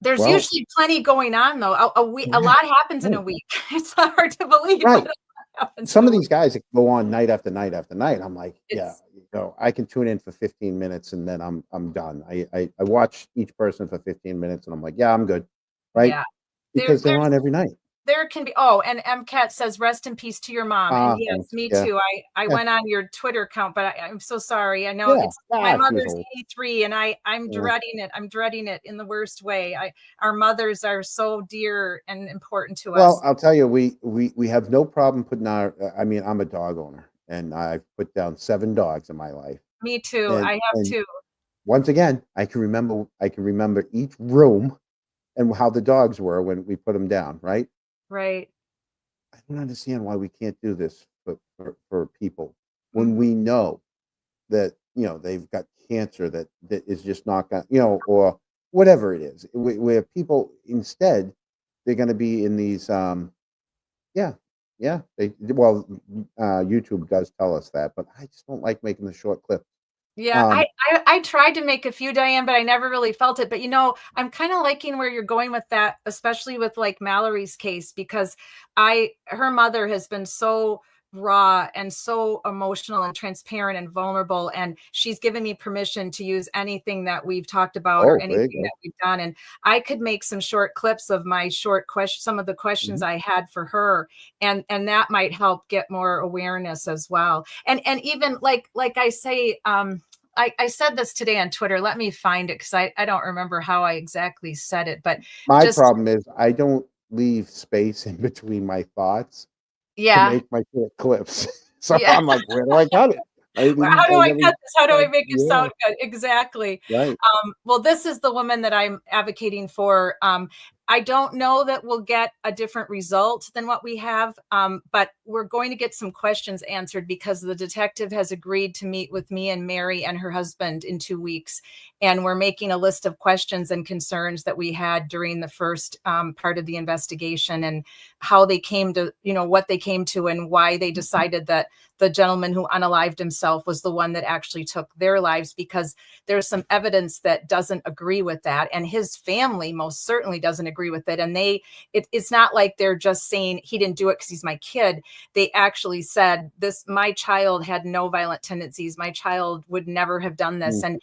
[SPEAKER 2] There's
[SPEAKER 3] well,
[SPEAKER 2] usually plenty going on though. A week, a
[SPEAKER 3] correct,
[SPEAKER 2] lot happens in a
[SPEAKER 3] right,
[SPEAKER 2] week. It's not hard to believe, but
[SPEAKER 3] right.
[SPEAKER 2] a lot happens in
[SPEAKER 3] Some
[SPEAKER 2] a
[SPEAKER 3] of
[SPEAKER 2] week.
[SPEAKER 3] these guys that go on night after night after night, I'm like, yeah,
[SPEAKER 2] It's
[SPEAKER 3] I can tune in for 15 minutes and then I'm done. I watch each person for 15 minutes and I'm like, yeah, I'm good, right?
[SPEAKER 2] yeah.
[SPEAKER 3] Because they're
[SPEAKER 2] There's
[SPEAKER 3] on every night.
[SPEAKER 2] there can be, oh, and MCAT says rest in peace to your mom. And yes,
[SPEAKER 3] Thanks.
[SPEAKER 2] me
[SPEAKER 3] Yeah,
[SPEAKER 2] too. I
[SPEAKER 3] yeah,
[SPEAKER 2] went on your Twitter account, but I'm so sorry. I know
[SPEAKER 3] yeah.
[SPEAKER 2] it's my
[SPEAKER 3] She was
[SPEAKER 2] mother's
[SPEAKER 3] old.
[SPEAKER 2] 83 and I'm
[SPEAKER 3] Yeah.
[SPEAKER 2] dreading it. I'm dreading it in the worst way. Our mothers are so dear and important to
[SPEAKER 3] Well,
[SPEAKER 2] us.
[SPEAKER 3] I'll tell you, we have no problem putting our. I mean, I'm a dog owner, and I've put down 7 dogs in my life,
[SPEAKER 2] Me too.
[SPEAKER 3] and
[SPEAKER 2] I have
[SPEAKER 3] and
[SPEAKER 2] two.
[SPEAKER 3] once again, I can remember each room and how the dogs were when we put them down. Right?
[SPEAKER 2] Right.
[SPEAKER 3] I don't understand why we can't do this for people when
[SPEAKER 2] Mhm.
[SPEAKER 3] we know that they've got cancer that is just not going or whatever it is, where people instead they're going to be in these yeah, yeah, YouTube does tell us that, but I just don't like making the short clip.
[SPEAKER 2] Yeah,
[SPEAKER 3] um
[SPEAKER 2] I tried to make a few, Diane, but I never really felt it. But I'm kind of liking where you're going with that, especially with like Mallory's case, because her mother has been so raw and so emotional and transparent and vulnerable, and she's given me permission to use anything that we've talked about or
[SPEAKER 3] oh, there you
[SPEAKER 2] anything that
[SPEAKER 3] go.
[SPEAKER 2] we've done. And I could make some short clips of my short question, some of the questions
[SPEAKER 3] Mhm.
[SPEAKER 2] I had for her, and that might help get more awareness as well. And even like I say, I said this today on Twitter. Let me find it because I don't remember how I exactly said it, but
[SPEAKER 3] My
[SPEAKER 2] just
[SPEAKER 3] problem is I don't leave space in between my thoughts to
[SPEAKER 2] yeah,
[SPEAKER 3] make my short clips. So
[SPEAKER 2] yeah.
[SPEAKER 3] I'm like, where do I cut it?
[SPEAKER 2] How do
[SPEAKER 3] I
[SPEAKER 2] I
[SPEAKER 3] never
[SPEAKER 2] cut this? How do I make it
[SPEAKER 3] yeah,
[SPEAKER 2] sound good? Exactly.
[SPEAKER 3] right.
[SPEAKER 2] Well, this is the woman that I'm advocating for. I don't know that we'll get a different result than what we have, but we're going to get some questions answered because the detective has agreed to meet with me and Mary and her husband in 2 weeks. And we're making a list of questions and concerns that we had during the first part of the investigation and how they came to, what they came to and why they decided that the gentleman who unalived himself was the one that actually took their lives, because there's some evidence that doesn't agree with that. And his family most certainly doesn't agree with it. And it's not like they're just saying he didn't do it because he's my kid. They actually said my child had no violent tendencies. My child would never have done this.
[SPEAKER 3] Mm.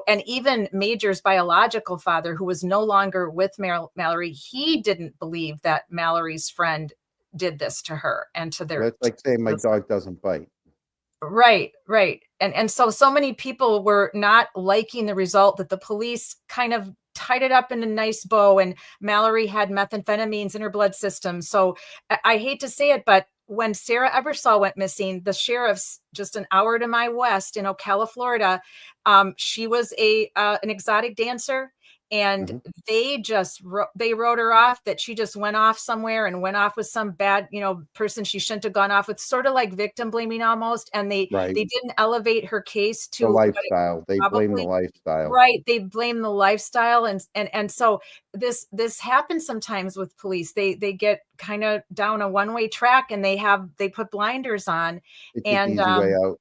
[SPEAKER 2] And even Major's biological father, who was no longer with Mallory, he didn't believe that Mallory's friend did this to her and to their
[SPEAKER 3] That's like saying my dog doesn't bite.
[SPEAKER 2] right. And so many people were not liking the result that the police kind of tied it up in a nice bow, and Mallory had methamphetamines in her blood system. So I hate to say it, but when Sarah Ebersol went missing, the sheriff's just an hour to my west in Ocala, Florida, she was an exotic dancer. And
[SPEAKER 3] Mm-hmm.
[SPEAKER 2] they wrote her off, that she just went off somewhere and went off with some bad, person she shouldn't have gone off with, sort of like victim blaming almost. And they
[SPEAKER 3] Right.
[SPEAKER 2] didn't elevate her case
[SPEAKER 3] The
[SPEAKER 2] to
[SPEAKER 3] lifestyle. They blame the
[SPEAKER 2] probably
[SPEAKER 3] lifestyle.
[SPEAKER 2] right. They blame the lifestyle. And so this happens sometimes with police. They get kind of down a one-way track, and they put blinders on.
[SPEAKER 3] It's the
[SPEAKER 2] And
[SPEAKER 3] easy way out.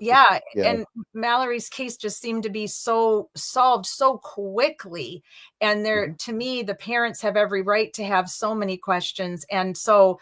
[SPEAKER 2] yeah,
[SPEAKER 3] Yeah.
[SPEAKER 2] and Mallory's case just seemed to be so solved so quickly. And
[SPEAKER 3] Mm-hmm.
[SPEAKER 2] to me, the parents have every right to have so many questions. And so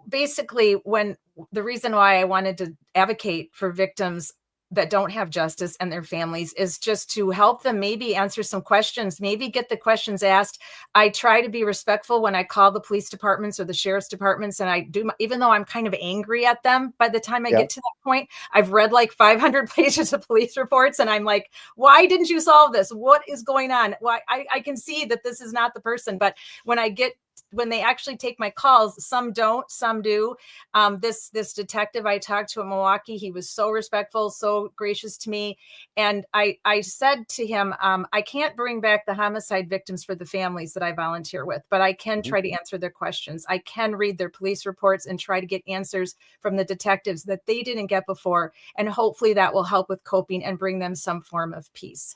[SPEAKER 2] basically, when the reason why I wanted to advocate for victims that don't have justice and their families is just to help them maybe answer some questions, maybe get the questions asked. I try to be respectful when I call the police departments or the sheriff's departments, and I do, even though I'm kind of angry at them by the time I get to that point. I've read like 500 pages of police reports, and I'm like, why didn't you solve this? What is going on? Why? I can see that this is not the person, but when they actually take my calls, some don't, some do. This detective I talked to in Milwaukee, he was so respectful, so gracious to me. And I said to him, I can't bring back the homicide victims for the families that I volunteer with, but I can try to answer their questions. I can read their police reports and try to get answers from the detectives that they didn't get before. And hopefully that will help with coping and bring them some form of peace.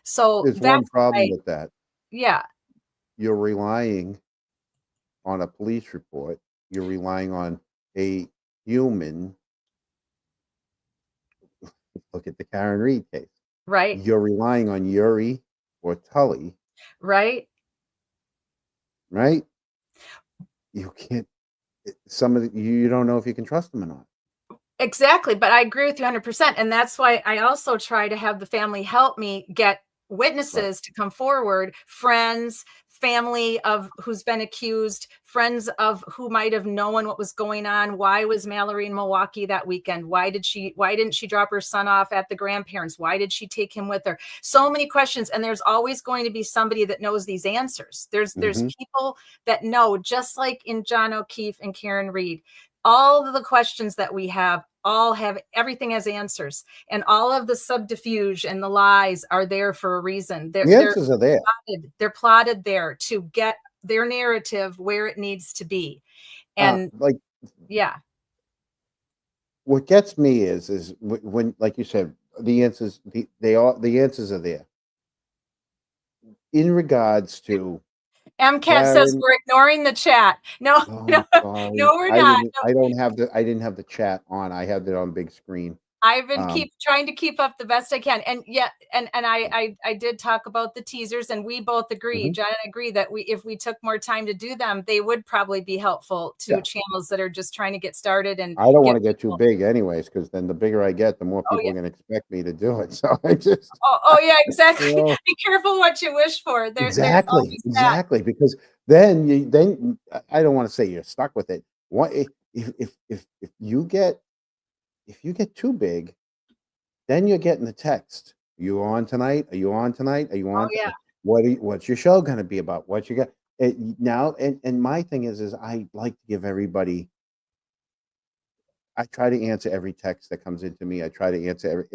[SPEAKER 2] So
[SPEAKER 3] There's one
[SPEAKER 2] that's
[SPEAKER 3] problem with that.
[SPEAKER 2] yeah.
[SPEAKER 3] You're relying on a police report. You're relying on a human. Look at the Karen Reed case.
[SPEAKER 2] Right.
[SPEAKER 3] You're relying on Yuri or Tully.
[SPEAKER 2] Right.
[SPEAKER 3] Right. You can't. You don't know if you can trust them or not.
[SPEAKER 2] Exactly. But I agree with you 100%. And that's why I also try to have the family help me get witnesses to come forward, friends, family of who's been accused, friends of who might have known what was going on. Why was Mallory in Milwaukee that weekend? Why didn't she drop her son off at the grandparents? Why did she take him with her? So many questions. And there's always going to be somebody that knows these answers. There's people that know, just like in John O'Keefe and Karen Reed. All of the questions that we have everything has answers, and all of the subterfuge and the lies are there for a reason.
[SPEAKER 3] The answers are there.
[SPEAKER 2] They're plotted there to get their narrative where it needs to be. And
[SPEAKER 3] what gets me is when, like you said, the answers, the answers are there in regards to
[SPEAKER 2] MCAT says we're ignoring the chat. No, no, we're not.
[SPEAKER 3] I didn't have the chat on. I had it on big screen.
[SPEAKER 2] I've been trying to keep up the best I can. And I did talk about the teasers, and we both agree, John and I agree, that if we took more time to do them, they would probably be helpful to channels that are just trying to get started. And
[SPEAKER 3] I don't want to get too big anyways, because then the bigger I get, the more people are going to expect me to do it. So I just
[SPEAKER 2] yeah, exactly. Be careful what you wish for.
[SPEAKER 3] Exactly. Because then I don't want to say you're stuck with it. What if you get too big, then you're getting the text. Are you on tonight? Are you on tonight? Are you on? What's your show going to be about? What you got now? And my thing is I like to give everybody. I try to answer every text that comes into me. I try to answer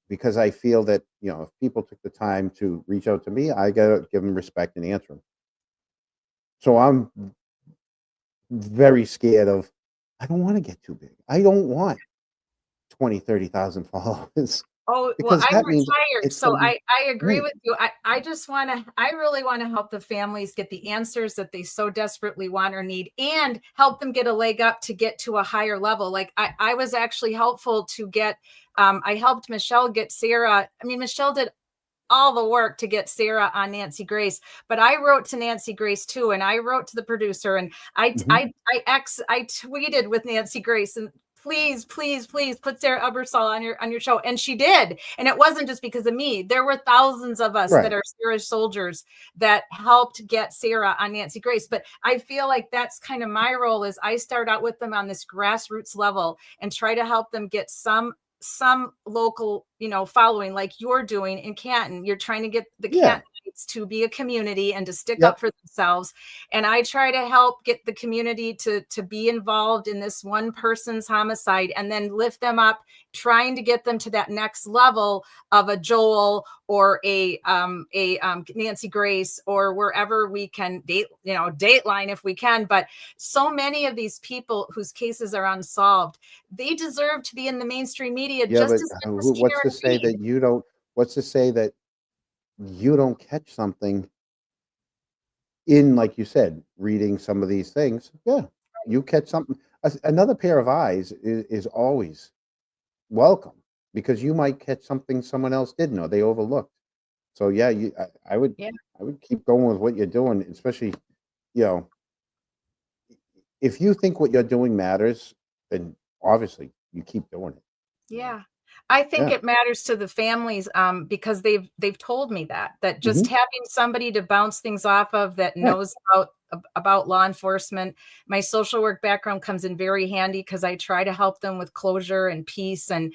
[SPEAKER 3] because I feel that if people took the time to reach out to me, I gotta give them respect and answer them. So I'm very scared of. I don't want to get too big. I don't want 20,000-30,000 followers.
[SPEAKER 2] Oh, well, I'm retired, so I agree with you. I really want to help the families get the answers that they so desperately want or need, and help them get a leg up to get to a higher level. Like I was actually helpful to get, I helped Michelle get Sarah. I mean, Michelle did all the work to get Sarah on Nancy Grace, but I wrote to Nancy Grace too, and I wrote to the producer, and I tweeted with Nancy Grace, and please put Sarah Ebersol on your show. And she did. And it wasn't just because of me. There were thousands of us that are Sarah's soldiers that helped get Sarah on Nancy Grace. But I feel like that's kind of my role, is I start out with them on this grassroots level and try to help them get some some local, following like you're doing in Canton. You're trying to get the
[SPEAKER 3] Yeah.
[SPEAKER 2] Cantonites to be a community and to stick
[SPEAKER 3] Yep.
[SPEAKER 2] up for themselves. And I try to help get the community to be involved in this one person's homicide and then lift them up, trying to get them to that next level of a Joel or a Nancy Grace, or wherever we can Dateline if we can. But so many of these people whose cases are unsolved, they deserve to be in the mainstream media
[SPEAKER 3] Yeah,
[SPEAKER 2] just
[SPEAKER 3] but
[SPEAKER 2] as much as
[SPEAKER 3] what's to
[SPEAKER 2] Sharon
[SPEAKER 3] say
[SPEAKER 2] Reed.
[SPEAKER 3] that you don't? What's to say that you don't catch something in, like you said, reading some of these things? Yeah, you catch something. Another pair of eyes is always welcome, because you might catch something someone else didn't or they overlooked. So yeah, I would
[SPEAKER 2] Yeah.
[SPEAKER 3] I would keep going with what you're doing, especially, you know, if you think what you're doing matters, then obviously you keep doing it.
[SPEAKER 2] Yeah. I think
[SPEAKER 3] Yeah.
[SPEAKER 2] it matters to the families, because they've told me that just
[SPEAKER 3] Hmm.
[SPEAKER 2] having somebody to bounce things off of that
[SPEAKER 3] Right.
[SPEAKER 2] knows about law enforcement. My social work background comes in very handy because I try to help them with closure and peace. And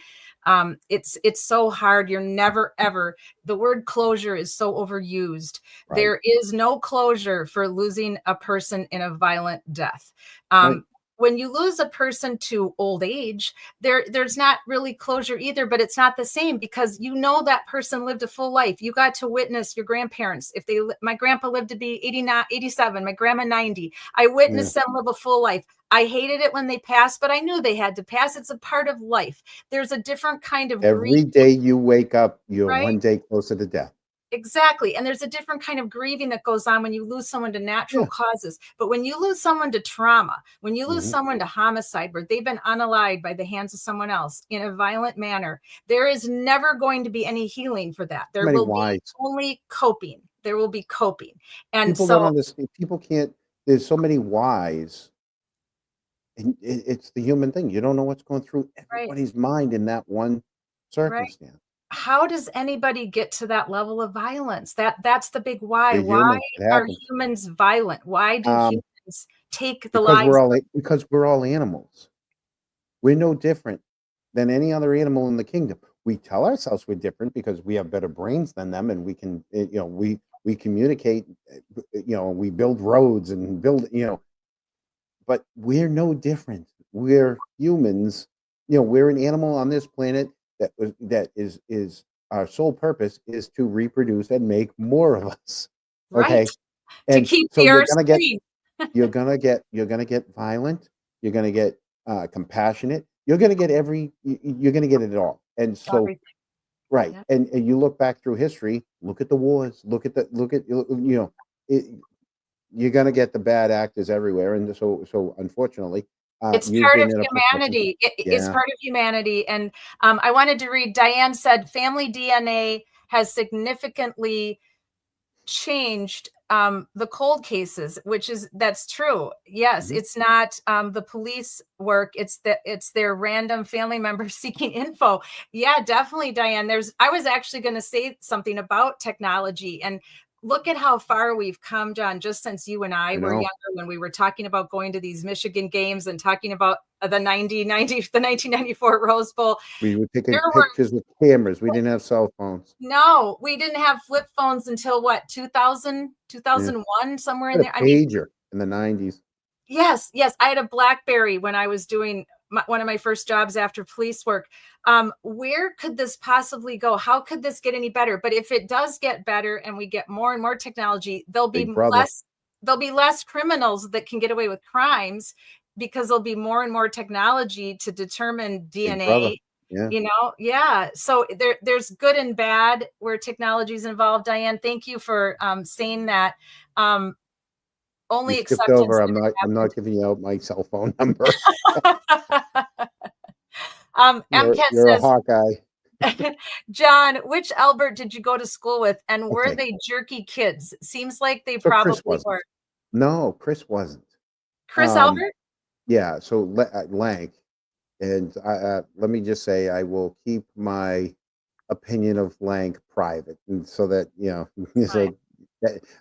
[SPEAKER 2] it's so hard. You're never ever, the word closure is so overused.
[SPEAKER 3] Right.
[SPEAKER 2] There is no closure for losing a person in a violent death.
[SPEAKER 3] Right.
[SPEAKER 2] When you lose a person to old age, there's not really closure either, but it's not the same because that person lived a full life. You got to witness your grandparents. My grandpa lived to be 89, 87, my grandma 90. I witnessed them live a full life. I hated it when they passed, but I knew they had to pass. It's a part of life. There's a different kind of grief,
[SPEAKER 3] Every day you wake up, you're
[SPEAKER 2] right?
[SPEAKER 3] one day closer to death.
[SPEAKER 2] Exactly. And there's a different kind of grieving that goes on when you lose someone to natural
[SPEAKER 3] Yeah.
[SPEAKER 2] causes. But when you lose someone to trauma, when you lose
[SPEAKER 3] Mhm.
[SPEAKER 2] someone to homicide, where they've been unalived by the hands of someone else in a violent manner, there is never going to be any healing for that. There
[SPEAKER 3] Many
[SPEAKER 2] will be
[SPEAKER 3] whys.
[SPEAKER 2] only coping. There will be coping. And
[SPEAKER 3] People don't
[SPEAKER 2] so,
[SPEAKER 3] understand. People can't. There's so many whys, and it's the human thing. You don't know what's going through
[SPEAKER 2] right,
[SPEAKER 3] everybody's mind in that one
[SPEAKER 2] right.
[SPEAKER 3] circumstance.
[SPEAKER 2] How does anybody get to that level of violence? That's the big why.
[SPEAKER 3] You're
[SPEAKER 2] Why
[SPEAKER 3] human. It
[SPEAKER 2] are
[SPEAKER 3] happens.
[SPEAKER 2] humans violent? Why do
[SPEAKER 3] Um,
[SPEAKER 2] humans take the
[SPEAKER 3] because
[SPEAKER 2] lives?
[SPEAKER 3] because we're all animals. We're no different than any other animal in the kingdom. We tell ourselves we're different because we have better brains than them, and we can, we communicate, we build roads and build, but we're no different. We're humans. We're an animal on this planet that is our sole purpose is to reproduce and make more of us.
[SPEAKER 2] Right.
[SPEAKER 3] Okay,
[SPEAKER 2] To
[SPEAKER 3] and
[SPEAKER 2] keep
[SPEAKER 3] so
[SPEAKER 2] the
[SPEAKER 3] you're
[SPEAKER 2] earth
[SPEAKER 3] gonna get
[SPEAKER 2] green.
[SPEAKER 3] you're gonna get violent. You're gonna get compassionate. You're gonna get it all. And so,
[SPEAKER 2] Everything.
[SPEAKER 3] right,
[SPEAKER 2] Yeah.
[SPEAKER 3] and you look back through history. Look at the wars. Look at it, you're gonna get the bad actors everywhere. And so unfortunately,
[SPEAKER 2] It's
[SPEAKER 3] you've
[SPEAKER 2] part
[SPEAKER 3] been
[SPEAKER 2] of
[SPEAKER 3] in a profession.
[SPEAKER 2] humanity. It's
[SPEAKER 3] Yeah,
[SPEAKER 2] part of humanity. And I wanted to read, Diane said, family DNA has significantly changed the cold cases, that's true. Yes,
[SPEAKER 3] mhm,
[SPEAKER 2] it's not the police work, it's their random family members seeking info. Yeah, definitely, Diane. I was actually going to say something about technology, and look at how far we've come, John, just since you and I
[SPEAKER 3] I
[SPEAKER 2] were
[SPEAKER 3] know.
[SPEAKER 2] younger, when we were talking about going to these Michigan games and talking about the 1994 Rose Bowl.
[SPEAKER 3] We were taking
[SPEAKER 2] There were
[SPEAKER 3] pictures with cameras. We didn't have cell phones.
[SPEAKER 2] No, we didn't have flip phones until what, 2000,
[SPEAKER 3] Yeah,
[SPEAKER 2] 2001, somewhere
[SPEAKER 3] we
[SPEAKER 2] in
[SPEAKER 3] had
[SPEAKER 2] there.
[SPEAKER 3] a
[SPEAKER 2] I mean,
[SPEAKER 3] pager in the '90s.
[SPEAKER 2] yes, yes. I had a BlackBerry when I was doing one of my first jobs after police work. Where could this possibly go? How could this get any better? But if it does get better and we get more and more technology,
[SPEAKER 3] Big brother.
[SPEAKER 2] there'll be less criminals that can get away with crimes because there'll be more and more technology to determine
[SPEAKER 3] Big brother.
[SPEAKER 2] DNA.
[SPEAKER 3] Yeah.
[SPEAKER 2] Yeah. So there's good and bad where technology is involved. Diane, thank you for saying that. Um,
[SPEAKER 3] You
[SPEAKER 2] Only
[SPEAKER 3] skipped
[SPEAKER 2] acceptance
[SPEAKER 3] over. I'm
[SPEAKER 2] never
[SPEAKER 3] not. I'm
[SPEAKER 2] happened.
[SPEAKER 3] not giving you out my cell phone number. You're
[SPEAKER 2] MCAT
[SPEAKER 3] you're a
[SPEAKER 2] says,
[SPEAKER 3] Hawkeye.
[SPEAKER 2] John, which Albert did you go to school with? And were
[SPEAKER 3] Okay.
[SPEAKER 2] they jerky kids? Seems like they
[SPEAKER 3] So Chris
[SPEAKER 2] probably
[SPEAKER 3] wasn't.
[SPEAKER 2] were.
[SPEAKER 3] No, Chris wasn't.
[SPEAKER 2] Chris
[SPEAKER 3] Um,
[SPEAKER 2] Albert?
[SPEAKER 3] yeah. So Lank, and let me just say, I will keep my opinion of Lank private, and so that
[SPEAKER 2] Fine.
[SPEAKER 3] so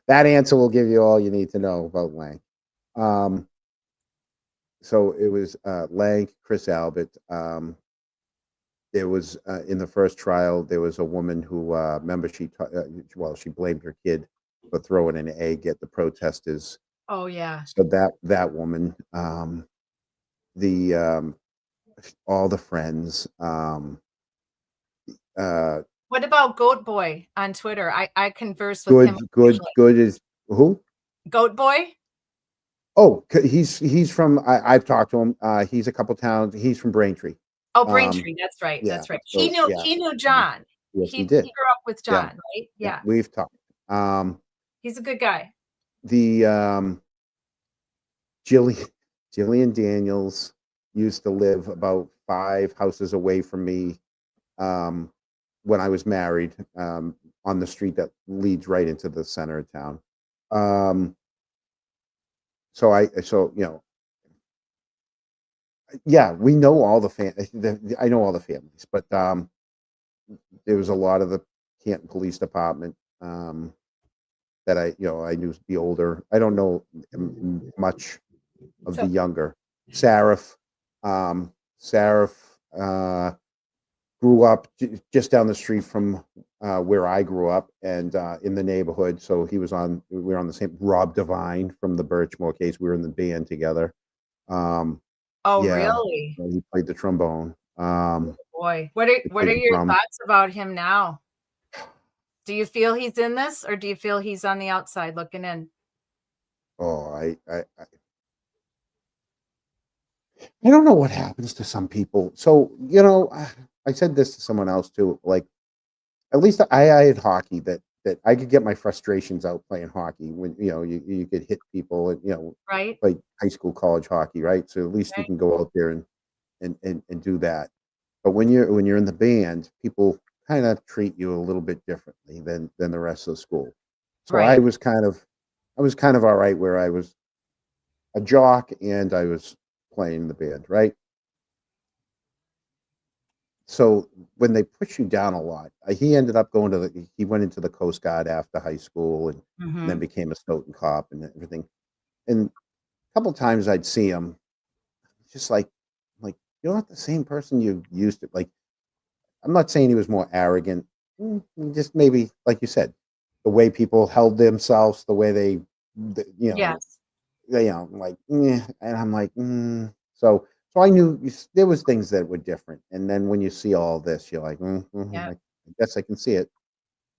[SPEAKER 3] that answer will give you all you need to know about Lank. Um, so it was Lank, Chris Albert. there was in the first trial, there was a woman who remember she blamed her kid for throwing an egg at the protesters.
[SPEAKER 2] Oh yeah.
[SPEAKER 3] So that woman, the all the friends,
[SPEAKER 2] What about Goat Boy on Twitter? I converse with him
[SPEAKER 3] good
[SPEAKER 2] occasionally.
[SPEAKER 3] good is who?
[SPEAKER 2] Goat Boy?
[SPEAKER 3] Oh, he's from I've talked to him. He's a couple towns. He's from Braintree.
[SPEAKER 2] Oh,
[SPEAKER 3] Um,
[SPEAKER 2] Braintree. That's right.
[SPEAKER 3] yeah.
[SPEAKER 2] That's right.
[SPEAKER 3] So yeah,
[SPEAKER 2] He knew John.
[SPEAKER 3] yes, he
[SPEAKER 2] He
[SPEAKER 3] did.
[SPEAKER 2] grew up with
[SPEAKER 3] Yeah,
[SPEAKER 2] John, right?
[SPEAKER 3] yeah.
[SPEAKER 2] Yeah.
[SPEAKER 3] We've talked.
[SPEAKER 2] He's a good guy.
[SPEAKER 3] The Jillian Daniels used to live about 5 houses away from me when I was married, on the street that leads right into the center of town. So yeah, we know all I know all the families, but there was a lot of the Canton Police Department that I knew the older. I don't know much of the younger. Sarif, Sarif grew up just down the street from where I grew up, and in the neighborhood. So we were on the same. Rob Devine from the Birchmore case. We were in the band together.
[SPEAKER 2] Oh,
[SPEAKER 3] Yeah,
[SPEAKER 2] really?
[SPEAKER 3] he played the trombone.
[SPEAKER 2] Boy, what
[SPEAKER 3] He
[SPEAKER 2] are
[SPEAKER 3] played the
[SPEAKER 2] your
[SPEAKER 3] drum.
[SPEAKER 2] thoughts about him now? Do you feel he's in this, or do you feel he's on the outside looking in?
[SPEAKER 3] Oh, I don't know what happens to some people. So I said this to someone else too. Like, at least I had hockey that I could get my frustrations out playing hockey when you could hit people and
[SPEAKER 2] Right?
[SPEAKER 3] like high school, college hockey, right? So at least you
[SPEAKER 2] Right.
[SPEAKER 3] can go out there and do that. But when you're in the band, people kind of treat you a little bit differently than the rest of the school. So
[SPEAKER 2] Right.
[SPEAKER 3] I was kind of all right where I was a jock and I was playing in the band, right? So when they push you down a lot, he ended up he went into the Coast Guard after high school and then
[SPEAKER 2] Mhm.
[SPEAKER 3] became a Stoughton cop and everything. And a couple times I'd see him, just like you're not the same person you used to. Like, I'm not saying he was more arrogant, just maybe like you said, the way people held themselves, the way
[SPEAKER 2] Yes.
[SPEAKER 3] like, and I'm like, so I knew there was things that were different. And then when you see all this, you're like,
[SPEAKER 2] Yeah.
[SPEAKER 3] I guess I can see it.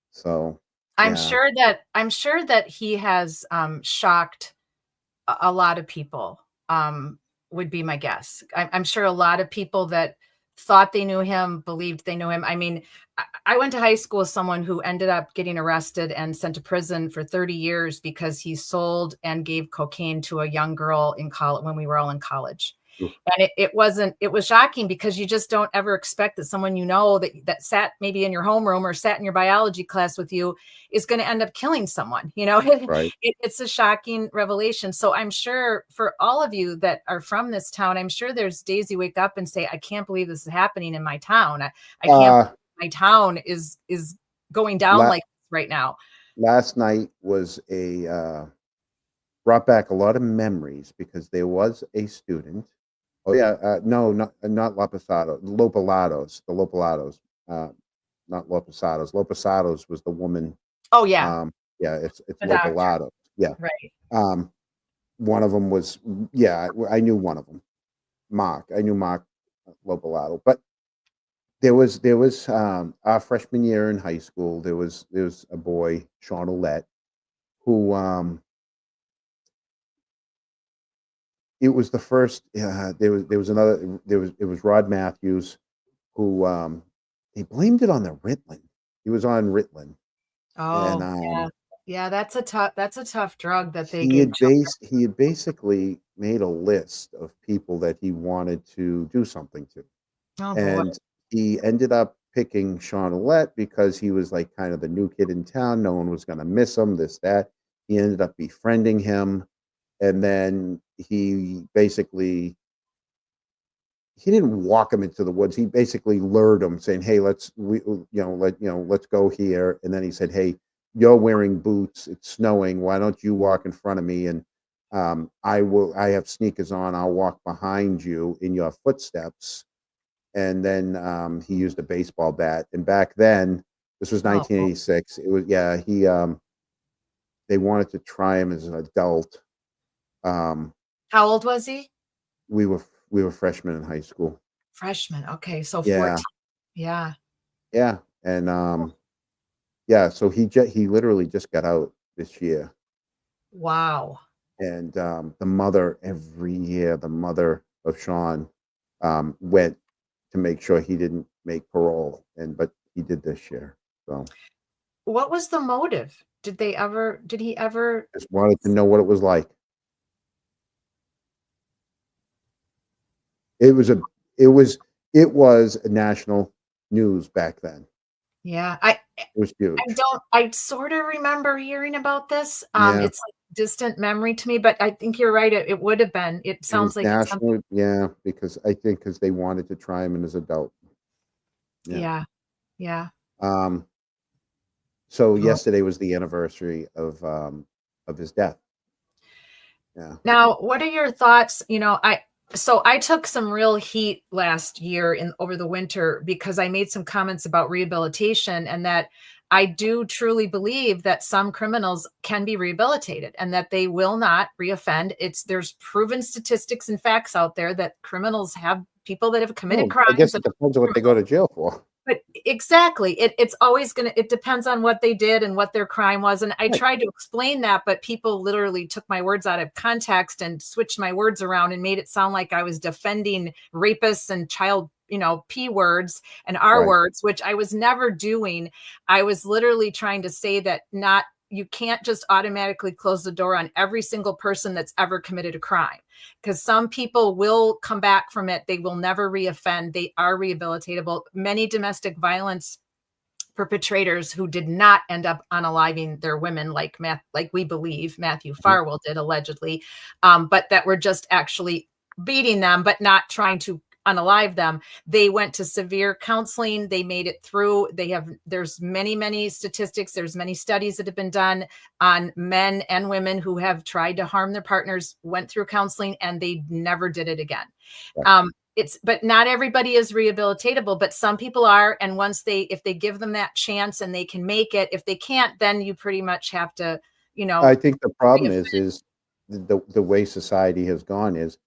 [SPEAKER 3] So
[SPEAKER 2] I'm
[SPEAKER 3] yeah,
[SPEAKER 2] sure that he has shocked a lot of people, would be my guess. I'm sure a lot of people that thought they knew him believed they knew him. I mean, I went to high school with someone who ended up getting arrested and sent to prison for 30 years because he sold and gave cocaine to a young girl in college when we were all in college.
[SPEAKER 3] oof,
[SPEAKER 2] And it was shocking because you just don't ever expect that someone that sat maybe in your homeroom or sat in your biology class with you is going to end up killing someone.
[SPEAKER 3] right.
[SPEAKER 2] It's a shocking revelation. So I'm sure for all of you that are from this town, I'm sure there's days you wake up and say, I can't believe this is happening in my town. I can't
[SPEAKER 3] Uh,
[SPEAKER 2] believe my town is going down
[SPEAKER 3] la-
[SPEAKER 2] like this right now.
[SPEAKER 3] Last night was brought back a lot of memories because there was a student. Oh yeah, no, not Lopalados, the Lopalados, uh, not Lopasados. Lopasados was the woman.
[SPEAKER 2] Oh yeah,
[SPEAKER 3] Yeah, it's
[SPEAKER 2] the doctor.
[SPEAKER 3] Lopalados. Yeah,
[SPEAKER 2] Right.
[SPEAKER 3] one of them was, yeah, I knew one of them, Mark. I knew Mark Lopalado, but there was our freshman year in high school. There was a boy, Sean Ouellette, who it was the first. There was another. It was Rod Matthews who he blamed it on the Ritalin. He was on Ritalin, and
[SPEAKER 2] Oh yeah. Yeah, that's a tough drug that they
[SPEAKER 3] he
[SPEAKER 2] gave
[SPEAKER 3] had
[SPEAKER 2] children.
[SPEAKER 3] basically made a list of people that he wanted to do something to,
[SPEAKER 2] Oh boy.
[SPEAKER 3] and he ended up picking Sean Ouellette because he was like kind of the new kid in town. No one was going to miss him. This that. He ended up befriending him, and then he didn't walk him into the woods. He basically lured him, saying, "Hey, let's go here." And then he said, "Hey, you're wearing boots. It's snowing. Why don't you walk in front of me? And I have sneakers on. I'll walk behind you in your footsteps, and then he used a baseball bat. And back then, this was
[SPEAKER 2] Oh,
[SPEAKER 3] 1986. It was he they wanted to try him as an adult. Um,
[SPEAKER 2] how old was he?
[SPEAKER 3] we were freshmen in high school.
[SPEAKER 2] Freshman. Okay, so
[SPEAKER 3] Yeah,
[SPEAKER 2] 14. Yeah.
[SPEAKER 3] yeah, and so he literally just got out this year.
[SPEAKER 2] Wow.
[SPEAKER 3] And the mother every year, the mother of Sean, went to make sure he didn't make parole, but he did this year. So
[SPEAKER 2] What was the motive? Did he ever?
[SPEAKER 3] just wanted to know what it was like. It was a it was it was a national news back then.
[SPEAKER 2] Yeah,
[SPEAKER 3] It was huge.
[SPEAKER 2] I sort of remember hearing about this.
[SPEAKER 3] Yeah,
[SPEAKER 2] It's like distant memory to me, but I think you're right. It would have been. It
[SPEAKER 3] it was
[SPEAKER 2] sounds like it's something.
[SPEAKER 3] national. Yeah, because they wanted to try him as an adult. Yeah.
[SPEAKER 2] Yeah. Yeah.
[SPEAKER 3] Um. So
[SPEAKER 2] Oh.
[SPEAKER 3] yesterday was the anniversary of his death. Yeah.
[SPEAKER 2] Now, what are your thoughts? I took some real heat last year over the winter because I made some comments about rehabilitation and that I do truly believe that some criminals can be rehabilitated and that they will not reoffend. There's proven statistics and facts out there that criminals have people that have committed
[SPEAKER 3] Well, I
[SPEAKER 2] crimes.
[SPEAKER 3] guess it depends on what they go to jail for.
[SPEAKER 2] But exactly, it's always it depends on what they did and what their crime was. And I
[SPEAKER 3] Right.
[SPEAKER 2] tried to explain that, but people literally took my words out of context and switched my words around and made it sound like I was defending rapists and child, P words and R
[SPEAKER 3] Right.
[SPEAKER 2] words, which I was never doing. I was literally trying to say that you can't just automatically close the door on every single person that's ever committed a crime, because some people will come back from it. They will never reoffend. They are rehabilitatable. Many domestic violence perpetrators who did not end up unaliving their women, like we believe Matthew Farwell did allegedly, but that were just actually beating them, but not trying to unalive them. They went to severe counseling. They made it through. There's many statistics. There's many studies that have been done on men and women who have tried to harm their partners, went through counseling, and they never did it again.
[SPEAKER 3] Right.
[SPEAKER 2] But not everybody is rehabilitatable, but some people are. And if they give them that chance and they can make it, if they can't, then you pretty much have to,
[SPEAKER 3] I think the problem
[SPEAKER 2] reoffend.
[SPEAKER 3] is the way society has gone is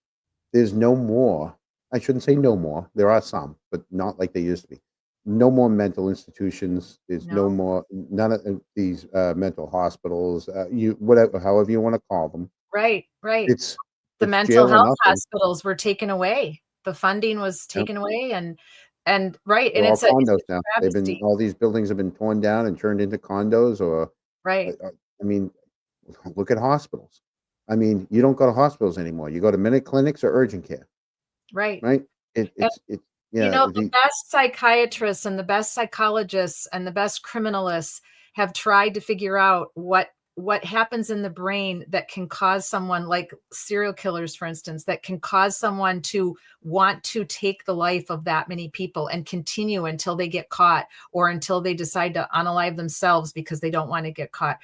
[SPEAKER 3] there's no more. I shouldn't say no more. There are some, but not like they used to be. No more mental institutions. There's no
[SPEAKER 2] No.
[SPEAKER 3] more. None of these mental hospitals. Whatever, however you want to call them.
[SPEAKER 2] Right.
[SPEAKER 3] It's
[SPEAKER 2] The
[SPEAKER 3] it's
[SPEAKER 2] mental
[SPEAKER 3] jail or
[SPEAKER 2] health
[SPEAKER 3] nothing.
[SPEAKER 2] hospitals were taken away. The funding was
[SPEAKER 3] Yep.
[SPEAKER 2] taken away, and right.
[SPEAKER 3] They're
[SPEAKER 2] And
[SPEAKER 3] all
[SPEAKER 2] it's a
[SPEAKER 3] condos now.
[SPEAKER 2] travesty.
[SPEAKER 3] All these buildings have been torn down and turned into condos. Or
[SPEAKER 2] Right.
[SPEAKER 3] I mean, look at hospitals. I mean, you don't go to hospitals anymore. You go to minute clinics or urgent care,
[SPEAKER 2] Right.
[SPEAKER 3] right? It's yeah.
[SPEAKER 2] The best psychiatrists and the best psychologists and the best criminalists have tried to figure out what happens in the brain that can cause someone, like serial killers, for instance, that can cause someone to want to take the life of that many people and continue until they get caught or until they decide to unalive themselves because they don't want to get caught.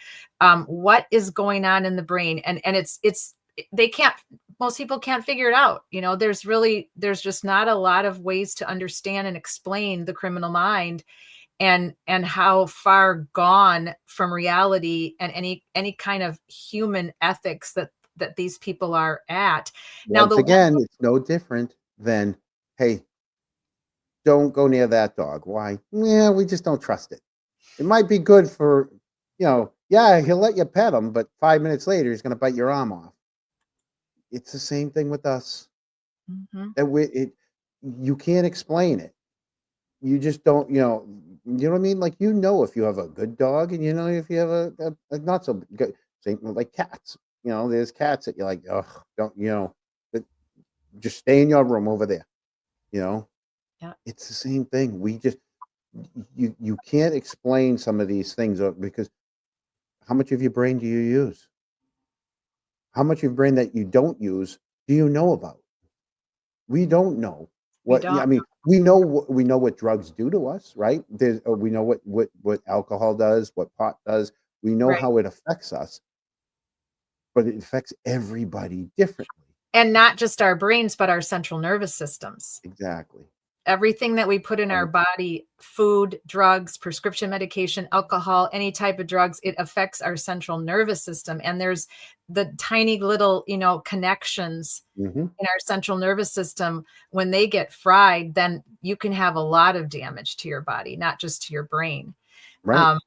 [SPEAKER 2] What is going on in the brain? And they can't, most people can't figure it out. There's just not a lot of ways to understand and explain the criminal mind and how far gone from reality and any kind of human ethics that these people are at. Now,
[SPEAKER 3] Once again, it's no different than, hey, don't go near that dog. Why? Yeah, we just don't trust it. It might be good for, yeah, he'll let you pet him, but 5 minutes later, he's going to bite your arm off. It's the same thing with us.
[SPEAKER 2] Mhm.
[SPEAKER 3] You can't explain it. You just don't, you know what I mean? Like, if you have a good dog and if you have a not so good, same like cats. There's cats that you're like, oh, don't, but just stay in your room over there.
[SPEAKER 2] Yeah.
[SPEAKER 3] It's the same thing. You can't explain some of these things because how much of your brain do you use? How much of your brain that you don't use do you know about? We don't know
[SPEAKER 2] We
[SPEAKER 3] what. Yeah, I
[SPEAKER 2] don't.
[SPEAKER 3] mean, we know what drugs do to us, right? We know what alcohol does, what pot does. We know
[SPEAKER 2] Right.
[SPEAKER 3] how it affects us, but it affects everybody differently.
[SPEAKER 2] And not just our brains, but our central nervous systems.
[SPEAKER 3] Exactly.
[SPEAKER 2] everything that we put in our body, food, drugs, prescription medication, alcohol, any type of drugs, it affects our central nervous system. And there's the tiny little, connections
[SPEAKER 3] Mm-hmm.
[SPEAKER 2] in our central nervous system. When they get fried, then you can have a lot of damage to your body, not just to your brain.
[SPEAKER 3] Right.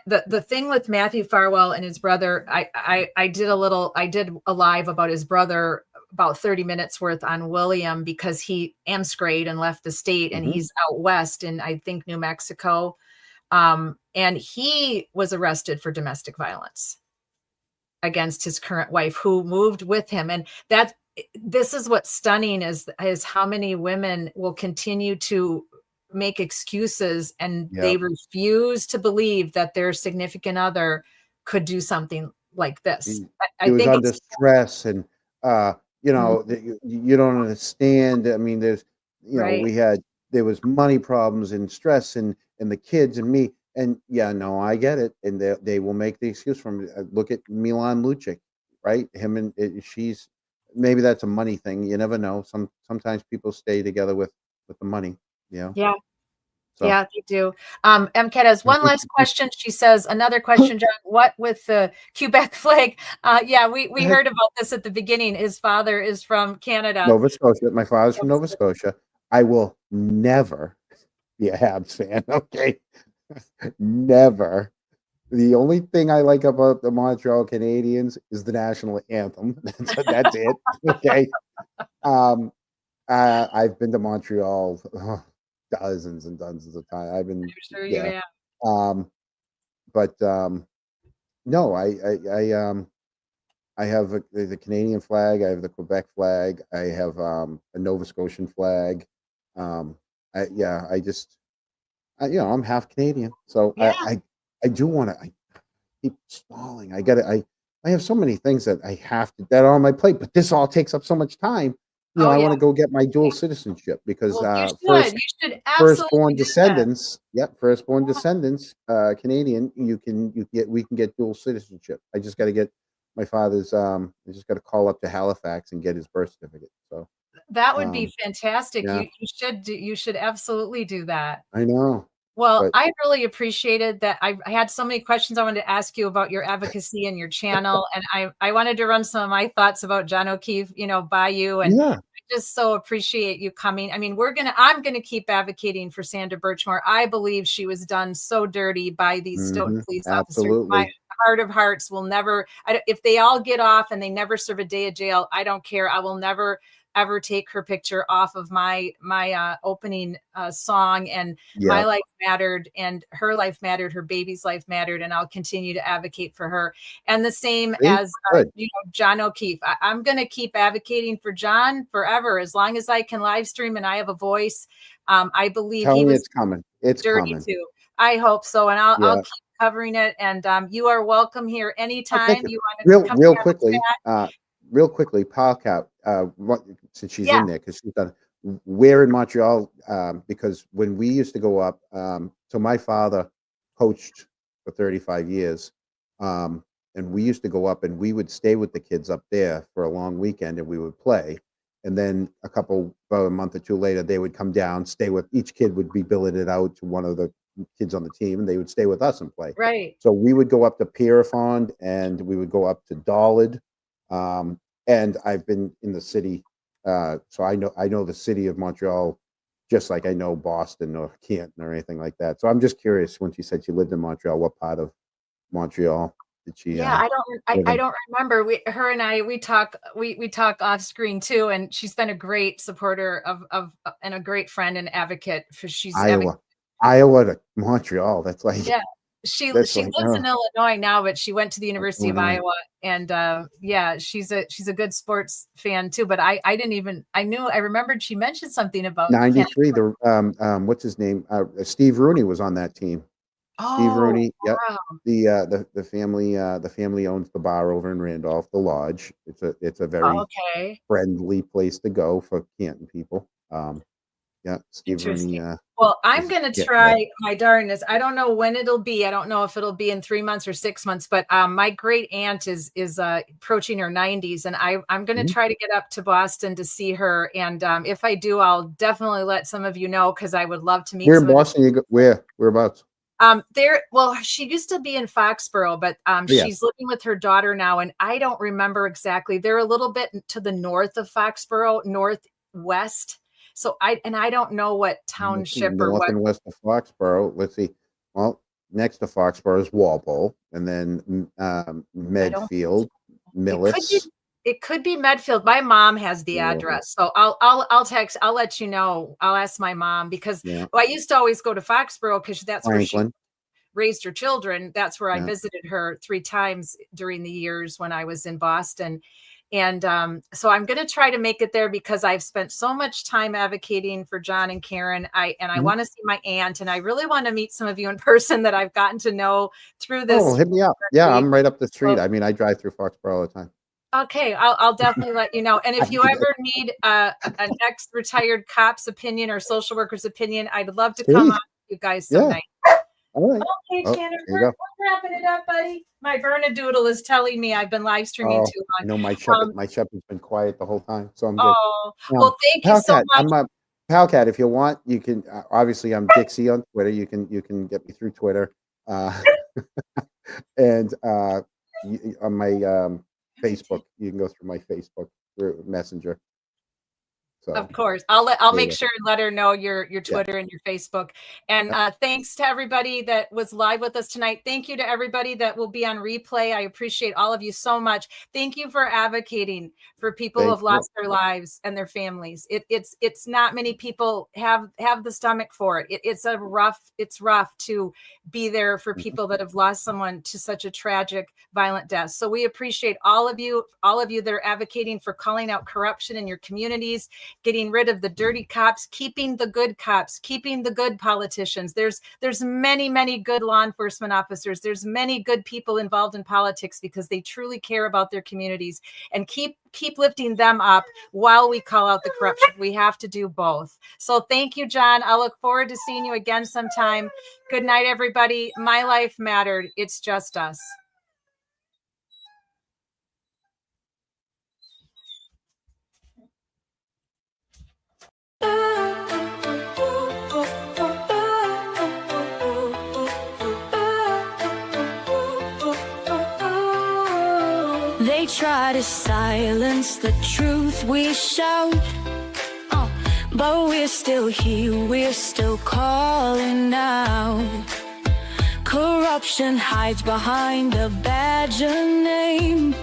[SPEAKER 2] The thing with Matthew Farwell and his brother, I did a live about his brother, about 30 minutes worth on William, because he amscrayed and left the state, and
[SPEAKER 3] Mm-hmm.
[SPEAKER 2] he's out west in, I think, New Mexico. And he was arrested for domestic violence against his current wife, who moved with him. And this is what's stunning is how many women will continue to make excuses, and they refuse to believe that their significant other could do something like this.
[SPEAKER 3] He was under stress, and you don't understand. I mean, there's
[SPEAKER 2] Right.
[SPEAKER 3] there was money problems and stress, and the kids and me, and I get it, and they will make the excuse from look at Milan Lucic, right? Him and she's, maybe that's a money thing. You never know. Sometimes people stay together with the money.
[SPEAKER 2] Yeah.
[SPEAKER 3] So.
[SPEAKER 2] Yeah, they do. MCAT has one last question. She says, another question, John, what with the Quebec flag? We heard about this at the beginning. His father is from Canada.
[SPEAKER 3] Nova Scotia. My father's from Nova Scotia. I will never be a Habs fan. Okay. Never. The only thing I like about the Montreal Canadiens is the national anthem. That's it. Okay. I've been to Montreal dozens and dozens of times. I've been,
[SPEAKER 2] I'm sure you have.
[SPEAKER 3] But no, I have the Canadian flag. I have the Quebec flag. I have a Nova Scotian flag. I'm half Canadian, so I do want to. I keep stalling. I have so many things that I have to that are on my plate, but this all takes up so much time. I want to go get my dual citizenship because
[SPEAKER 2] you should absolutely
[SPEAKER 3] firstborn descendants. Yep, firstborn descendants, Canadian. We can get dual citizenship. I just got to get my father's. I just got to call up to Halifax and get his birth certificate. So
[SPEAKER 2] that would be fantastic.
[SPEAKER 3] Yeah.
[SPEAKER 2] You should absolutely do that.
[SPEAKER 3] I know.
[SPEAKER 2] Well, I really appreciated that. I had so many questions I wanted to ask you about your advocacy and your channel. And I wanted to run some of my thoughts about John O'Keefe, by you. And I just so appreciate you coming. I mean, I'm going to keep advocating for Sandra Birchmore. I believe she was done so dirty by these Stoughton police officers.
[SPEAKER 3] Absolutely.
[SPEAKER 2] My heart of hearts will never, if they all get off and they never serve a day of jail, I don't care. I will never ever take her picture off of my opening song. And my life mattered, and her life mattered, her baby's life mattered, and I'll continue to advocate for her. And the same as John O'Keefe. I'm going to keep advocating for John forever, as long as I can live stream and I have a voice. I believe he was
[SPEAKER 3] coming. It's
[SPEAKER 2] dirty
[SPEAKER 3] coming
[SPEAKER 2] too. I hope so, and I'll keep covering it. And you are welcome here anytime you want to come
[SPEAKER 3] real quickly. Real quickly, Palcat, since she's in there, because she's done. Where in Montreal? Because when we used to go up, so my father coached for 35 years, and we used to go up, and we would stay with the kids up there for a long weekend, and we would play. And then about a month or two later, they would come down, stay with each kid would be billeted out to one of the kids on the team, and they would stay with us and play.
[SPEAKER 2] Right.
[SPEAKER 3] So we would go up to Pierrefonds, and we would go up to Dollard. And I've been in the city, so I know the city of Montreal, just like I know Boston or Canton or anything like that. So I'm just curious, when she said she lived in Montreal, what part of Montreal did she?
[SPEAKER 2] I don't remember. Her and I talk off screen too, and she's been a great supporter of and a great friend and advocate. For she's
[SPEAKER 3] Iowa to Montreal. That's like
[SPEAKER 2] She lives in Illinois now, but she went to the University of Iowa, and she's a good sports fan too. But I remembered she mentioned something about
[SPEAKER 3] 93. The what's his name? Steve Rooney was on that team. Steve Rooney. Yep.
[SPEAKER 2] Wow.
[SPEAKER 3] The family owns the bar over in Randolph, the Lodge. It's a very friendly place to go for Canton people. Yeah, Steve Rooney.
[SPEAKER 2] Interesting. Well, I'm
[SPEAKER 3] is
[SPEAKER 2] going to
[SPEAKER 3] getting
[SPEAKER 2] try
[SPEAKER 3] there.
[SPEAKER 2] my darndest. I don't know when it'll be. I don't know if it'll be in 3 months or 6 months, but my great aunt is approaching her 90s, and I'm going to
[SPEAKER 3] Mhm.
[SPEAKER 2] try to get up to Boston to see her. And if I do, I'll definitely let some of you know, because I would love to meet
[SPEAKER 3] Where in
[SPEAKER 2] some of
[SPEAKER 3] Boston you go? Whereabouts?
[SPEAKER 2] well, she used to be in Foxborough, but
[SPEAKER 3] Oh, yeah.
[SPEAKER 2] she's living with her daughter now, and I don't remember exactly. They're a little bit to the north of Foxborough, northwest. So I don't know what
[SPEAKER 3] Let's see,
[SPEAKER 2] township or
[SPEAKER 3] north
[SPEAKER 2] what.
[SPEAKER 3] and west of Foxborough. Let's see. Well, next to Foxborough is Walpole, and then
[SPEAKER 2] I don't.
[SPEAKER 3] Medfield,
[SPEAKER 2] It could be.
[SPEAKER 3] Millis.
[SPEAKER 2] It could be Medfield. My mom has the
[SPEAKER 3] Yeah.
[SPEAKER 2] address, so I'll text. I'll let you know. I'll ask my mom, because
[SPEAKER 3] Yeah.
[SPEAKER 2] I used to always go to Foxborough because that's where she
[SPEAKER 3] Franklin.
[SPEAKER 2] raised her children. That's where I
[SPEAKER 3] Yeah.
[SPEAKER 2] visited her 3 times during the years when I was in Boston. And so I'm going to try to make it there, because I've spent so much time advocating for John and Karen. I
[SPEAKER 3] Mhm.
[SPEAKER 2] want to see my aunt, and I really want to meet some of you in person that I've gotten to know through
[SPEAKER 3] Oh,
[SPEAKER 2] this
[SPEAKER 3] hit me up. Yeah,
[SPEAKER 2] week.
[SPEAKER 3] I'm right up the street.
[SPEAKER 2] So,
[SPEAKER 3] I mean, I drive through Foxborough all the time.
[SPEAKER 2] okay, I'll definitely let you know. And if you ever need an ex-retired cop's opinion or social worker's opinion, I'd love to come
[SPEAKER 3] Sweet.
[SPEAKER 2] on with you guys
[SPEAKER 3] Yeah.
[SPEAKER 2] sometime.
[SPEAKER 3] All right.
[SPEAKER 2] Okay,
[SPEAKER 3] Oh,
[SPEAKER 2] Tanner,
[SPEAKER 3] there you go.
[SPEAKER 2] we're wrapping it up, buddy. My Bernedoodle is telling me I've been live streaming
[SPEAKER 3] Oh,
[SPEAKER 2] too long.
[SPEAKER 3] no, my shepherd's been quiet the whole time, so I'm good.
[SPEAKER 2] Oh, well, thank you so
[SPEAKER 3] Palcat,
[SPEAKER 2] much.
[SPEAKER 3] I'm a Palcat. If you want, you can. Obviously, I'm Dixie on Twitter. You can get me through Twitter, and on my Facebook, you can go through my Facebook through Messenger. So
[SPEAKER 2] Of course, I'll make
[SPEAKER 3] yeah.
[SPEAKER 2] sure and let her know your Twitter and your Facebook. And thanks to everybody that was live with us tonight. Thank you to everybody that will be on replay. I appreciate all of you so much. Thank you for advocating for people who
[SPEAKER 3] Thank
[SPEAKER 2] have
[SPEAKER 3] you.
[SPEAKER 2] lost their lives and their families. It's not many people have the stomach for it. It's rough to be there for people that have lost someone to such a tragic, violent death. So we appreciate all of you that are advocating for calling out corruption in your communities, getting rid of the dirty cops, keeping the good cops, keeping the good politicians. There's many good law enforcement officers. There's many good people involved in politics because they truly care about their communities, and keep lifting them up while we call out the corruption. We have to do both. So thank you, John. I look forward to seeing you again sometime. Good night, everybody. My life mattered. It's just us.
[SPEAKER 1] They try to silence the truth we shout, but we're still here, we're still calling out. Corruption hides behind a badge of name.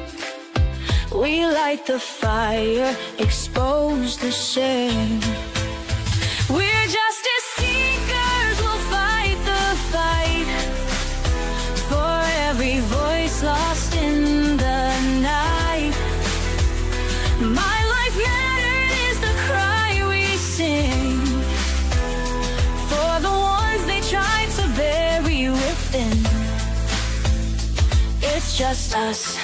[SPEAKER 1] We light the fire, expose the shame. We're justice seekers, we'll fight the fight for every voice lost in the night. My life mattered is the cry we sing for the ones they tried to bury within. It's just us,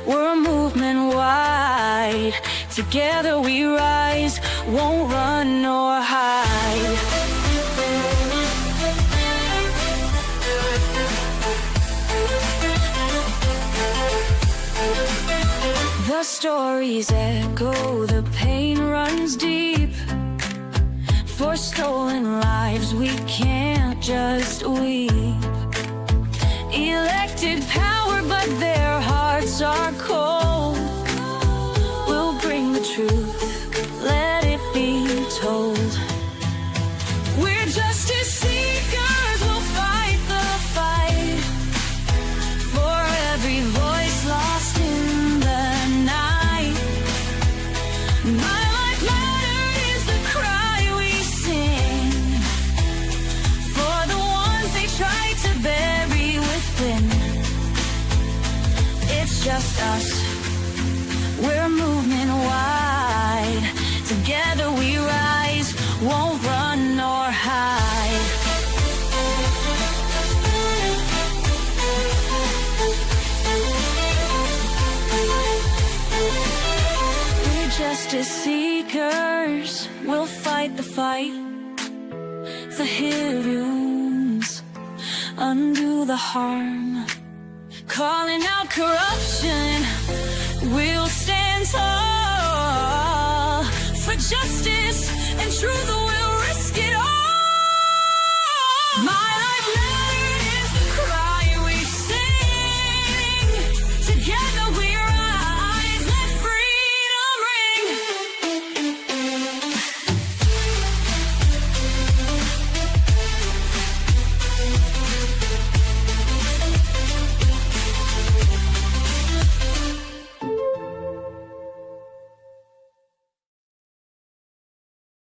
[SPEAKER 1] we're a movement wide. Together we rise, won't run nor hide. The stories echo, the pain runs deep. For stolen lives we can't just weep. Elected power, but their hearts are cold. We'll bring the truth, let it be told. We're justice seekers, we'll fight the fight for every voice lost in the night. My life mattered is the cry we sing for the ones they tried to bury within. It's just us, we're a movement wide. Together we rise, won't run nor hide. We're justice seekers, we'll fight fight the fight, the heroes undo the harm, calling out corruption. We'll stand tall for justice and truth. We'll risk it all. My